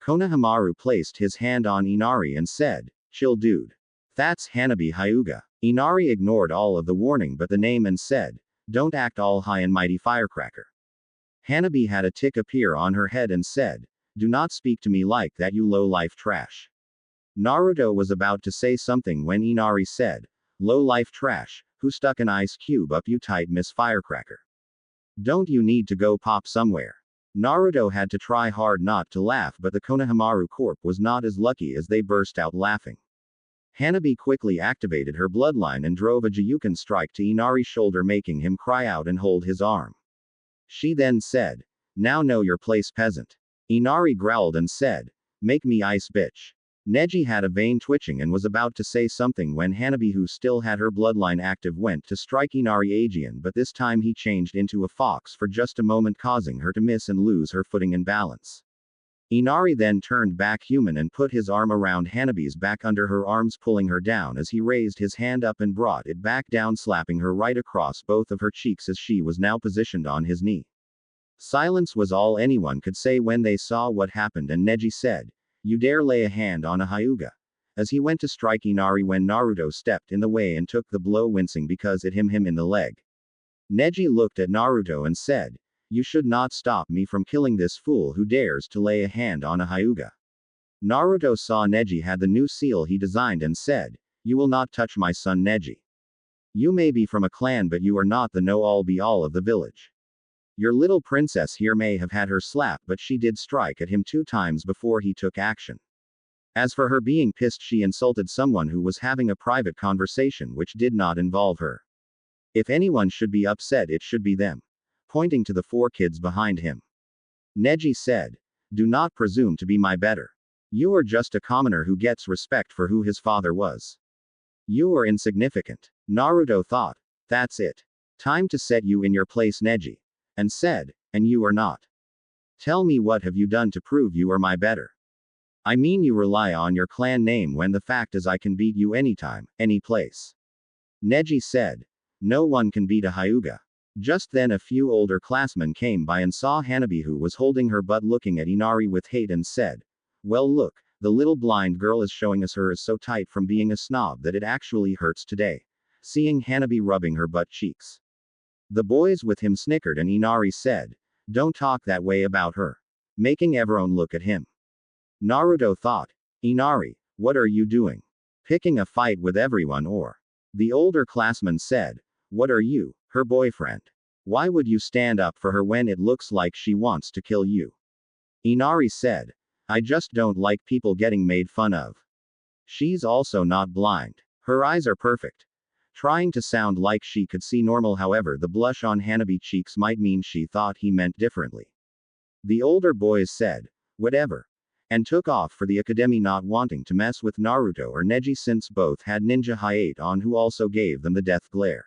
Speaker 1: Konohamaru placed his hand on Inari and said, "Chill dude. That's Hanabi Hyuga." Inari ignored all of the warning but the name and said, "Don't act all high and mighty, firecracker." Hanabi had a tick appear on her head and said, "Do not speak to me like that, you low-life trash." Naruto was about to say something when Inari said, "Low-life trash, who stuck an ice cube up you tight, Miss Firecracker? Don't you need to go pop somewhere?" Naruto had to try hard not to laugh, but the Konohamaru corp was not as lucky as they burst out laughing. Hanabi quickly activated her bloodline and drove a Jiyuken strike to Inari's shoulder, making him cry out and hold his arm. She then said, "Now know your place, peasant." Inari growled and said, "Make me ice, bitch." Neji had a vein twitching and was about to say something when Hanabi, who still had her bloodline active, went to strike Inari again, but this time he changed into a fox for just a moment, causing her to miss and lose her footing and balance. Inari then turned back human and put his arm around Hanabi's back under her arms, pulling her down as he raised his hand up and brought it back down, slapping her right across both of her cheeks as she was now positioned on his knee. Silence was all anyone could say when they saw what happened, and Neji said, "You dare lay a hand on a Hyuga?" as he went to strike Inari when Naruto stepped in the way and took the blow, wincing because it hit him in the leg. Neji looked at Naruto and said, "You should not stop me from killing this fool who dares to lay a hand on a Hyuga." Naruto saw Neji had the new seal he designed and said, "You will not touch my son Neji. You may be from a clan but you are not the know-all be-all of the village." Your little princess here may have had her slap, but she did strike at him 2 times before he took action. As for her being pissed, she insulted someone who was having a private conversation which did not involve her. If anyone should be upset, it should be them. Pointing to the 4 kids behind him. Neji said, "Do not presume to be my better. You are just a commoner who gets respect for who his father was. You are insignificant." Naruto thought, "That's it. Time to set you in your place, Neji." And said, "And you are not. Tell me, what have you done to prove you are my better? I mean, you rely on your clan name when the fact is I can beat you anytime, any place." Neji said, "No one can beat a Hyuga." Just then a few older classmen came by and saw Hanabi, who was holding her butt looking at Inari with hate, and said, "Well, look, the little blind girl is showing us her is so tight from being a snob that it actually hurts today." Seeing Hanabi rubbing her butt cheeks. The boys with him snickered, and Inari said, "Don't talk that way about her." Making everyone look at him. Naruto thought, "Inari, what are you doing? Picking a fight with everyone, or?" The older classman said, "What are you, her boyfriend? Why would you stand up for her when it looks like she wants to kill you?" Inari said, "I just don't like people getting made fun of. She's also not blind. Her eyes are perfect." Trying to sound like she could see normal, however, the blush on Hanabi's cheeks might mean she thought he meant differently. The older boys said, "Whatever," and took off for the academy, not wanting to mess with Naruto or Neji since both had ninja Hayate on, who also gave them the death glare.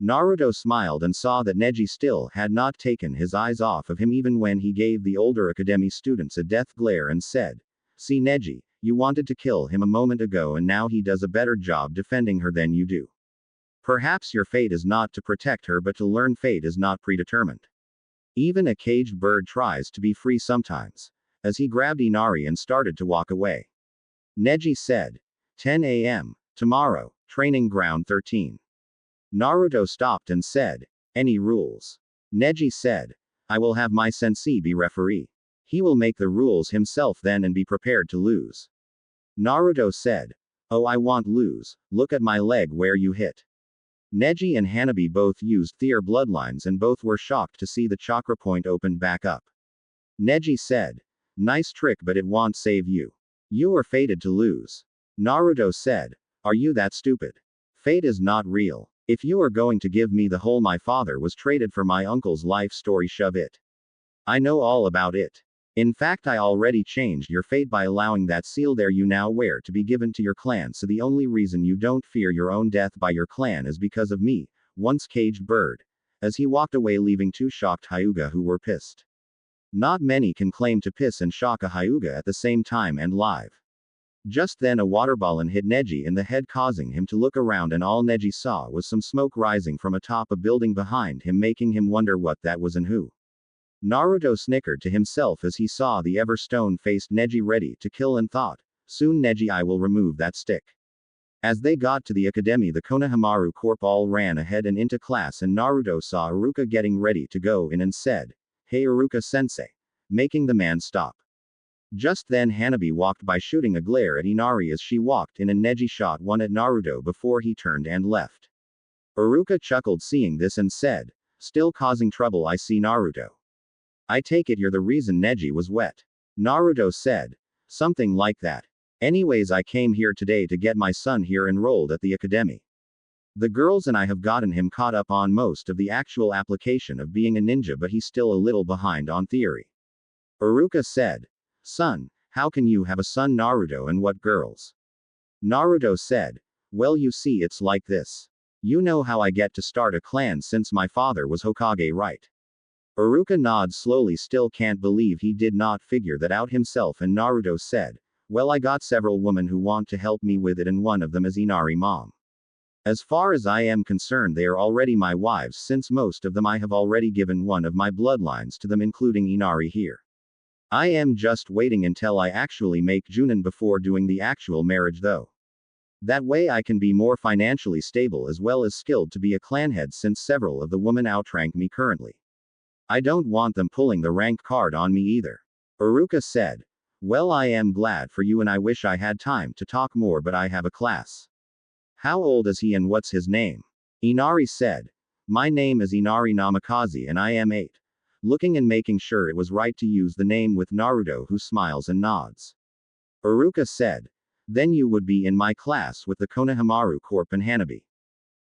Speaker 1: Naruto smiled and saw that Neji still had not taken his eyes off of him even when he gave the older academy students a death glare, and said, "See, Neji, you wanted to kill him a moment ago and now he does a better job defending her than you do. Perhaps your fate is not to protect her but to learn fate is not predetermined. Even a caged bird tries to be free sometimes." As he grabbed Inari and started to walk away. Neji said, "10 a.m. tomorrow, training ground 13. Naruto stopped and said, "Any rules?" Neji said, "I will have my sensei be referee. He will make the rules himself then and be prepared to lose." Naruto said, "Oh, I won't lose, look at my leg where you hit." Neji and Hanabi both used their bloodlines and both were shocked to see the chakra point opened back up. Neji said, "Nice trick, but it won't save you. You are fated to lose." Naruto said, "Are you that stupid? Fate is not real. If you are going to give me the whole my father was traded for my uncle's life story, shove it. I know all about it. In fact, I already changed your fate by allowing that seal there you now wear to be given to your clan, so the only reason you don't fear your own death by your clan is because of me, once caged bird." As he walked away, leaving 2 shocked Hyuga who were pissed. Not many can claim to piss and shock a Hyuga at the same time and live. Just then a water balloon hit Neji in the head, causing him to look around, and all Neji saw was some smoke rising from atop a building behind him, making him wonder what that was and who. Naruto snickered to himself as he saw the ever stone-faced Neji ready to kill and thought, "Soon Neji, I will remove that stick." As they got to the academy, the Konohamaru Corp all ran ahead and into class, and Naruto saw Iruka getting ready to go in and said, "Hey Iruka-sensei," making the man stop. Just then Hanabi walked by, shooting a glare at Inari as she walked in, and Neji shot one at Naruto before he turned and left. Iruka chuckled seeing this and said, "Still causing trouble, I see, Naruto. I take it you're the reason Neji was wet." Naruto said, "Something like that. Anyways, I came here today to get my son here enrolled at the academy. The girls and I have gotten him caught up on most of the actual application of being a ninja, but he's still a little behind on theory." Iruka said, "Son, how can you have a son, Naruto, and what girls?" Naruto said, "Well, you see, it's like this. You know how I get to start a clan since my father was Hokage, right?" Iruka nods slowly, still can't believe he did not figure that out himself, and Naruto said, "Well, I got several women who want to help me with it, and one of them is Inari mom. As far as I am concerned, they are already my wives, since most of them I have already given one of my bloodlines to them, including Inari here. I am just waiting until I actually make Junin before doing the actual marriage though. That way I can be more financially stable as well as skilled to be a clan head, since several of the women outrank me currently. I don't want them pulling the rank card on me either." Iruka said, "Well, I am glad for you and I wish I had time to talk more, but I have a class." "How old is he and what's his name?" Inari said, "My name is Inari Namikaze and I am 8. looking and making sure it was right to use the name with Naruto, who smiles and nods. Iruka said. Then you would be in my class with the Konohamaru Corp and Hanabi.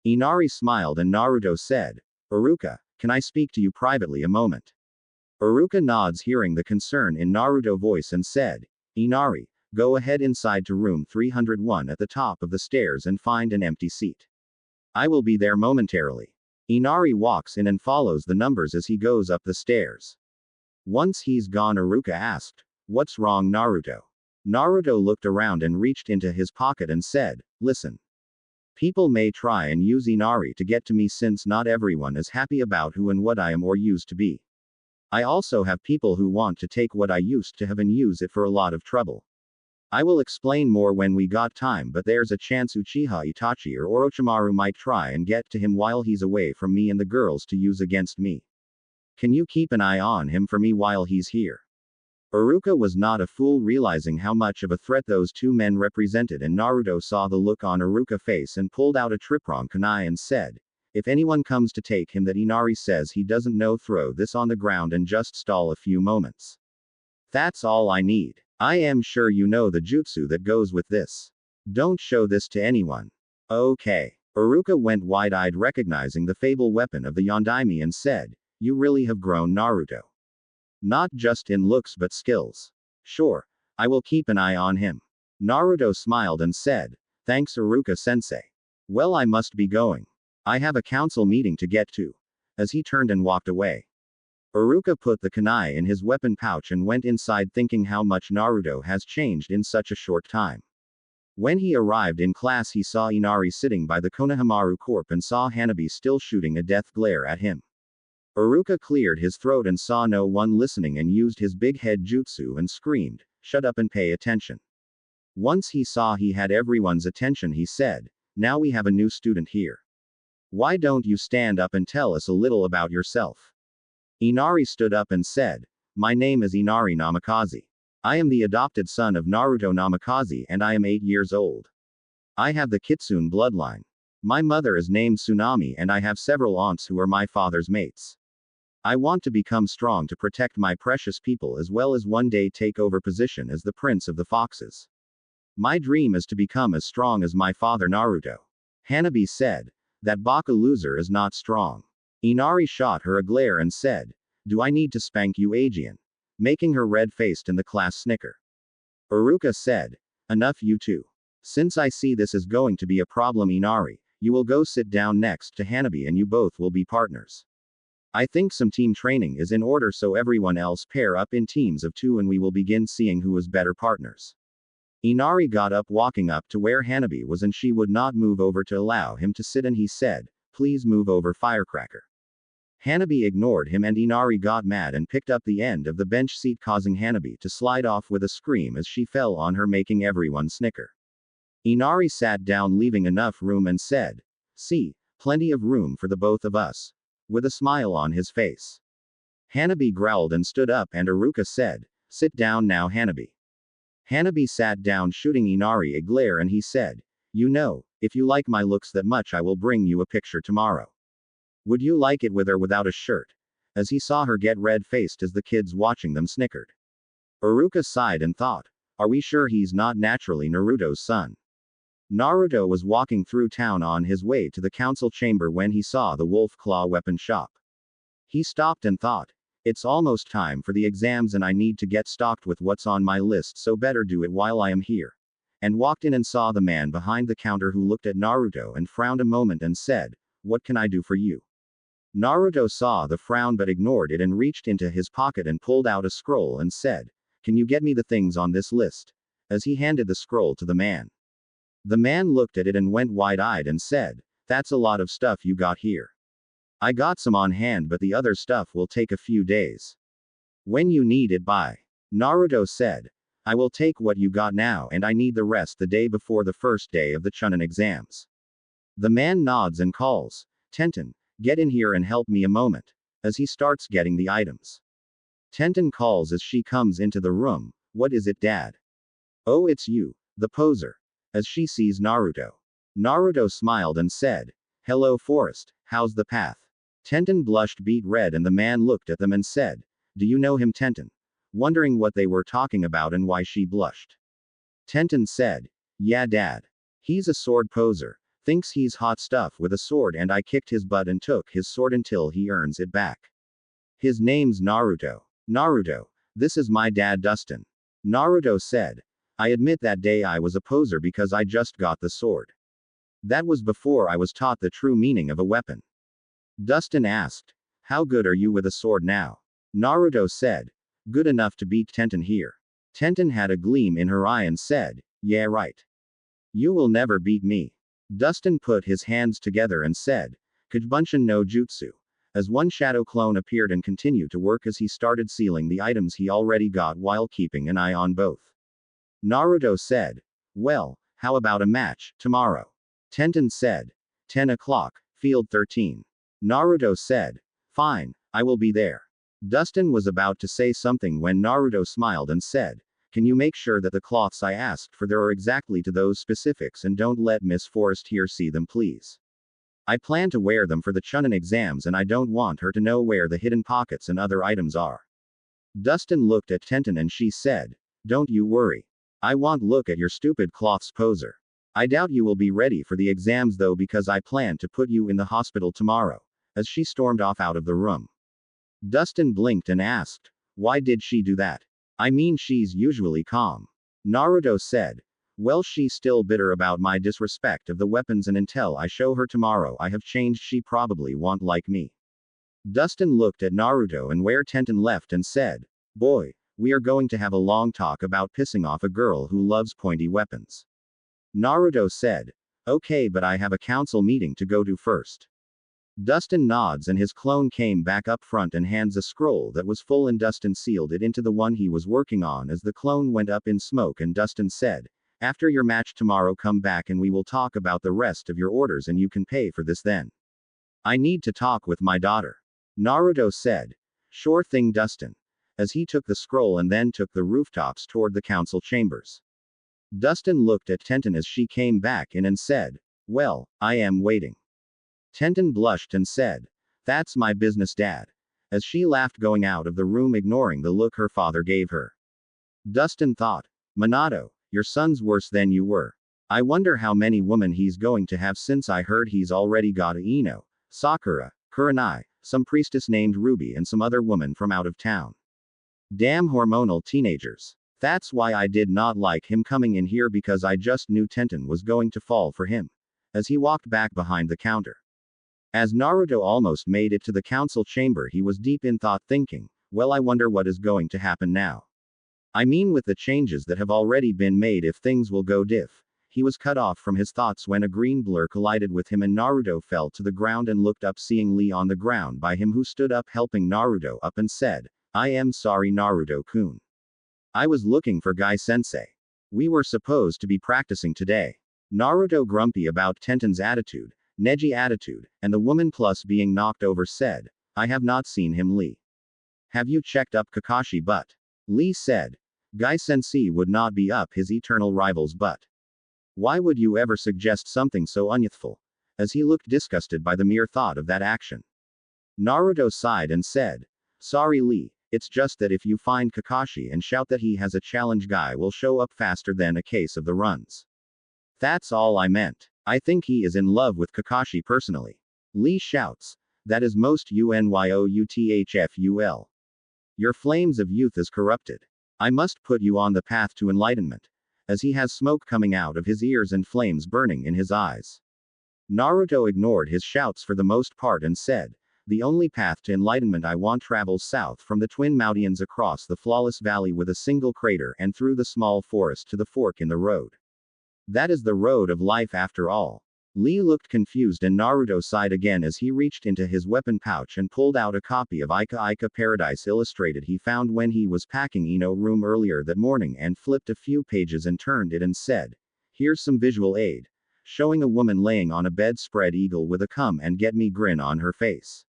Speaker 1: Inari smiled and Naruto said, Iruka, can I speak to you privately a moment? Iruka nods, hearing the concern in Naruto's voice, and said, Inari, go ahead inside to room 301 at the top of the stairs and find an empty seat. I will be there momentarily. Inari walks in and follows the numbers as he goes up the stairs. Once he's gone, Iruka asked, What's wrong, Naruto? Naruto looked around and reached into his pocket and said, Listen. People may try and use Inari to get to me since not everyone is happy about who and what I am or used to be. I also have people who want to take what I used to have and use it for a lot of trouble. I will explain more when we got time, but there's a chance Uchiha Itachi or Orochimaru might try and get to him while he's away from me and the girls to use against me. Can you keep an eye on him for me while he's here? Iruka was not a fool, realizing how much of a threat those two men represented, and Naruto saw the look on Iruka's face and pulled out a tripron kunai and said, If anyone comes to take him that Inari says he doesn't know, throw this on the ground and just stall a few moments. That's all I need. I am sure you know the jutsu that goes with this. Don't show this to anyone. Okay. Iruka went wide-eyed, recognizing the fable weapon of the Yondaime, and said, You really have grown, Naruto. Not just in looks but skills. Sure. I will keep an eye on him. Naruto smiled and said, Thanks, Iruka-sensei. Well, I must be going. I have a council meeting to get to. As he turned and walked away. Iruka put the kunai in his weapon pouch and went inside, thinking how much Naruto has changed in such a short time. When he arrived in class, he saw Inari sitting by the Konohamaru Corp and saw Hanabi still shooting a death glare at him. Iruka cleared his throat and saw no one listening and used his big head jutsu and screamed, Shut up and pay attention. Once he saw he had everyone's attention, he said, Now we have a new student here. Why don't you stand up and tell us a little about yourself? Inari stood up and said, My name is Inari Namikaze. I am the adopted son of Naruto Namikaze and I am 8 years old. I have the Kitsune bloodline. My mother is named Tsunami and I have several aunts who are my father's mates. I want to become strong to protect my precious people as well as one day take over position as the Prince of the Foxes. My dream is to become as strong as my father Naruto. Hanabi said, That baka loser is not strong. Inari shot her a glare and said, Do I need to spank you, Aegean? Making her red-faced and the class snicker. Iruka said, Enough, you two. Since I see this is going to be a problem, Inari, you will go sit down next to Hanabi and you both will be partners. I think some team training is in order, so everyone else pair up in teams of 2 and we will begin seeing who is better partners. Inari got up, walking up to where Hanabi was, and she would not move over to allow him to sit, and he said, Please move over, Firecracker. Hanabi ignored him and Inari got mad and picked up the end of the bench seat, causing Hanabi to slide off with a scream as she fell on her, making everyone snicker. Inari sat down, leaving enough room, and said, See, plenty of room for the both of us. With a smile on his face. Hanabi growled and stood up, and Iruka said, Sit down now, Hanabi. Hanabi sat down, shooting Inari a glare, and he said, You know, if you like my looks that much, I will bring you a picture tomorrow. Would you like it with or without a shirt? As he saw her get red-faced as the kids watching them snickered. Iruka sighed and thought, Are we sure he's not naturally Naruto's son? Naruto was walking through town on his way to the council chamber when he saw the wolf claw weapon shop. He stopped and thought, It's almost time for the exams and I need to get stocked with what's on my list, so better do it while I am here. And walked in and saw the man behind the counter, who looked at Naruto and frowned a moment and said, What can I do for you? Naruto saw the frown but ignored it and reached into his pocket and pulled out a scroll and said, Can you get me the things on this list? As he handed the scroll to the man. The man looked at it and went wide-eyed and said, That's a lot of stuff you got here. I got some on hand, but the other stuff will take a few days. When you need it by. Naruto said, I will take what you got now and I need the rest the day before the first day of the Chunin exams. The man nods and calls, Tenten, get in here and help me a moment. As he starts getting the items. Tenten calls as she comes into the room, What is it, Dad? Oh, it's you, the poser. As she sees Naruto. Naruto smiled and said, Hello, Forest, how's the path? Tenten blushed beet red and the man looked at them and said, "Do you know him, Tenten?" Wondering what they were talking about and why she blushed. Tenten said, "Yeah, Dad. He's a sword poser. Thinks he's hot stuff with a sword and I kicked his butt and took his sword until he earns it back. His name's Naruto." "Naruto. This is my dad, Dustin." Naruto said, "I admit that day I was a poser because I just got the sword. That was before I was taught the true meaning of a weapon." Dustin asked, "How good are you with a sword now?" Naruto said, "Good enough to beat Tenten here." Tenten had a gleam in her eye and said, "Yeah, right. You will never beat me." Dustin put his hands together and said, "Kajbunshin no Jutsu." As one shadow clone appeared and continued to work as he started sealing the items he already got while keeping an eye on both. Naruto said, "Well, how about a match, tomorrow?" Tenten said, 10 o'clock, field 13. Naruto said, "Fine, I will be there." Dustin was about to say something when Naruto smiled and said, "Can you make sure that the cloths I asked for there are exactly to those specifics and don't let Miss Forrest here see them, please? I plan to wear them for the Chunin exams and I don't want her to know where the hidden pockets and other items are." Dustin looked at Tenten and she said, "Don't you worry. I won't look at your stupid cloths, poser. I doubt you will be ready for the exams though because I plan to put you in the hospital tomorrow," as she stormed off out of the room. Dustin blinked and asked, "Why did she do that? I mean, she's usually calm." Naruto said, "Well, she's still bitter about my disrespect of the weapons and until I show her tomorrow I have changed, she probably won't like me." Dustin looked at Naruto and where Tenten left and said, "Boy, we are going to have a long talk about pissing off a girl who loves pointy weapons." Naruto said, "Okay, but I have a council meeting to go to first." Dustin nods and his clone came back up front and hands a scroll that was full and Dustin sealed it into the one he was working on as the clone went up in smoke and Dustin said, "After your match tomorrow come back and we will talk about the rest of your orders and you can pay for this then. I need to talk with my daughter." Naruto said, "Sure thing, Dustin," as he took the scroll and then took the rooftops toward the council chambers. Dustin looked at Tenten as she came back in and said, "Well, I am waiting." Tenten blushed and said, "That's my business, Dad," as she laughed going out of the room ignoring the look her father gave her. Dustin thought, "Minato, your son's worse than you were. I wonder how many women he's going to have since I heard he's already got a Ino, Sakura, Kurenai, some priestess named Ruby and some other woman from out of town. Damn hormonal teenagers. That's why I did not like him coming in here because I just knew Tenten was going to fall for him." As he walked back behind the counter. As Naruto almost made it to the council chamber, he was deep in thought thinking, well, I wonder what is going to happen now. I mean, with the changes that have already been made, if things will go diff. He was cut off from his thoughts when a green blur collided with him and Naruto fell to the ground and looked up seeing Lee on the ground by him who stood up helping Naruto up and said, "I am sorry, Naruto-kun. I was looking for Guy-sensei. We were supposed to be practicing today." Naruto, grumpy about Tenten's attitude, Neji attitude, and the woman plus being knocked over, said, "I have not seen him, Lee. Have you checked up Kakashi butt?" Lee said, "Guy-sensei would not be up his eternal rival's butt. Why would you ever suggest something so unyouthful?" As he looked disgusted by the mere thought of that action. Naruto sighed and said, "Sorry, Lee, it's just that if you find Kakashi and shout that he has a challenge, Guy will show up faster than a case of the runs. That's all I meant. I think he is in love with Kakashi personally." Lee shouts, "That is most unyoutful. Your flames of youth is corrupted. I must put you on the path to enlightenment." As he has smoke coming out of his ears and flames burning in his eyes. Naruto ignored his shouts for the most part and said, "The only path to enlightenment I want travels south from the Twin Mountains across the Flawless Valley with a single crater and through the small forest to the fork in the road. That is the road of life after all." Lee looked confused and Naruto sighed again as he reached into his weapon pouch and pulled out a copy of Ika Ika Paradise Illustrated he found when he was packing Ino room earlier that morning and flipped a few pages and turned it and said, "Here's some visual aid. Showing a woman laying on a bedspread eagle with a come and get me grin on her face."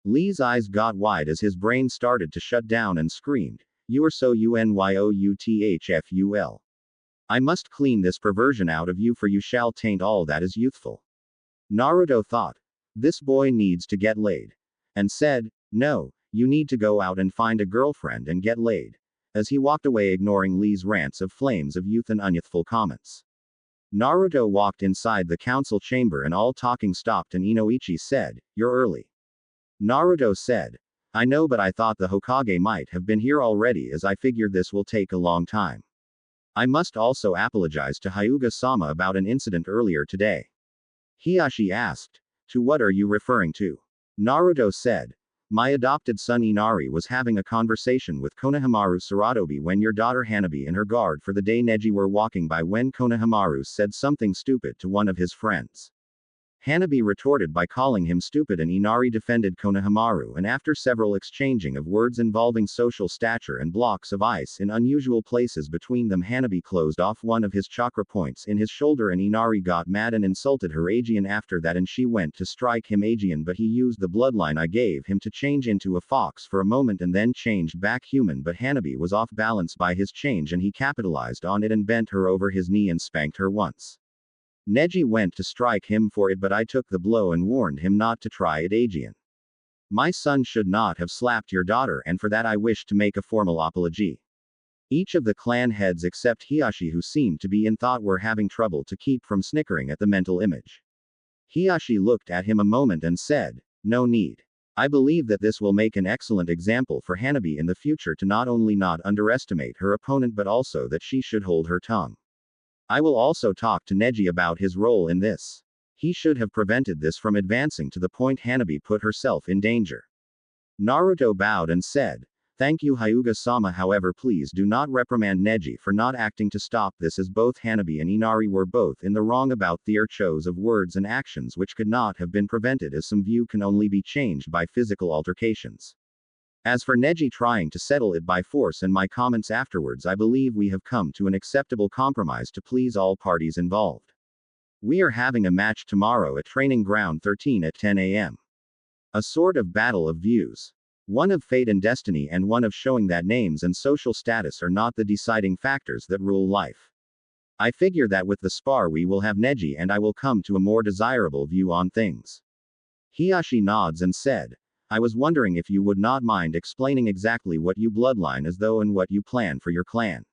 Speaker 1: Lee's eyes got wide as his brain started to shut down and screamed, "You are so unyoutful. I must clean this perversion out of you, for you shall taint all that is youthful." Naruto thought, "This boy needs to get laid." and said, "No, you need to go out and find a girlfriend and get laid," as he walked away ignoring Lee's rants of flames of youth and unyouthful comments. Naruto walked inside the council chamber and all talking stopped and Inoichi said, "You're early." Naruto said, "I know, but I thought the Hokage might have been here already as I figured this will take a long time. I must also apologize to Hyuga-sama about an incident earlier today." Hiyashi asked, "To what are you referring to?" Naruto said, "My adopted son Inari was having a conversation with Konohamaru Saratobi when your daughter Hanabi and her guard for the day Neji were walking by when Konohamaru said something stupid to one of his friends. Hanabi retorted by calling him stupid and Inari defended Konohamaru, and after several exchanging of words involving social stature and blocks of ice in unusual places between them, Hanabi closed off one of his chakra points in his shoulder and Inari got mad and insulted her Aegean after that, and she went to strike him Aegean, but he used the bloodline I gave him to change into a fox for a moment and then changed back human, but Hanabi was off balance by his change and he capitalized on it and bent her over his knee and spanked her once. Neji went to strike him for it, but I took the blow and warned him not to try it Aegean. My son should not have slapped your daughter, and for that I wish to make a formal apology." Each of the clan heads except Hiyashi, who seemed to be in thought, were having trouble to keep from snickering at the mental image. Hiyashi looked at him a moment and said, "No need. I believe that this will make an excellent example for Hanabi in the future to not only not underestimate her opponent but also that she should hold her tongue. I will also talk to Neji about his role in this. He should have prevented this from advancing to the point Hanabi put herself in danger." Naruto bowed and said, "Thank you Hyuga-sama, however please do not reprimand Neji for not acting to stop this, as both Hanabi and Inari were both in the wrong about their choice of words and actions which could not have been prevented, as some view can only be changed by physical altercations. As for Neji trying to settle it by force and my comments afterwards, I believe we have come to an acceptable compromise to please all parties involved. We are having a match tomorrow at Training Ground 13 at 10 a.m. A sort of battle of views. One of fate and destiny and one of showing that names and social status are not the deciding factors that rule life. I figure that with the spar we will have Neji and I will come to a more desirable view on things." Hiyashi nods and said, "I was wondering if you would not mind explaining exactly what you bloodline as though and what you plan for your clan."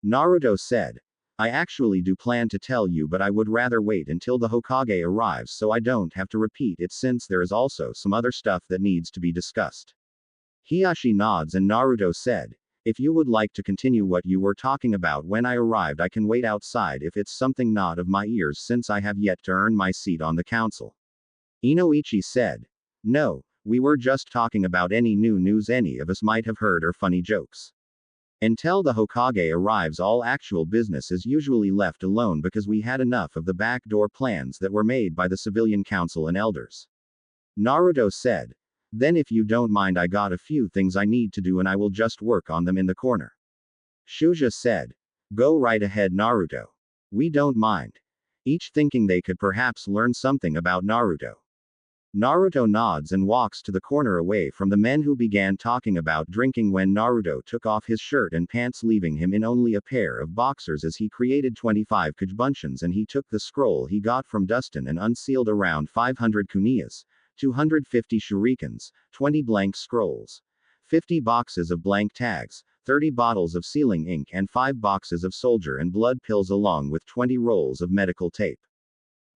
Speaker 1: Naruto said, "I actually do plan to tell you, but I would rather wait until the Hokage arrives so I don't have to repeat it, since there is also some other stuff that needs to be discussed." Hiyashi nods and Naruto said, "If you would like to continue what you were talking about when I arrived, I can wait outside if it's something not of my ears, since I have yet to earn my seat on the council." Inoichi said, "No. We were just talking about any new news any of us might have heard or funny jokes. Until the Hokage arrives, all actual business is usually left alone because we had enough of the backdoor plans that were made by the civilian council and elders." Naruto said, "Then if you don't mind, I got a few things I need to do and I will just work on them in the corner." Shuja said, "Go right ahead Naruto. We don't mind." Each thinking they could perhaps learn something about Naruto. Naruto nods and walks to the corner away from the men who began talking about drinking when Naruto took off his shirt and pants, leaving him in only a pair of boxers, as he created 25 Kujbunshians and he took the scroll he got from Dustin and unsealed around 500 kuniyas, 250 shurikens, 20 blank scrolls, 50 boxes of blank tags, 30 bottles of sealing ink and 5 boxes of soldier and blood pills along with 20 rolls of medical tape.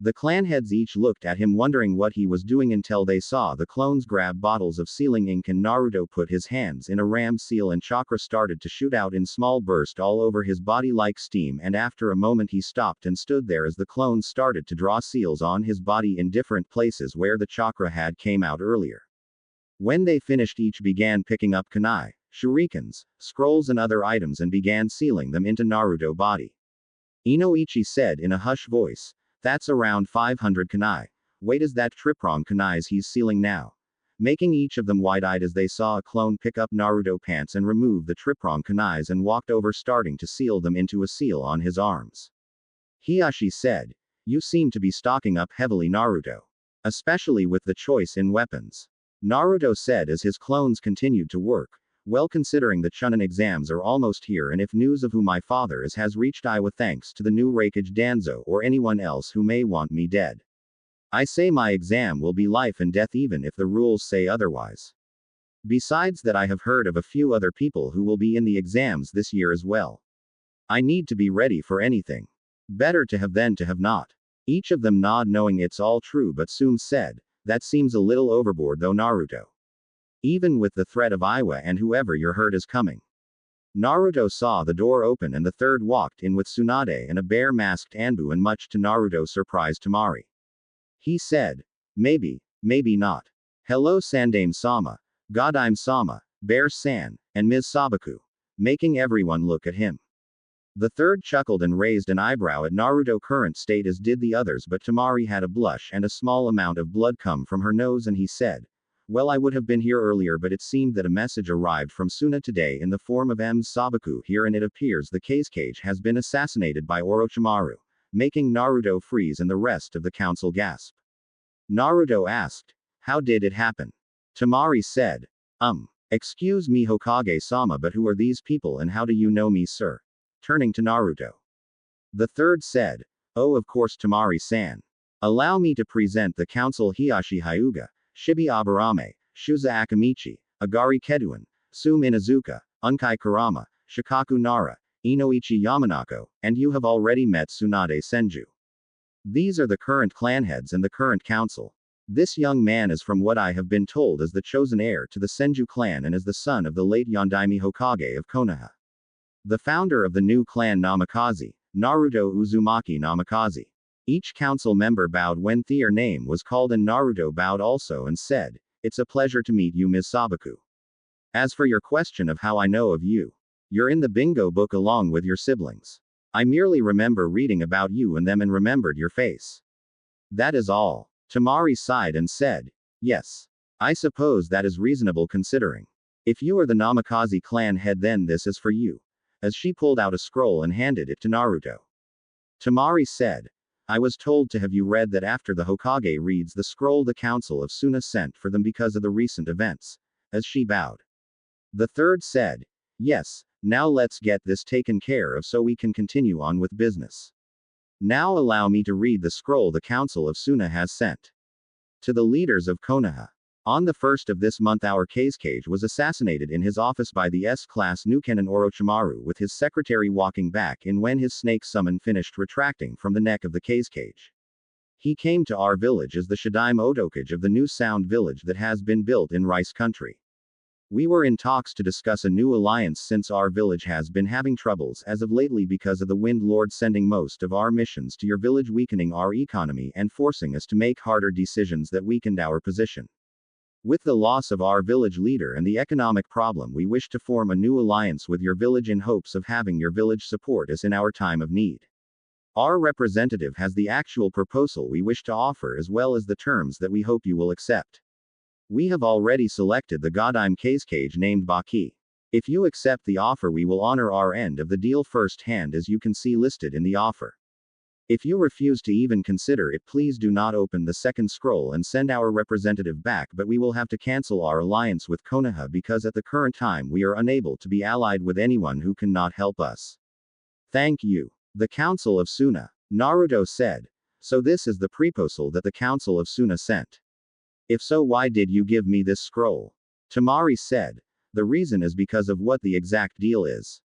Speaker 1: The clan heads each looked at him wondering what he was doing until they saw the clones grab bottles of sealing ink and Naruto put his hands in a ram seal and chakra started to shoot out in small burst all over his body like steam, and after a moment he stopped and stood there as the clones started to draw seals on his body in different places where the chakra had came out earlier. When they finished, each began picking up kunai, shurikens, scrolls and other items and began sealing them into Naruto body. Inoichi said in a hushed voice, "That's around 500 kunai. Wait, is that triprong kunais he's sealing now?" Making each of them wide-eyed as they saw a clone pick up Naruto pants and remove the triprong kunais and walked over, starting to seal them into a seal on his arms. Hiyashi said, "You seem to be stocking up heavily Naruto. Especially with the choice in weapons." Naruto said as his clones continued to work, "Well, considering the Chunin exams are almost here and if news of who my father is has reached Iowa thanks to the new Raikage Danzo or anyone else who may want me dead, I say my exam will be life and death even if the rules say otherwise. Besides that, I have heard of a few other people who will be in the exams this year as well. I need to be ready for anything. Better to have than to have not. Each of them nod, knowing it's all true, but soon said, that seems a little overboard though, Naruto. Even with the threat of Iwa and whoever you're heard is coming. Naruto saw the door open and the third walked in with Tsunade and a bear-masked Anbu, and much to Naruto's surprise, Tamari. He said, maybe, maybe not. Hello Sandame-sama, Godime-sama, Bear-san, and Ms. Sabaku. Making everyone look at him. The third chuckled and raised an eyebrow at Naruto's current state, as did the others, but Tamari had a blush and a small amount of blood come from her nose, and he said, well, I would have been here earlier, but it seemed that a message arrived from Suna today in the form of Ms. Sabaku here, and it appears the Kazekage has been assassinated by Orochimaru, making Naruto freeze and the rest of the council gasp. Naruto asked, how did it happen? Tamari said, excuse me Hokage-sama, but who are these people and how do you know me, sir? Turning to Naruto. The third said, oh, of course, Tamari-san. Allow me to present the council: Hiyashi Hyuga, Shibi Aburame, Shuza Akamichi, Agari Keduan, Sum Inazuka, Unkai Kurama, Shikaku Nara, Inoichi Yamanako, and you have already met Tsunade Senju. These are the current clan heads and the current council. This young man is, from what I have been told, as the chosen heir to the Senju clan and as the son of the late Yondaime Hokage of Konoha. The founder of the new clan Namikaze, Naruto Uzumaki Namikaze. Each council member bowed when their name was called, and Naruto bowed also and said, it's a pleasure to meet you, Ms. Sabaku. As for your question of how I know of you, you're in the bingo book along with your siblings. I merely remember reading about you and them and remembered your face. That is all. Tamari sighed and said, yes. I suppose that is reasonable considering. If you are the Namikaze clan head, then this is for you. As she pulled out a scroll and handed it to Naruto. Tamari said, I was told to have you read that after the Hokage reads the scroll, the council of Suna sent for them because of the recent events. As she bowed. The third said, yes, now let's get this taken care of so we can continue on with business. Now allow me to read the scroll the council of Suna has sent. To the leaders of Konoha. On the 1st of this month, our Kazekage was assassinated in his office by the S-class Nukenin Orochimaru, with his secretary walking back in when his snake summon finished retracting from the neck of the Kazekage. He came to our village as the Shadaime Otokage of the new sound village that has been built in Rice Country. We were in talks to discuss a new alliance since our village has been having troubles as of lately because of the Wind Lord sending most of our missions to your village, weakening our economy and forcing us to make harder decisions that weakened our position. With the loss of our village leader and the economic problem, we wish to form a new alliance with your village in hopes of having your village support us in our time of need. Our representative has the actual proposal we wish to offer as well as the terms that we hope you will accept. We have already selected the Godime Kazekage named Baki. If you accept the offer, we will honor our end of the deal first hand, as you can see listed in the offer. If you refuse to even consider it, please do not open the second scroll and send our representative back, but we will have to cancel our alliance with Konoha because at the current time we are unable to be allied with anyone who cannot help us. Thank you. The Council of Suna. Naruto said. So this is the proposal that the Council of Suna sent. If so, why did you give me this scroll? Tamari said. The reason is because of what the exact deal is.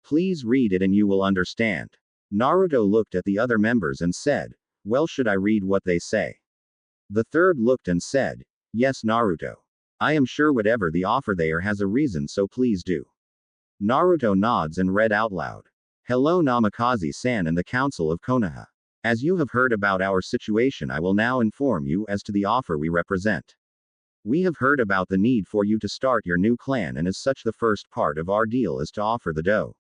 Speaker 1: Please read it and you will understand. Naruto looked at the other members and said, well, should I read what they say? The third looked and said, yes, Naruto. I am sure whatever the offer there has a reason, so please do. Naruto nods and read out loud. Hello Namikaze-san and the Council of Konoha. As you have heard about our situation, I will now inform you as to the offer we represent. We have heard about the need for you to start your new clan, and as such the first part of our deal is to offer the dough.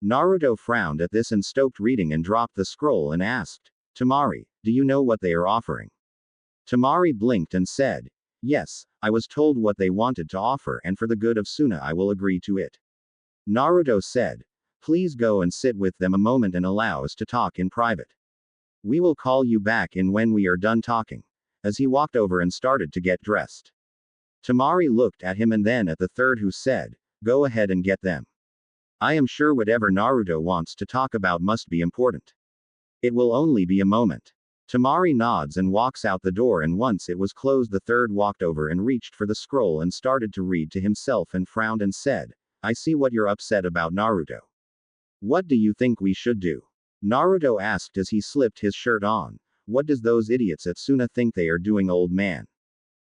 Speaker 1: Naruto frowned at this and stopped reading and dropped the scroll and asked, Tamari, do you know what they are offering? Tamari blinked and said, yes, I was told what they wanted to offer, and for the good of Suna I will agree to it. Naruto said, please go and sit with them a moment and allow us to talk in private. We will call you back in when we are done talking. As he walked over and started to get dressed. Tamari looked at him and then at the third, who said, go ahead and get them. I am sure whatever Naruto wants to talk about must be important. It will only be a moment. Tamari nods and walks out the door, and once it was closed, the third walked over and reached for the scroll and started to read to himself and frowned and said, I see what you're upset about, Naruto. What do you think we should do? Naruto asked as he slipped his shirt on. What does those idiots at Suna think they are doing, old man?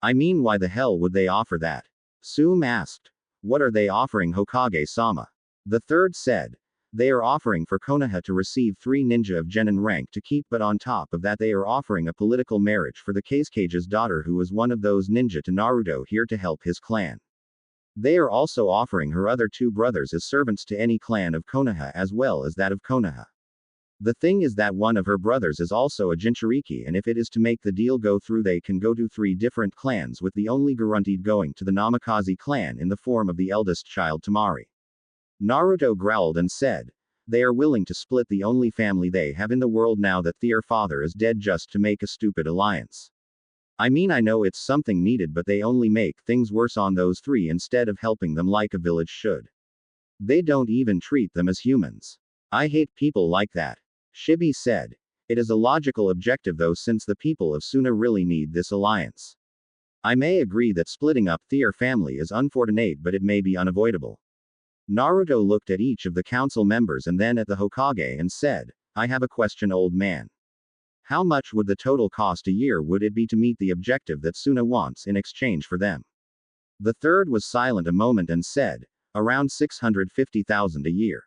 Speaker 1: I mean, why the hell would they offer that? Suum asked. What are they offering, Hokage-sama? The third said. They are offering for Konoha to receive 3 ninja of genin rank to keep, but on top of that they are offering a political marriage for the Kazukage's daughter, who is one of those ninja to Naruto here to help his clan. They are also offering her other 2 brothers as servants to any clan of Konoha as well as that of Konoha. The thing is that one of her brothers is also a Jinchuriki, and if it is to make the deal go through, they can go to 3 different clans, with the only guaranteed going to the Namikaze clan in the form of the eldest child Tamari. Naruto growled and said, they are willing to split the only family they have in the world now that their father is dead just to make a stupid alliance. I mean, I know it's something needed, but they only make things worse on those 3 instead of helping them like a village should. They don't even treat them as humans. I hate people like that. Shibi said. It is a logical objective though, since the people of Suna really need this alliance. I may agree that splitting up their family is unfortunate, but it may be unavoidable. Naruto looked at each of the council members and then at the Hokage and said, I have a question, old man. How much would the total cost a year would it be to meet the objective that Suna wants in exchange for them? The third was silent a moment and said, around 650,000 a year.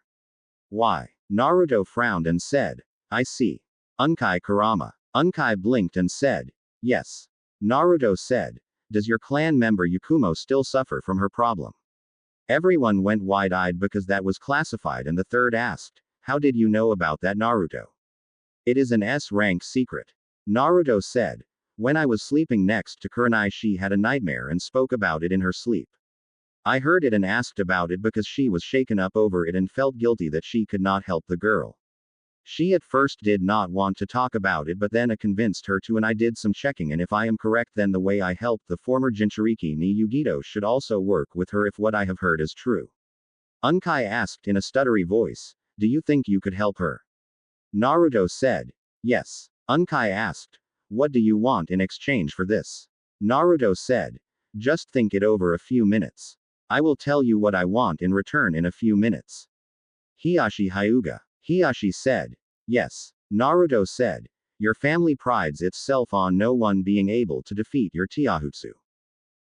Speaker 1: Why? Naruto frowned and said, I see. Unkai Kurama. Unkai blinked and said, yes. Naruto said, does your clan member Yakumo still suffer from her problem? Everyone went wide-eyed because that was classified, and the third asked, how did you know about that, Naruto? It is an S-rank secret. Naruto said, when I was sleeping next to Kurenai, she had a nightmare and spoke about it in her sleep. I heard it and asked about it because she was shaken up over it and felt guilty that she could not help the girl. She at first did not want to talk about it, but then I convinced her to, and I did some checking, and if I am correct, then the way I helped the former Jinchuriki ni Yugito should also work with her if what I have heard is true. Unkai asked in a stuttery voice, do you think you could help her? Naruto said, yes. Unkai asked, what do you want in exchange for this? Naruto said, just think it over a few minutes. I will tell you what I want in return in a few minutes. Hiashi Hyuga. Hiashi said, yes. Naruto said, your family prides itself on no one being able to defeat your Taijutsu.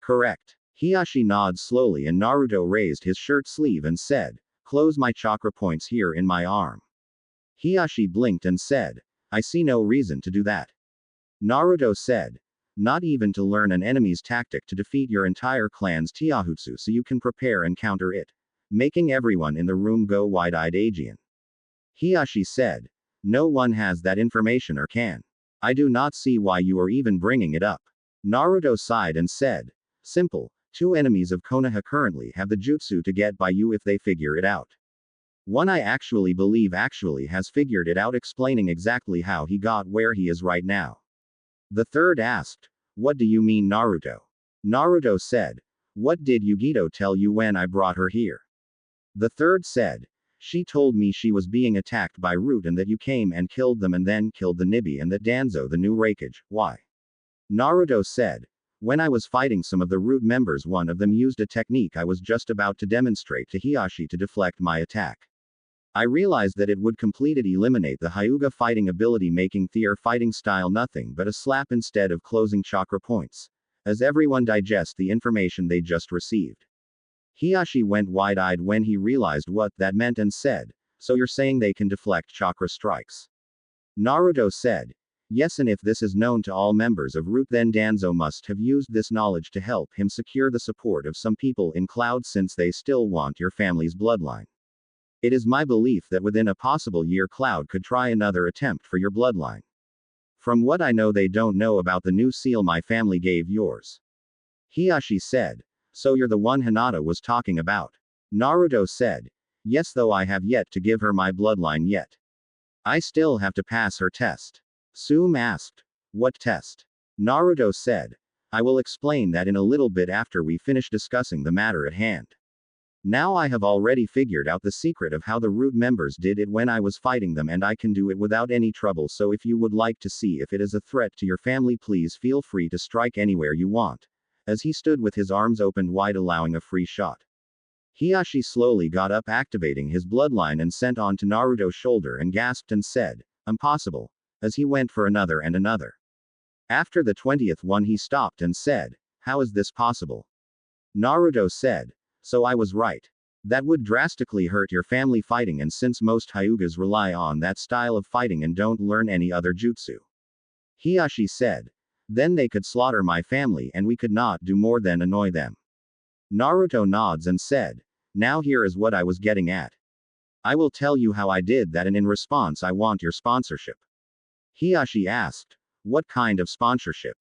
Speaker 1: Correct. Hiashi nods slowly, and Naruto raised his shirt sleeve and said, close my chakra points here in my arm. Hiashi blinked and said, I see no reason to do that. Naruto said, not even to learn an enemy's tactic to defeat your entire clan's Taijutsu so you can prepare and counter it, making everyone in the room go wide-eyed. Aegean. Hiashi said, no one has that information or can. I do not see why you are even bringing it up. Naruto sighed and said, simple, 2 enemies of Konoha currently have the jutsu to get by you if they figure it out. One I actually believe actually has figured it out, explaining exactly how he got where he is right now. The third asked, what do you mean, Naruto? Naruto said, what did Yugito tell you when I brought her here? The third said, she told me she was being attacked by Root and that you came and killed them and then killed the Nibi and that Danzo the new Raikage. Why? Naruto said, when I was fighting some of the Root members, one of them used a technique I was just about to demonstrate to Hiashi to deflect my attack. I realized that it would completely eliminate the Hyuga fighting ability, making their fighting style nothing but a slap instead of closing chakra points, as everyone digest the information they just received. Hiashi went wide-eyed when he realized what that meant and said, so you're saying they can deflect chakra strikes? Naruto said, yes, and if this is known to all members of Root, then Danzo must have used this knowledge to help him secure the support of some people in Cloud, since they still want your family's bloodline. It is my belief that within a possible year Cloud could try another attempt for your bloodline. From what I know, they don't know about the new seal my family gave yours. Hiashi said, so you're the one Hinata was talking about? Naruto said, yes, though I have yet to give her my bloodline yet. I still have to pass her test. Suum asked, what test? Naruto said, I will explain that in a little bit after we finish discussing the matter at hand. Now I have already figured out the secret of how the root members did it when I was fighting them, and I can do it without any trouble. So if you would like to see if it is a threat to your family, please feel free to strike anywhere you want. As he stood with his arms opened wide, allowing a free shot, Hiashi slowly got up, activating his bloodline, and sent on to Naruto's shoulder and gasped and said, "Impossible," as he went for another and another. After the 20th one, he stopped and said, "How is this possible?" Naruto said, "So I was right. That would drastically hurt your family fighting, and since most Hyugas rely on that style of fighting and don't learn any other jutsu," Hiashi said, "then they could slaughter my family and we could not do more than annoy them." Naruto nods and said, "Now here is what I was getting at. I will tell you how I did that, and in response I want your sponsorship." Hiashi asked, "What kind of sponsorship?"